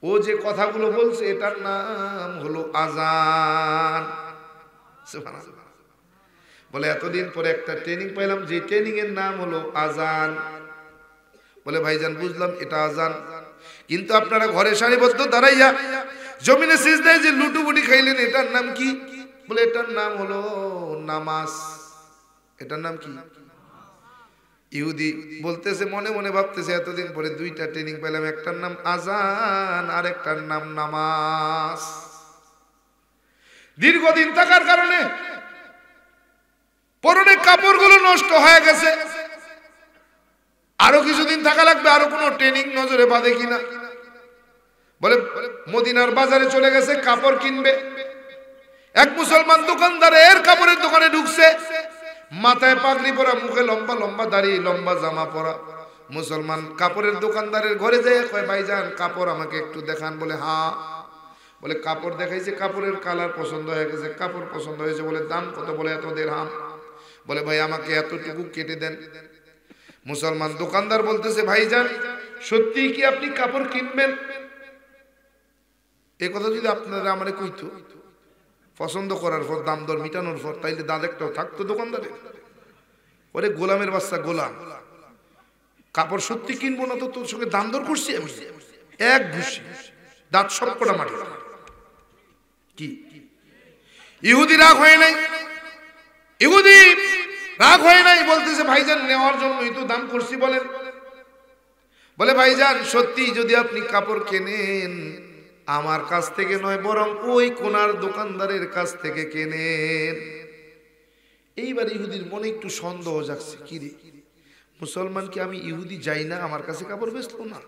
ও যে কথাগুলো বলছে এটার নাম হলো আজান। বলে এতদিন পরে একটা ট্রেনিং পাইলাম, যে ট্রেনিং এর নাম হলো আজান। বলে ভাইজান বুঝলাম এটা আজান, কিন্তু আপনারা ঘরে সারিবদ্ধ দাঁড়াইয়া জমিনে সিজদায় যে লুটুপুটি খাইলেন এটার নাম কি? বলে এটার নাম হলো নামাজ। এটার নাম কি? ইহুদি বলতেছে, মনে মনে ভাবতেছে এতদিন পরে দুইটা ট্রেনিং পেলাম, একটার নাম আজান আর একটার নাম নামাজ। দীর্ঘদিন থাকার কারণে পরনে কাপড়গুলো নষ্ট হয়ে গেছে, আরো কিছুদিন থাকা লাগবে, আরো কোনো ট্রেনিং নজরে বাঁধে কিনা। বলে মদিনার বাজারে চলে গেছে কাপড় কিনবে। এক মুসলমান দোকানদারের কাপড়ের দোকানে ঢুকছে, মাথায় পাগড়ি পরা, মুখে লম্বা লম্বা দাড়ি, লম্বা জামা পরা মুসলমান কাপড়ের দোকানদারের ঘরে যায়, কয় ভাইজান কাপড় আমাকে একটু দেখান। বলে হ্যাঁ। বলে কাপড় দেখাইছে, কাপড়ের কালার পছন্দ হয়ে গেছে, কাপড় পছন্দ হয়েছে। বলে দাম কত? বলে এত দিরহাম। বলে ভাই আমাকে এতটুকু কেটে দেন। মুসলমান দোকানদার বলতেছে, ভাইজান সত্যি কি আপনি কাপড় কিনবেন? এই কথা যদি আপনারা আমারে কইতো পছন্দ করার পর, দাম দর মিটানোর পর, তাইলে দাঁত একটাও থাকতো দোকানদারে। ওরে গোলামের বাচ্চা গোলাম, কাপড় সত্যি কিনবো না তো তোর সঙ্গে দাম দর করছি আমি, এক ঘুষি দাঁত সব কটা মাটি। কি ইহুদি রাগ হয় নাই? ইহুদি রাগ হয় নাই, বলতেছে ভাইজান নেওয়ার জন্যই তো দাম করছি বলেন। বলে ভাইজান সত্যি যদি আপনি কাপড় কেনেন আমার কাছ থেকে নয়, বরং ওই কোনার দোকানদারের কাছ থেকে কেনেন। এইবার ইহুদির মনে একটু সন্দেহ জাগছে, কি রে মুসলমান কি আমি ইহুদি যাই না, আমার কাছে কাপড় বেচলো না,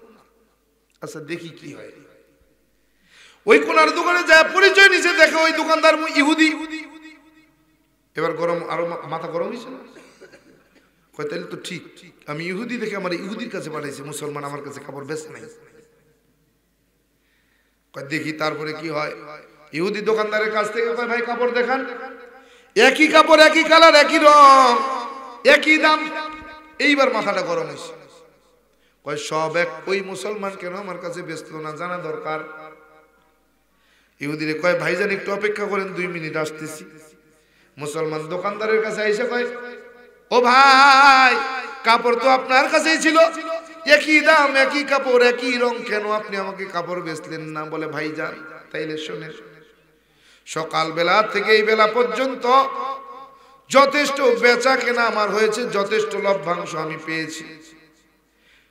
আচ্ছা দেখি কি হয়। ওই কোনার দোকানে যায় পরিচয় নিচে, দেখে ওই দোকানদার ইহুদি। এবার গরম, আরো মাথা গরম হয়েছে না? কয় তাহলে তো ঠিক, আমি ইহুদি দেখে আমার ইহুদির কাছে পাঠাইছে, মুসলমান আমার কাছে কাপড় বেচে নাই। দেখি তারপরে কি হয়। ইহুদি দোকানদারের কাছ থেকে কয় ভাই কাপড় দেখান। একই কাপড়, একই কালার, একই রং, একই দাম। এইবার মাথাটা গরম হয়েছে, কয় সব এক, ওই মুসলমান কেন আমার কাছে বেচলো না, জানা দরকার। ইহুদিরে কয় ভাইজান একটু অপেক্ষা করেন, 2 মিনিট আসতেছি। মুসলমান দোকানদারের কাছে এসে কয়, ও ভাই কাপড় তো আপনার কাছেই ছিল, একই দাম, একই কাপড়, একই রং, কেন আপনি আমাকে কাপড় বেচলেন না? বলে ভাইজান তাইলে শোনেন, সকাল বেলা থেকে এই বেলা পর্যন্ত যথেষ্ট বেচা কেনা আমার হয়েছে, যথেষ্ট লভ্যাংশ আমি পেয়েছি।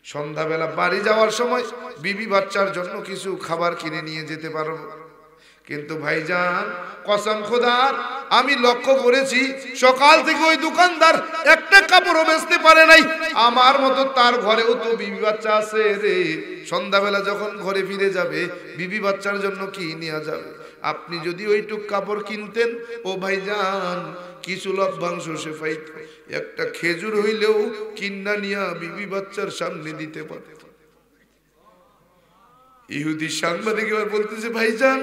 সন্ধ্যাবেলা বাড়ি যাওয়ার সময় বিবি বাচ্চার জন্য কিছু খাবার কিনে নিয়ে যেতে পারবো, কিন্তু ভাইজান কসম খোদার আমি লক্ষ্য করেছি সকাল থেকে ওই দোকানদার একটা কাপড়ও বেচতে পারে নাই। আমার মতো তার ঘরেও তো বিবি বাচ্চা আছে রে, সন্ধ্যাবেলা যখন ঘরে ফিরে যাবে বিবি বাচ্চার জন্য কি নিয়ে যাবে? আপনি যদি ওইটুক কাপড় কিনতেন ও ভাইজান কিছু লভ্যাংশ সে পাইত, একটা খেজুর হইলেও কিন্না নিয়া বিবি বাচ্চার সামনে দিতে পারত। ইহুদি সাংবাদিক এবার বলতেছে, ভাইজান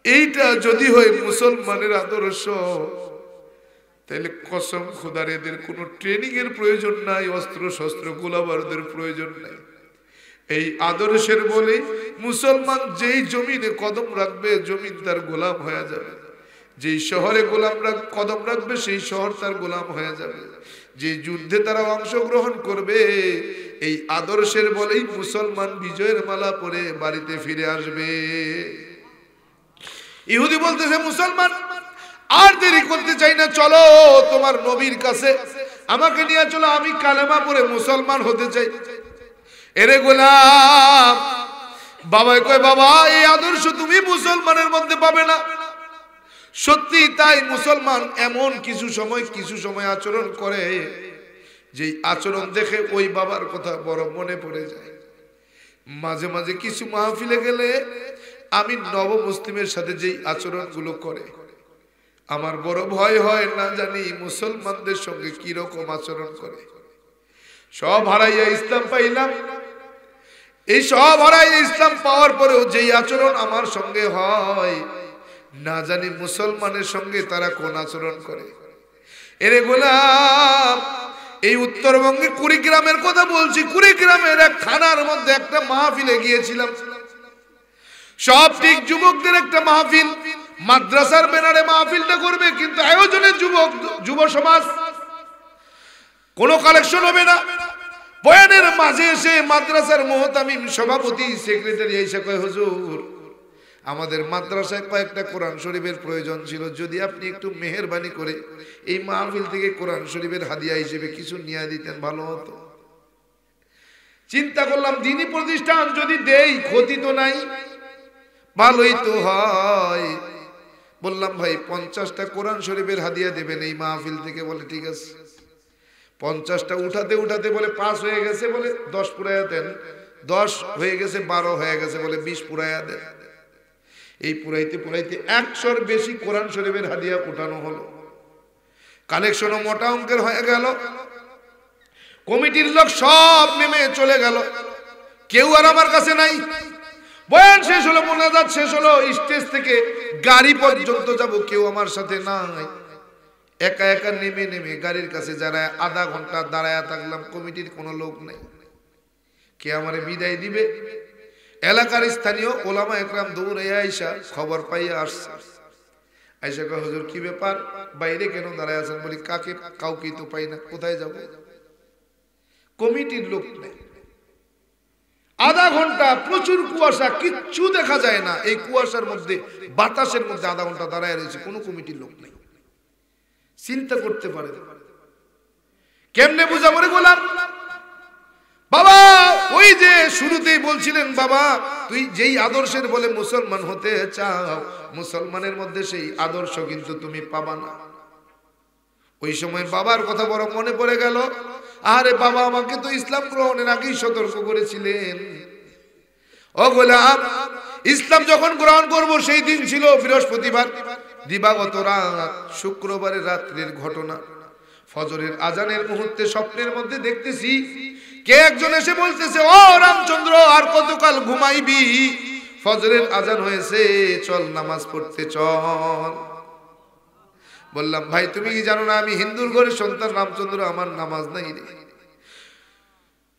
এইটা যদি হয় মুসলমানের আদর্শ, তাহলে কসম খোদার এদের কোনো ট্রেনিং এর প্রয়োজন নাই, অস্ত্র শস্ত্র গোলাবারুদের প্রয়োজন নাই। এই আদর্শের বলে মুসলমান যেই জমিনে কদম রাখবে জমিন তার গোলাম হয়ে যাবে, যেই শহরে কদম রাখবে সেই শহর তার গোলাম হয়ে যাবে। যে যুদ্ধে তারা অংশগ্রহণ করবে এই আদর্শের বলেই মুসলমান বিজয়ের মালা পরে বাড়িতে ফিরে আসবে। ইহুদি বলতেছে মুসলমান আর দেরি করতে চাই না, চলো তোমার নবীর কাছে আমাকে নিয়ে চলো, আমি কালেমা পড়ে মুসলমান হতে চাই। এরে গোলাম, বাবাই কয় বাবা এই আদর্শ তুমি মুসলমানের মধ্যে পাবে না। সত্যি তাই, মুসলমান এমন কিছু সময় আচরণ করে যেই আচরণ দেখে ওই বাবার কথা বড় মনে পড়ে যায়। মাঝে মাঝে কিছু মাহফিলে গেলে আমি নব মুসলিমের সাথে যেই আচরণগুলো করে আমার বড় ভয় হয়, না জানি মুসলমানদের সঙ্গে কি রকম আচরণ করে। সব হারাইয়া ইসলাম পাইলাম, এই সব হারাইয়া ইসলাম পাওয়ার পরেও যেই আচরণ আমার সঙ্গে হয়, না জানি মুসলমানের সঙ্গে তারা কোন আচরণ করে। এরে গোলাম, এই উত্তরবঙ্গের কুড়িগ্রামের কথা বলছি। কুড়িগ্রামের এক থানার মধ্যে একটা মাহফিলে গিয়েছিলাম, সব ঠিক যুবকদের একটা মাহফিল, মাদ্রাসার ব্যানারে মাহফিলটা করবে, কিন্তু আয়োজনে যুব সমাজ, কোনো কালেকশন হবে না। বয়ানের মাঝে এসে মাদ্রাসার মুহতামিম সভাপতি সেক্রেটারি এসে কয়, হুজুর আমাদের মাদ্রাসায় কয়েকটা কোরআন শরীফের প্রয়োজন ছিল, যদি আপনি একটু মেহেরবানি করে এই মাহফিল থেকে কোরআন শরীফের হাদিয়া হিসেবে কিছু নিয়ে দিতেন ভালো হতো। চিন্তা করলাম দ্বীনি প্রতিষ্ঠান যদি দেই ক্ষতি তো নাই, ভালোই তো হয়। বললাম ভাই 50টা কোরআন শরীফের হাদিয়া দেবেন এই মাহফিল থেকে। বলে ঠিক আছে। 50টা উঠাতে উঠাতে বলে 5 হয়ে গেছে, বলে 10 পুরাইয়া দেন। 10 হয়ে গেছে, 12 হয়ে গেছে, বলে 20 পুরাইয়া দেন। এই পুরাইতে পুরাইতে 100-র বেশি কোরআন শরীফের হাদিয়া উঠানো হলো। কালেকশনও মোটা অঙ্কের হয়ে গেল। কমিটির লোক সব নেমে চলে গেল, কেউ আর আমার কাছে নাই। বয়ান শেষ হলো, মোনাজাত শেষ হলো, স্টেজ থেকে গাড়ি পর্যন্ত যাব, কেউ আমার সাথে নাই। একা একা নেমে নেমে গাড়ির কাছে দাঁড়ায় আধা ঘন্টা দাঁড়ায় থাকলাম, কমিটির কোনো লোক নেই। কে আমারে বিদায় দিবে? এলাকার স্থানীয় ওলামা একরাম দৌড়াইয়া আইসা খবর পাইয়া আসছে। আইসা কয়, হুজুর কি ব্যাপার, বাইরে কেন দাঁড়ায় আছেন? বলি কাউকে তো পাই না, কোথায় যাব? কমিটির লোক নেই। আধা ঘন্টা, প্রচুর কুয়াশা, কিচ্ছু দেখা যায় না। এই কুয়াশার মধ্যে, বাতাসের মধ্যে আধা ঘন্টা দাঁড়ায় রয়েছে, কোনো কমিটির লোক নেই। চিন্তা করতে পারে কেমনে বুঝাবো রে গোলাম? বাবা ওই যে শুরুতেই বলছিলেন, বাবা তুই যেই আদর্শের বলে মুসলমান হতে চাও, মুসলমানের মধ্যে সেই আদর্শ কিন্তু তুমি পাবা না। ওই সময় বাবার কথা বড় মনে পড়ে গেল। আরে বাবা আমাকে তো ইসলাম গ্রহণের আগেই সতর্ক করেছিলেন। ও গোলাম, ইসলাম যখন গ্রহণ করব সেই দিন ছিল বৃহস্পতিবার, দিবাগত রাত, শুক্রবারের রাত্রির ঘটনা। ফজরের আজানের মুহূর্তে স্বপ্নের মধ্যে দেখতেছি কে একজন এসে বলতেছে, ও রামচন্দ্র আর কতকাল ঘুমাইবি? ফজরের আজান হয়েছে, চল নামাজ পড়তে চল। বললাম ভাই তুমি কি জানো না আমি হিন্দুর ঘরের সন্তান রামচন্দ্র, আমার নামাজ নাই রে।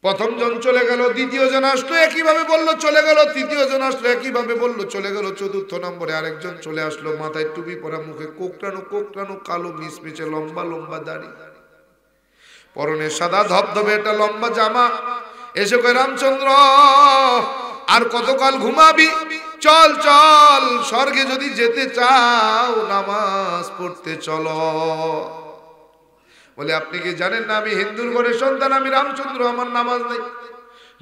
প্রথম জন চলে গেল, দ্বিতীয় জন আসলো একইভাবে বললো চলে গেল, তৃতীয় জন আসলো একইভাবে বললো চলে গেল, চতুর্থ নম্বরে আরেকজন চলে আসলো, মাথায় টুপি পরা, মুখে কোকড়ানো কোকড়ানো কালো মিচমিচে লম্বা লম্বা দাড়ি, পরনে সাদা ধবধবে একটা লম্বা জামা। এসে কয়, রামচন্দ্র আর কতকাল ঘুমাবি? চল চল, স্বর্গে যদি যেতে চাও নামাজ পড়তে চলো। বলে আপনি কি জানেন না আমি হিন্দুর ঘরের সন্তান, আমি রামচন্দ্র, আমার নামাজ নেই।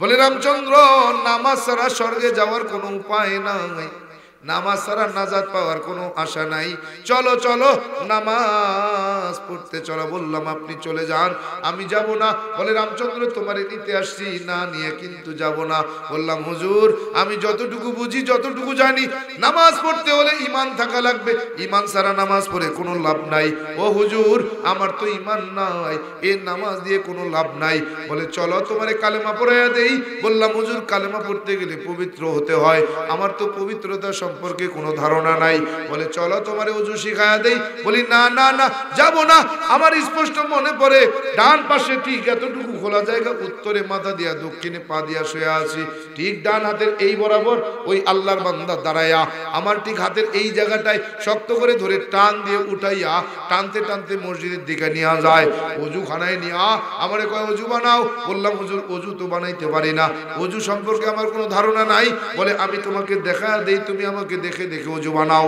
বলে রামচন্দ্র নামাজ ছাড়া স্বর্গে যাওয়ার কোনো উপায় নাই, নামাজ ছাড়া নাজাত পাওয়ার কোনো আশা নাই, চলো চলো নামাজ পড়তে চলো। বললাম আপনি চলে যান, আমি যাব না। বলে রামচন্দ্র তোমারে নিতে আসছি, না নিয়ে কিন্তু যাব না। বললাম হুজুর আমি যতটুকু বুঝি যতটুকু জানি, নামাজ পড়তে হলে ঈমান থাকা লাগবে, ঈমান ছাড়া নামাজ পড়ে কোনো লাভ নাই। ও হুজুর আমার তো ঈমান নাই, এই নামাজ দিয়ে কোনো লাভ নাই। বলে চলো তোমারে কালেমা পড়াইয়া দেই। বললাম হুজুর কালেমা পড়তে গেলে পবিত্র হতে হয়, আমার তো পবিত্রতা সম্পর্কে কোনো ধারণা নাই। বলে চলো তোমারে ওযু শিখায়া দেই। বলি না না না, যাব না। আমার স্পষ্ট মনে পড়ে ডান পাশে ঠিক এতটুকু খোলা জায়গা, উত্তরে মাথা দিয়া দক্ষিণে পা দিয়া শুয়ে আছি। ঠিক ডান হাতের এই বরাবর ওই আল্লাহর বান্দা দাঁড়ায়া আমার ঠিক হাতের এই জায়গাটায় শক্ত করে ধরে টান দিয়ে উঠাইয়া টানতে টানতে মসজিদের দিকে নিয়ে যায়। ওযু খানায় নিয়ে আমারে কয় ওযু বানাও। বললাম হুজুর ওযু তো বানাইতে পারি না, ওযু সম্পর্কে আমার কোনো ধারণা নাই। বলে আমি তোমাকে দেখা দেই, তুমি আমাকে দেখে দেখে ওযু বানাও।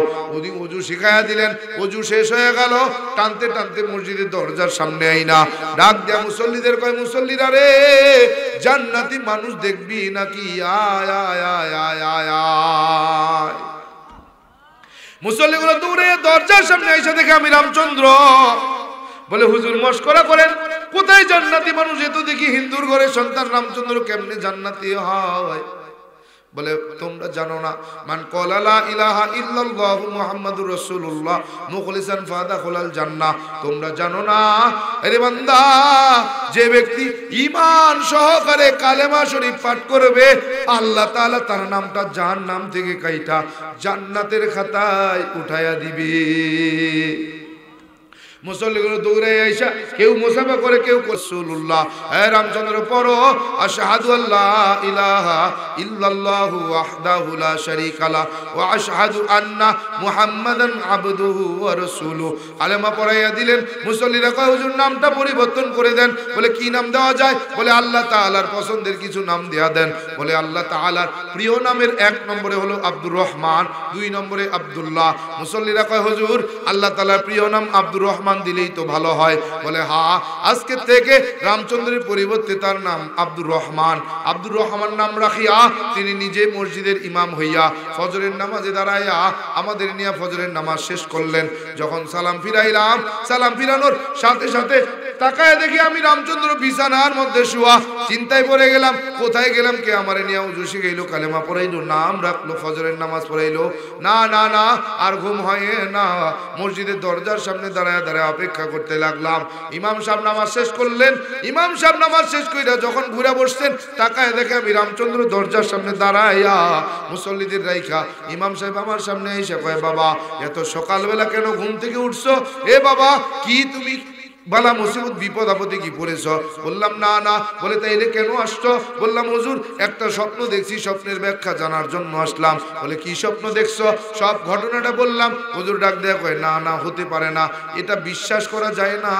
ওযু শিখায়া দিলেন। ওযু শেষ হয়ে গেল, টানতে টানতে মসজিদের দরজার সামনে আইনা ডাক দেয়া মুসল্লিদের কয় মুসল্লিরা রে, জান্নাতি মানুষ দেখবি নাকি? আয় আয় আয় আয় আয় আয়। মুসল্লিগুলো দৌড়ে দরজার সামনে এসে দেখে আমি রামচন্দ্র। বলে হুজুর মস্করা করেন, কোথায় জান্নাতি মানুষ? এ তো দেখি হিন্দুর ঘরে সন্তান, রামচন্দ্র কেমনে জান্নাতি হয়? বলে তোমরা জানো না, মান ক্বালা লা ইলাহা ইল্লাল্লাহু মুহাম্মাদুর রাসূলুল্লাহ মুখলিসান ফাদাখুলাল জান্নাহ। তোমরা জানো না আরে বান্দা, যে ব্যক্তি ঈমান সহকারে কালেমা শরীফ পাঠ করবে, আল্লাহ তাআলা তার নামটা জাহান্নাম থেকে কাইটা জান্নাতের খাতায় উঠায়া দিবে। মুসল্লিগুলো দৌড়ে আইসা কেউ মুসাফা করে, কেউ রাসূলুল্লাহ হে রামচন্দ্র পড়ো আশহাদু আল্লা ইলাহা ইল্লাল্লাহু ওয়াহদাহু লা শারীকা লা ওয়া আশহাদু আন্না মুহাম্মাদান আবদুহু ওয়া রাসূলুহু। আলেমা পড়াইয়া দিলেন। মুসল্লিরা কয় হুজুর নামটা পরিবর্তন করে দেন। বলে কি নাম দেওয়া যায়? বলে আল্লাহ তাআলার পছন্দের কিছু নাম দেয়া দেন। বলে আল্লাহ তাআলার প্রিয় নামের 1 নম্বরে হলো আব্দুর রহমান, 2 নম্বরে আব্দুল্লাহ। মুসল্লিরা কয় হুজুর আল্লাহ তাআলার প্রিয় নাম আব্দুর রহমান দিলেই তো ভালো হয়। বলে হ্যাঁ, আজকে থেকে রামচন্দ্রের পরিবর্তে তার নাম আব্দুর রহমান। আব্দুর রহমান নাম রাখিয়া তিনি নিজে মসজিদের ইমাম হইয়া ফজরের নামাজে দাঁড়াইয়া আমাদের নিয়ে ফজরের নামাজ শেষ করলেন। যখন সালাম ফিরাইলাম, সালাম ফিরানোর সাথে সাথে তাকায় দেখি আমি রামচন্দ্র বিছানার মধ্যে শুয়া। চিন্তায় পড়ে গেলাম, কোথায় গেলাম? কে আমারে নিয়ে ওযু শিখাইলো, কালেমা পড়াইলো, নাম রাখলো, ফজরের নামাজ পড়াইলো। না না না, আর ঘুম হয় না। মসজিদের দরজার সামনে দাঁড়ায় দাঁড়ায় অপেক্ষা করতে লাগলাম। ইমাম সাহেব নামাজ শেষ করলেন। ইমাম সাহেব নামাজ শেষ কইরা যখন ঘুরে বসছেন, তাকায় দেখে আমি রামচন্দ্র দরজার সামনে দাঁড়াইয়া মুসল্লিদের রাইখা ইমাম সাহেব আমার সামনে এসে কয় বাবা এত সকালবেলা কেন ঘুম থেকে উঠছো? এ বাবা কি তুমি বালা মুসিবত বিপদ আপদে কি পড়েছ? বললাম না না। বলে তাইলে কেন আসছো? বললাম হুজুর একটা স্বপ্ন দেখছি, স্বপ্নের ব্যাখ্যা জানার জন্য আসলাম। বলে কি স্বপ্ন দেখছো? সব ঘটনাটা বললাম। হুজুর ডাক দেয়া কয় না না, হতে পারে না, এটা বিশ্বাস করা যায় না,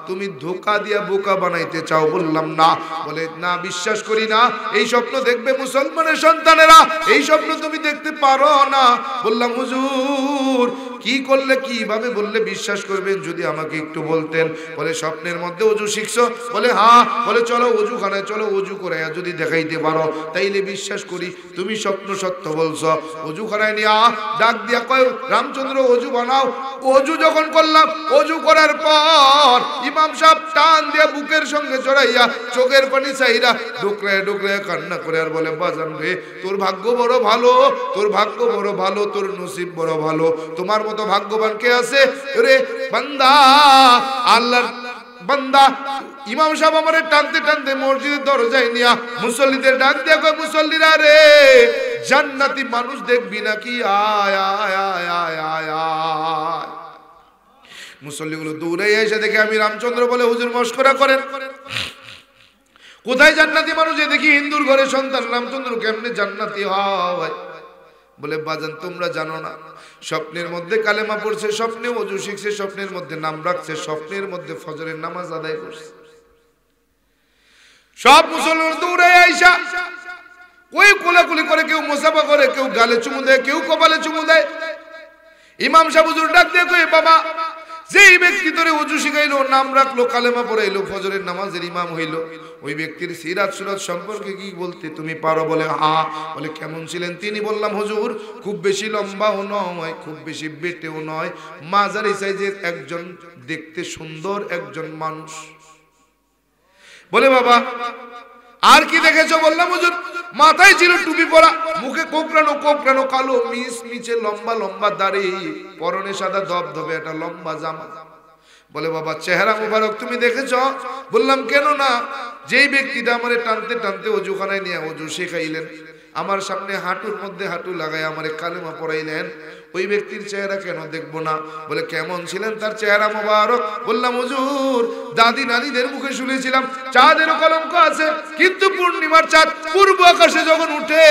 তুমি ধোঁকা দিয়া বোকা বানাইতে চাও। বললাম না। বলে না, বিশ্বাস করি না। এই স্বপ্ন দেখবে মুসলমানের সন্তানেরা, এই স্বপ্ন তুমি দেখতে পারো না। বললাম হুজুর কি করলে, কিভাবে বললে বিশ্বাস করবেন, যদি আমাকে একটু বলতেন। বলে স্বপ্নের মধ্যে ওযু শিখছো? বলে হ্যাঁ। বলে চলো ওযু খানায় চলো, ওযু করে যদি দেখাইতে পারো তাইলে বিশ্বাস করি তুমি স্বপ্ন সত্য বলছো। ওযু খানায় নিয়ে ডাক দিয়া কয় রামচন্দ্র ওযু বানাও। ওযু যখন করলাম, ওযু করার পর ইমাম সাহেব টান দিয়া বুকের সঙ্গে জড়াইয়া চোখের পানি চাইরা ডুকরে ডুকরে কান্না করে আর বলে বাজান রে, তোর ভাগ্য বড় ভালো, তোর ভাগ্য বড় ভালো, তোর নসিব বড় ভালো, তোমার মতো ভাগ্যবান কে আছে রে বান্দা? আল্লাহর বান্দা ইমাম সাহেব আমারে টানতে টানতে মসজিদের দরজায় নিয়া মুসল্লিদের ডাক দিয়া কয় মুসল্লিরা রে, জান্নাতি মানুষ দেখবি নাকি? আয় আয় আয় আয় আয় আয়। মুসল্লিগুলো দৌড়ে এসে দেখে আমি রামচন্দ্র। বলে হুজুর মস্করা করেন, কোথায় জান্নাতি মানুষ? এ দেখি হিন্দুর ঘরে সন্তান, রামচন্দ্র কেমনে জান্নাতি হয়? বলে বাজান তোমরা জানো না, স্বপ্নের মধ্যে কালেমা পড়ছে, স্বপ্নে ওযু শিখছে, স্বপ্নের মধ্যে নাম রাখছে, স্বপ্নের মধ্যে ফজরের নামাজ আদায় করছে। সব মুসলমান দৌড়ে আইসা ওই কোলাকুলি করে, কেউ মুসাফা করে, কেউ গালে চুমু দেয়, কেউ কপালে চুমু দেয়। ইমাম সাহেব হুজুর ডাক দিয়ে কই বাবা, যেই ব্যক্তি ধরে ওযু শিখাইলো, নাম রাখলো, কালেমা পড়াইলো, ফজরের নামাজের ইমাম হইলো, ওই ব্যক্তির সিরাত সুরাত সম্পর্কে কি বলতে তুমি পারো? বলে হ্যাঁ। বলে কেমন ছিলেন তিনি? বললাম হুজুর খুব বেশি লম্বাও নয়, খুব বেশি বেটেও নয়, মাঝারি সাইজের একজন দেখতে সুন্দর একজন মানুষ। বলে বাবা আর কি দেখেছো? বললাম হুজুর মাথায় ছিল টুপি পরা, মুখে কোকড়ানো কোকড়ানো কালো মিস মিচে লম্বা লম্বা দাড়ি, পরনে সাদা ধবধবে একটা লম্বা জামা। বলে বাবা চেহারা মুবারক তুমি দেখেছো? বললাম কেন না, যেই ব্যক্তিটা আমারে টানতে টানতে ওযুখানায় নিয়ে ওযু শেখাইলেন, আমার সামনে হাঁটুর মধ্যে হাঁটু লাগায় আমারে কালেমা পড়াইলেন। ওই ব্যক্তির চেহারা কেন দেখবো না? বলে কেমন ছিলেন তার চেহারা মোবারক? বললাম হুজুর, দাদি নানিদের মুখে শুনেছিলাম চাঁদেরও কলঙ্ক আছে, কিন্তু পূর্ণিমার চাঁদ পূর্ব আকাশে যখন উঠে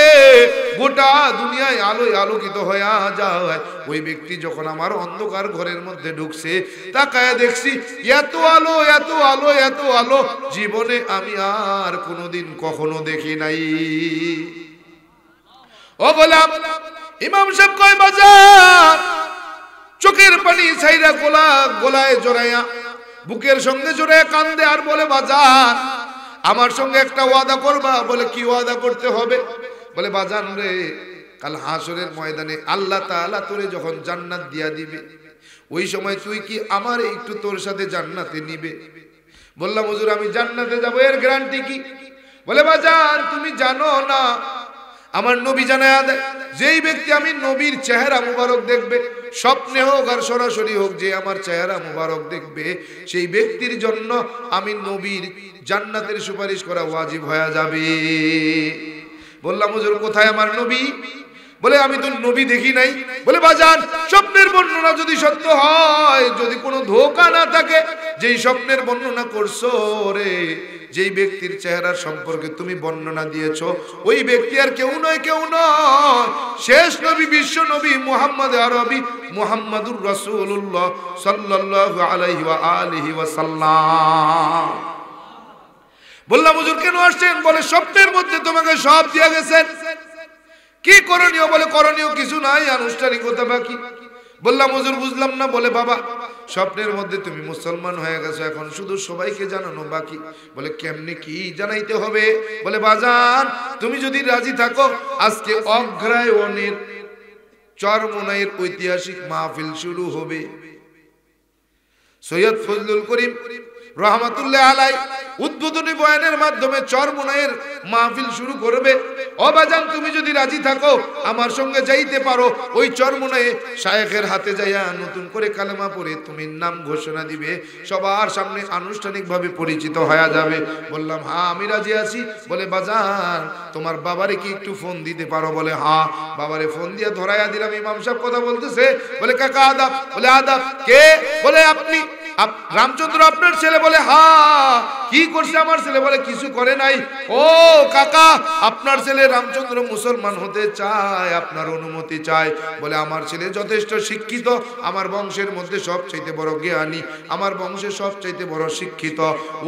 গোটা দুনিয়ায় আলোয় আলোকিত হয়ে যায়। ওই ব্যক্তি যখন আমার অন্ধকার ঘরের মধ্যে ঢুকছে, তাকায় দেখছি এত আলো, এত আলো, এত আলো জীবনে আমি আর কোনোদিন কখনো দেখি নাই। ও বললাম ইমাম সাহেব কয় বাজার, চোখের পানি ছাইরা গোলায় জড়াইয়া বুকের সঙ্গে জড়াইয়া কান্দে আর বলে বাজার আমার সঙ্গে একটা ওয়াদা করবা। বলে কি ওয়াদা করতে হবে? বলে বাজান রে, কাল হাসরের ময়দানে আল্লাহ তাআলা তোরে যখন জান্নাত দিয়া দিবে, ওই সময় তুই কি আমার একটু তোর সাথে জান্নাতে নিবে? বললাম হুজুর আমি জান্নাতে যাব, এর গ্যারান্টি কি? বলে বাজান তুমি জানো না, আমার নবী জানায়া দেয় যেই ব্যক্তি আমি নবীর চেহারা মুবারক দেখবে, স্বপ্নে হোক আর সরাসরি হোক, যে আমার চেহারা মুবারক দেখবে সেই ব্যক্তির জন্য আমি নবীর জান্নাতের সুপারিশ করা ওয়াজিব হয়ে যাবে। বললাম হুজুর কোথায় আমার নবী? বলে আমি তো নবী দেখি নাই। বলে বাজান স্বপ্নের বর্ণনা যদি সত্য হয়, যদি কোনো ধোঁকা না থাকে, যেই স্বপ্নের বর্ণনা করছো রে, যেই ব্যক্তির চেহারা সম্পর্কে তুমি বর্ণনা দিয়েছো, ওই ব্যক্তি আর কেউ নয়, কেউ নয়, শেষ নবী, বিশ্ব নবী মুহাম্মদ আরবি মুহাম্মাদুর রাসূলুল্লাহ সাল্লাল্লাহু আলাইহি ওয়া আলিহি ওয়াসাল্লাম। বললাম হুজুর কেন আসছেন? বলে স্বপ্নের মধ্যে তোমাকে সব দিয়া গেছেন, কি করণীয়? বলে করণীয় কিছু নাই, আনুষ্ঠানিকতা বাকি। বললাম হুজুর বুঝলাম না। বলে বাবা স্বপ্নের মধ্যে তুমি মুসলমান হয়ে গেছো, এখন শুধু সবাইকে জানানো বাকি। বলে কেমনে কি জানাইতে হবে? বলে বাজান তুমি যদি রাজি থাকো, আজকে অগ্রায়ণের চরমোনাইয়ের ঐতিহাসিক মাহফিল শুরু হবে। সৈয়দ ফজলুল করিম রহমাতুল্লাহ আলাই উদ্বোধনী বয়ানের মাধ্যমে চরমোনাইয়ের মাহফিল শুরু করবে। ও বাজান তুমি যদি রাজি থাকো, আমার সঙ্গে যাইতে পারো। ওই চরমোনাইয়ে শায়েখের হাতে যাইয়া নতুন করে কালেমা পড়ে তুমি নাম ঘোষণা দিবে, সবার সামনে আনুষ্ঠানিকভাবে পরিচিত হয়ে যাবে। বললাম হ্যাঁ আমি রাজি আছি। বলে বাজান তোমার বাবারে কি একটু ফোন দিতে পারো? বলে হ্যাঁ। বাবারে ফোন দিয়ে ধরাইয়া দিলাম, ইমাম সাহেব কথা বলতেছে। বলে কাকা আদাব। বলে আদাব। কে? বলে আপনি রামচন্দ্র আপনার ছেলে? বলে হ্যাঁ। কি করছে আমার ছেলে? বলে কিছু করে নাই। ও কাকা আপনার ছেলে রামচন্দ্র মুসলমান হতে চায়, আপনার অনুমতি চায়। বলে আমার ছেলে যথেষ্ট শিক্ষিত, আমার বংশের মধ্যে সবচাইতে বড় জ্ঞানী, আমার বংশে সবচাইতে বড় শিক্ষিত।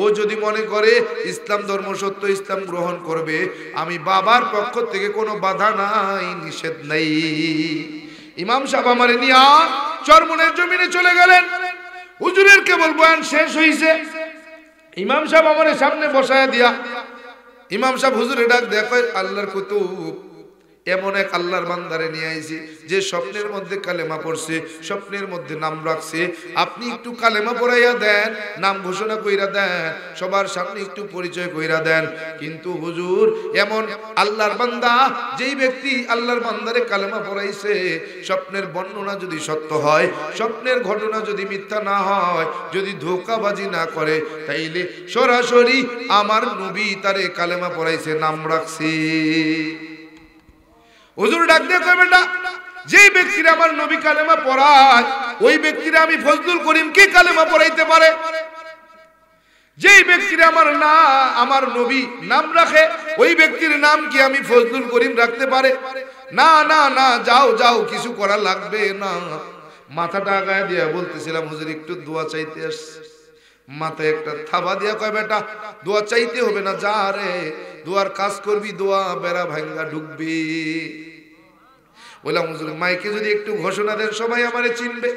ও যদি মনে করে ইসলাম ধর্ম সত্য, ইসলাম গ্রহণ করবে, আমি বাবার পক্ষ থেকে কোনো বাধা নাই, নিষেধ নাই। ইমাম সাহেব আমারে নিয়া চরমোনাইয়ের জমিনে চলে গেলেন। হুজুরের কেবল বয়ান শেষ হইছে, ইমাম সাহেব আমার সামনে বসায়া দিয়া ইমাম সাহেব হুজুরে ডাক দেখো, আল্লাহর কুতুব এমন এক আল্লাহর বান্দারে নিয়ে আইছি যে স্বপ্নের মধ্যে কালেমা পড়ছে, স্বপ্নের মধ্যে নাম রাখছে। আপনি একটু কালেমা পড়াইয়া দেন, নাম ঘোষণা কইরা দেন, সবার সামনে একটু পরিচয় কইরা দেন। কিন্তু হুজুর এমন আল্লাহর বান্দা, যেই ব্যক্তি আল্লাহর বান্দারে কালেমা পড়াইছে, স্বপ্নের বর্ণনা যদি সত্য হয়, স্বপ্নের ঘটনা যদি মিথ্যা না হয়, যদি ধোঁকাবাজি না করে, তাইলে সরাসরি আমার নবী তারে কালেমা পড়াইছে, নাম রাখছে। হুজুর ডাক দিয়ে কয় বেটা, যেই ব্যক্তিরা আমার নবী কালেমা পড়ায়, ওই ব্যক্তিরা আমি ফজলুল করিম কি কালেমা পড়াইতে পারে? যেই ব্যক্তিরা আমার নবী নাম রাখে, ওই ব্যক্তির নাম কি আমি ফজলুল করিম রাখতে পারে? না না না, যাও যাও, কিছু করা লাগবে না। মাথাটা আগায় দিয়া বলতেছিলাম হুজুর একটু দোয়া চাইতে আসছে। মাথায় একটা থাবা দিয়া কয় বেটা দোয়া চাইতে হবে না, যা রে দোয়ার কাজ করবি, দোয়া বেড়া ভাঙ্গা ঢুকবি। বললাম হুজুর মাইকে যদি একটু ঘোষণা দেন সবাই আমারে চিনবে।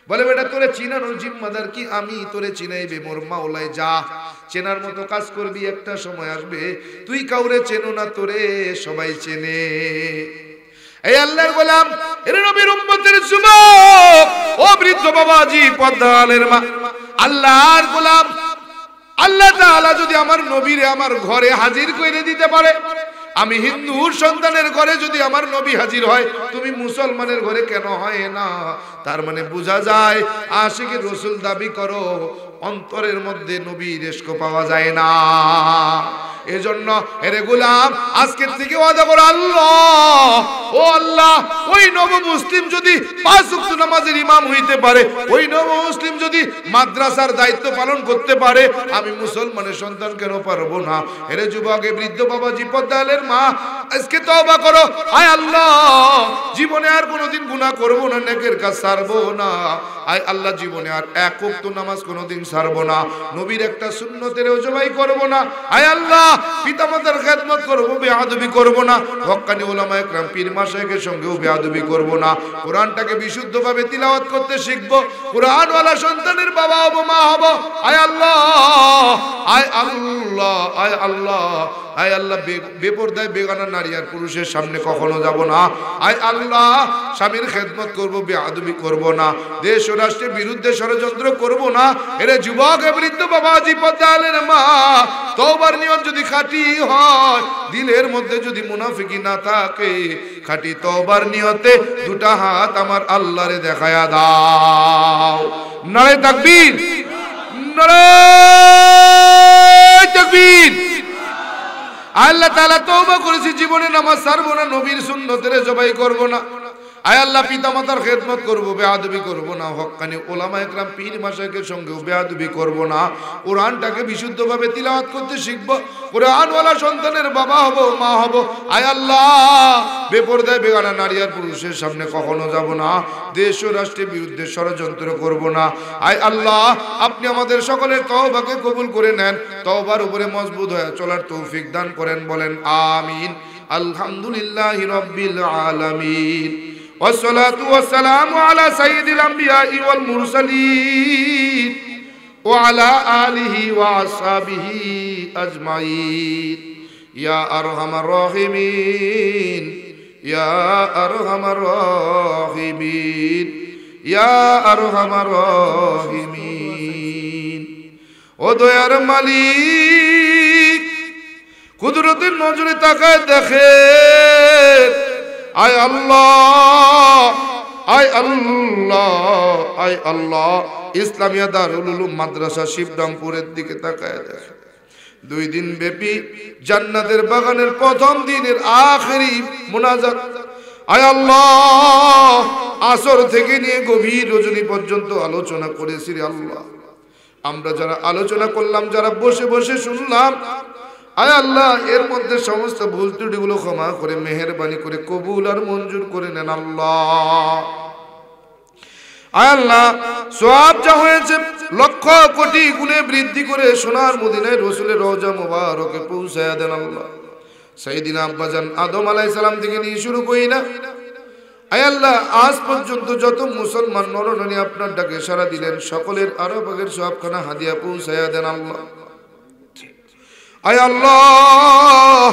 বলে বেটা তোরে চিনানোর জিম্মাদার কি আমি, তোরে চিনাইবে মোর মাওলায়, যা চেনার মতো কাজ করবি, একটা সময় আসবে তুই কাউরে চেনো না, তোরে সবাই চেনে। এই আল্লাহর গোলাম, এর নবীর উম্মতের যুবক, ও বৃদ্ধ বাবাজি, পদ্মালের মা, আল্লাহর গোলাম, আল্লাহ তাআলা যদি আমার নবীরে আমার ঘরে হাজির করে দিতে পারে, আমি হিন্দুর সন্তানের ঘরে যদি আমার নবী হাজির হয়, তুমি মুসলমানের ঘরে কেন হয় না? তার মানে বোঝা যায় আশিকের রাসূল দাবি করো, অন্তরের মধ্যে নবীর ইশক পাওয়া যায় না। এজন্য এরে গোলাম আজকের থেকে ওয়াদা করো, আল্লাহ ও আল্লাহ, ওই নব মুসলিম যদি 5 ওয়াক্ত নামাজের ইমাম হইতে পারে, ওই নব মুসলিম যদি মাদ্রাসার দায়িত্ব পালন করতে পারে, আমি মুসলমানের সন্তান কেন পারবো না? এরে যুবক, বৃদ্ধ বাবাজি, পদ্মালের মা, আজকে তওবা করো। আয় আল্লাহ, জীবনে আর কোনোদিন গুনাহ করব না, নেকের কাজ ছাড়বো না। আয় আল্লাহ, জীবনে আর 1 ওয়াক্ত নামাজ কোনোদিন ছাড়বো না, নবীর একটা সুন্নতের জবাই করব না। আয় আল্লাহ, পিতামাতার খেদমত করব, বেয়াদবি করব না। হক্কানি উলামায়ে কেরাম পীর মাশায়েখের সঙ্গেও বেয়াদবি করব না। কোরআনটাকে বিশুদ্ধভাবে তিলাওয়াত করতে শিখব, কোরআনওয়ালা সন্তানের বাবা হব, মা হব। আয় আল্লাহ, আয় আল্লাহ, আয় আল্লাহ, আয় আল্লাহ, বেপরদায় বেগানা নারী আর পুরুষের সামনে কখনো যাব না। আয় আল্লাহ, স্বামীর খেদমত করব, বেয়াদবি করব না, দেশ ও রাষ্ট্রের বিরুদ্ধে ষড়যন্ত্র করব না। এরে যুবক, বৃদ্ধ বাবাজি, পদ্মালের মা, তওবার নিয়ত যদি খাঁটি হয়, দিলের মধ্যে যদি মুনাফিকি না থাকে, খাঁটি তওবার নিয়তে 2টা হাত আমার আল্লাহরে দেখায়া দাও। নারে তাকবীর, নারে তাকবীর। আল্লাহ তাআলা তওবা করেছি, জীবনে নামাজ ছাড়বো না, নবীর সুন্নতের জবাই করব না। আয় আল্লাহ, পিতামাতার খেদমত করব, বেয়াদবি করব না। হক্কানি উলামায়ে কেরাম পীর মাশায়েখের সঙ্গেও বেয়াদবি করব না। কোরআনটাকে বিশুদ্ধভাবে তিলাওয়াত করতে শিখব, কোরআনওয়ালা সন্তানের বাবা হব, মা হব। আয় আল্লাহ, বেপরদায় বেগানা নারী আর পুরুষের সামনে কখনো যাব না, দেশ ও রাষ্ট্রের বিরুদ্ধে ষড়যন্ত্র করব না। আয় আল্লাহ, আপনি আমাদের সকলের তওবাকে কবুল করে নেন, তওবার উপরে মজবুত হয়ে চলার তৌফিক দান করেন। বলেন আমিন। আলহামদুলিল্লাহি রাব্বিল আলামিন, والصلاة والسلام على سيد الأنبياء والمرسلين وعلى آله وأصحابه أجمعين يا أرحم الراحمين يا أرحم الراحمين يا أرحم الراحمين। ও দয়ার মালিক, কুদরতের নজরে তাকায় দেখেন। আয় আল্লাহ, আয় আল্লাহ, আয় আল্লাহ, ইসলামিয়া দারুল উলুম মাদ্রাসা শিবরামপুরের দিকে তাকায় দেখে। 2 দিন ব্যাপী জান্নাতের বাগানের প্রথম দিনের আখেরি মুনাজাত। আয় আল্লাহ, আসর থেকে নিয়ে গভীর রজনী পর্যন্ত আলোচনা করেছি রে আল্লাহ। আমরা যারা আলোচনা করলাম, যারা বসে বসে শুনলাম, আয় আল্লাহ, এর মধ্যে সমস্ত ভুল ত্রুটিগুলো ক্ষমা করে মেহেরবানি করে কবুল আর মঞ্জুর করে নেন আল্লাহ। আয় আল্লাহ, সওয়াব যা হয়েছে লক্ষ কোটি গুণে বৃদ্ধি করে সোনার মদিনায় রাসূলের রওজা মুবারকে পৌঁছায়া দেন আল্লাহ। সাইয়েদিনা আব্বাজান আদম আলাইহিস সালাম থেকে নিয়ে শুরু করি না, আয় আল্লাহ, আজ পর্যন্ত যত মুসলমান নরনারী আপনার ডাকে সাড়া দিলেন, সকলের আরো ভাগের সওয়াবখানা হাদিয়া পৌঁছায়া দেন আল্লাহ। আয় আল্লাহ,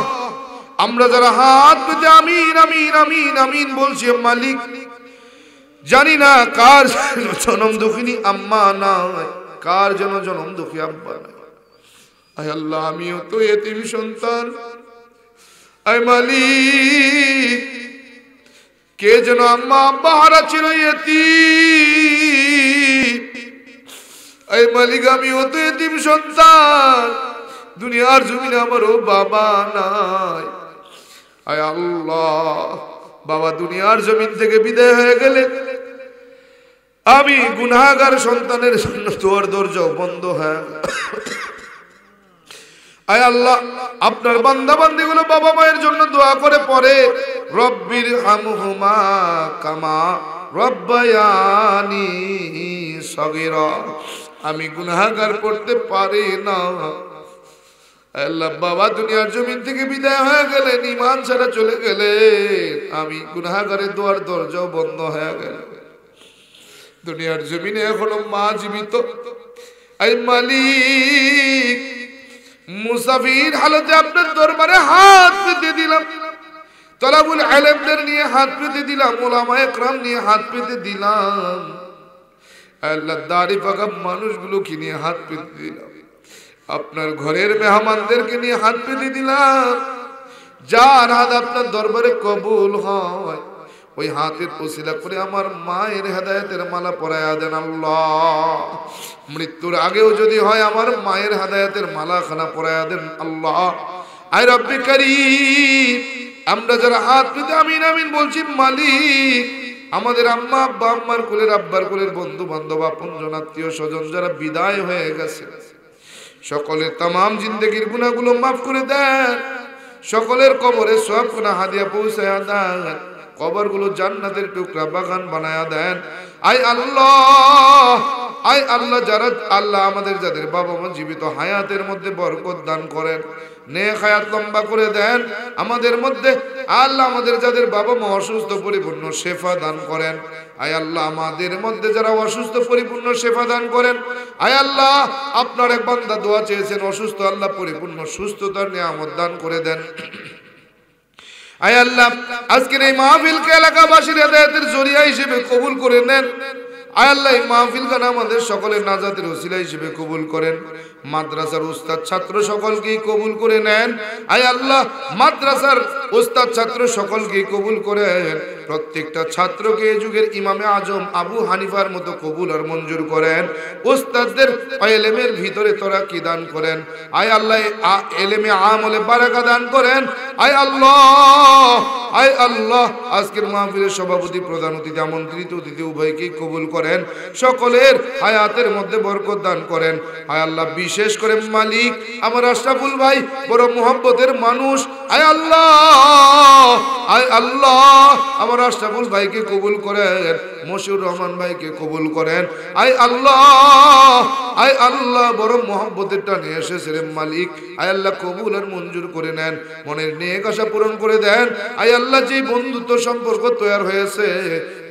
আমরা যারা হাত পেতে আমিন আমিন আমিন আমিন বলছি, মালিক, জানি না কার জনম দুঃখিনী আম্মা নাই, কার যেন জনম দুঃখী আব্বা নাই। আয় আল্লাহ, আমিও তো এতিম সন্তান। আয় মালিক, কে যেন আম্মা আব্বা হারা ছিল, এতিম। আয় মালিক, আমিও তো এতিম সন্তান, দুনিয়ার জমিনে আমারও বাবা নাই। আয় আল্লাহ, বাবা দুনিয়ার জমিন থেকে বিদায় হয়ে গেলে আমি গুনাহগার সন্তানের জন্য তোর দরজা বন্ধ হয়ে। আয় আল্লাহ, আপনার বান্দা বান্দিগুলো বাবা মায়ের জন্য দোয়া করে পড়ে, রব্বির হামহুমা কামা রব্বায়ানি সগীরা। আমি গুনাহগার পড়তে পারি না। আল্লাহ, বাবা দুনিয়ার জমিন থেকে বিদায় হয়ে গেলেন, ঈমান ছাড়া চলে গেলেন, আমি গুনাহগারের দোয়ার দরজাও বন্ধ হয়ে গেল। দুনিয়ার জমিনে এখনো মা জীবিত। আয় মালিক, মুসাফির হালতে আপনার দরবারে হাত পেতে দিলাম, তলাবুল ইলমদের নিয়ে হাত পেতে দিলাম, উলামায়ে কেরাম নিয়ে হাত পেতে দিলাম। আল্লাহ, দাড়ি পাকা মানুষগুলোকে নিয়ে হাত পেতে দিলাম, আপনার ঘরের মেহমানদেরকে নিয়ে হাত পেতে দিলাম। যার হাত আপনার দরবারে কবুল হয়, ওই হাতের ওসিলা করে আমার মায়ের হেদায়েতের মালা পরায়া দেন আল্লাহ। মৃত্যুর আগেও যদি হয় আমার মায়ের হেদায়েতের মালা খানা পরায়া দেন আল্লাহ। আয় রব্বে কারীম, আমরা যারা হাত পেতে আমিন আমিন বলছি, মালিক আমাদের আম্মা আব্বা, আম্মার কোলের আব্বার কোলের বন্ধু বান্ধব আপনজন আত্মীয় স্বজন যারা বিদায় হয়ে গেছে, সকলের তামাম জিন্দেগির গুনাহগুলো মাফ করে দেন। সকলের কবরে সওয়াব গুনাহ হাদিয়া পৌঁছায়া দেন। কবরগুলো জান্নাতের টুকরা বাগান বানায়া দেন। আয় আল্লাহ, আয় আল্লাহ, যারা আল্লাহ আমাদের যাদের বাবা মা জীবিত হায়াতের মধ্যে বরকত দান করেন, নেক হায়াত লম্বা করে দেন। আমাদের মধ্যে আল্লাহ আমাদের যাদের বাবা মা অসুস্থ পরিপূর্ণ শেফা দান করেন। আয় আল্লাহ আমাদের মধ্যে যারা অসুস্থ পরিপূর্ণ শেফা দান করেন। আয় আল্লাহ আপনার এক বান্দা দোয়া চেয়েছেন অসুস্থ, আল্লাহ পরিপূর্ণ সুস্থতার নিয়ামত দান করে দেন। আয় আল্লাহ আজকের এই মাহফিলকে এলাকাবাসীর হেদায়েতের জরিয়া হিসেবে কবুল করে নেন। আয় আল্লাহ এই মাহফিল খানা আমাদের সকলের নাজাতের ওসিলা হিসেবে কবুল করেন। মাদ্রাসার উস্তাদ ছাত্র সকলকেই কবুল করে নেন। আয় আল্লাহ মাদ্রাসার উস্তাদ ছাত্র সকলকেই কবুল করেন। প্রত্যেকটা ছাত্রকে এই যুগের ইমামে আজম আবু হানিফার মতো কবুল আর মঞ্জুর করেন। উস্তাদদের ইলমের ভিতরে তরাক্কি দান করেন। আয় আল্লাহ ইলমে আমলে বারাকা দান করেন। আয় আল্লাহ, আয় আল্লাহ আজকের মাহফিলের সভাপতি, প্রধান অতিথি, আমন্ত্রিত অতিথি উভয়কেই কবুল করেন। সকলের হায়াতের মধ্যে বরকত দান করেন। আয় আল্লাহ বিশেষ করে মালিক আমার আশরাফুল ভাই বড় মোহাব্বতের মানুষ। আয় আল্লাহ, আয় আল্লাহ আমার আশরাফুল ভাইকে কবুল করেন। মশিউর রহমান ভাইকে কবুল করেন। আয় আল্লাহ, আয় আল্লাহ বড় মোহাব্বতের টানে এসেছে রে মালিক। আয় আল্লাহ কবুল আর মঞ্জুর করে নেন। মনের নেক আশা পূরণ করে দেন। আয় আল্লাহ যে বন্ধুত্ব সম্পর্ক তৈরি হয়েছে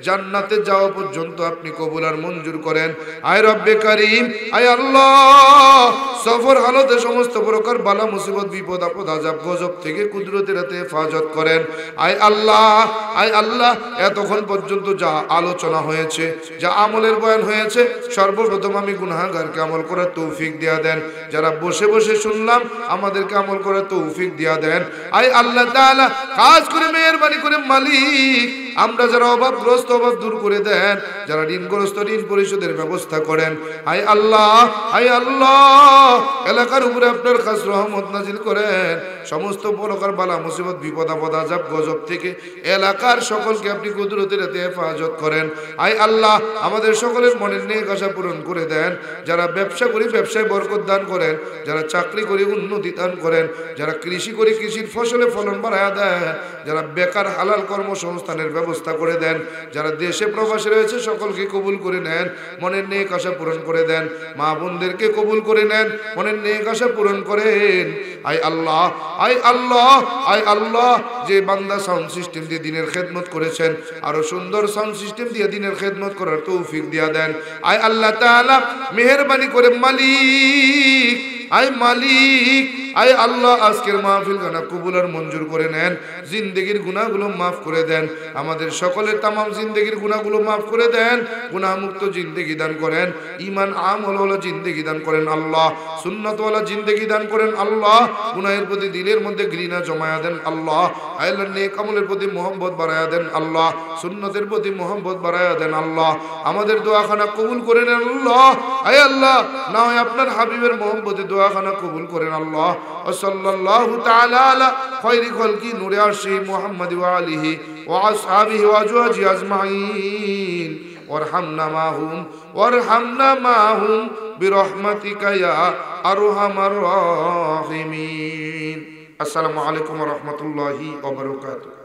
জান্নাতে যাওয়া পর্যন্ত আপনি কবুল আর মঞ্জুর করেন। আয় রব্বে কারীম, আয় আল্লাহ সফর হালতে সমস্ত প্রকার বালা মুসিবত বিপদ আপদ আযাব গজব থেকে কুদরতের হাতে হেফাজত করেন। আয় আল্লাহ, আয় আল্লাহ এতক্ষণ পর্যন্ত যা আলোচনা হয়েছে, যা আমলের বয়ান হয়েছে, সর্বপ্রথম আমি গুনাহগারকে আমল করার তৌফিক দিয়া দেন। যারা বসে বসে শুনলাম আমাদেরকে আমল করার তৌফিক দিয়া দেন। আয় আল্লাহ তাআলা কাজ করে মেহেরবানি করে মালিক আমরা যারা অভাবগ্রস্ত অভাব দূর করে দেন, যারা ঋণগ্রস্ত ঋণ পরিশোধের ব্যবস্থা করেন। আয় আল্লাহ, আয় আল্লাহ এলাকার উপরে আপনার খাস রহমত নাজিল করেন। সমস্ত প্রকার বালা মুসিবত বিপদ আপদ আযাব গজব থেকে এলাকার সকলকে আপনি কুদরতের হাতে হেফাজত করেন। আয় আল্লাহ আমাদের সকলের মনের নেক আশা পূরণ করে দেন। যারা ব্যবসা করি ব্যবসায় বরকত দান করেন, যারা চাকরি করি উন্নতি দান করেন, যারা কৃষি করি কৃষির ফসলে ফলন বাড়ায়া দেন, যারা বেকার হালাল কর্মসংস্থানের ব্যবস্থা করে দেন, যারা দেশে প্রবাসে রয়েছে সকলকে কবুল করে নেন। মনের নেক আশা পূরণ করে দেন। মা বোনদেরকে কবুল করে নেন, মনের নেক আশা পূরণ করেন। আয় আল্লাহ, আয় আল্লাহ, আয় আল্লাহ যে বান্দা সাউন্ড সিস্টেম দিয়ে দিনের খেদমত করেছেন আরো সুন্দর সাউন্ড সিস্টেম দিয়ে দিনের খেদমত করার তৌফিক দিয়া দেন। আয় আল্লাহ তাআলা মেহেরবানি করে মালিক, আয় মালিক, আয় আল্লাহ আজকের মাহফিল গানা কবুল আর মঞ্জুর করে নেন। জিন্দেগির গুনাহগুলো মাফ করে দেন। আমাদের সকলের তামাম জিন্দেগির গুনাহগুলো মাফ করে দেন। গুনাহমুক্ত জিন্দেগি দান করেন। ঈমান আমলওয়ালা জিন্দেগি দান করেন আল্লাহ। সুন্নাতওয়ালা জিন্দেগি দান করেন আল্লাহ। গুনাহের প্রতি দিলের মধ্যে ঘৃণা জমায়া দেন আল্লাহ। আল্লাহ নেক আমলের প্রতি মোহাম্মত বাড়ায়া দেন আল্লাহ। সুন্নতের প্রতি মোহাম্মত বাড়ায়া দেন আল্লাহ। আমাদের দোয়াখানা কবুল করে নেন আল্লাহ। আয় আল্লাহ না হয় আপনার হাবিবের মোহাম্মতে দোয়াখানা কবুল করেন আল্লাহ। সাল্লাল্লাহু তাআলা আলা খায়রি খালকি নূরে আরশি মুহাম্মদ ওয়া আলিহি ওয়া আসহাবিহি ওয়া আজওয়াজিহি আজমাইন ওয়ারহামনা মাহুম ওয়ারহামনা মাহুম বিরহমাতিকা ইয়া আরহামার রাহিমিন। আসসালামু আলাইকুম ওয়া রাহমাতুল্লাহি ওয়া বারাকাতুহু।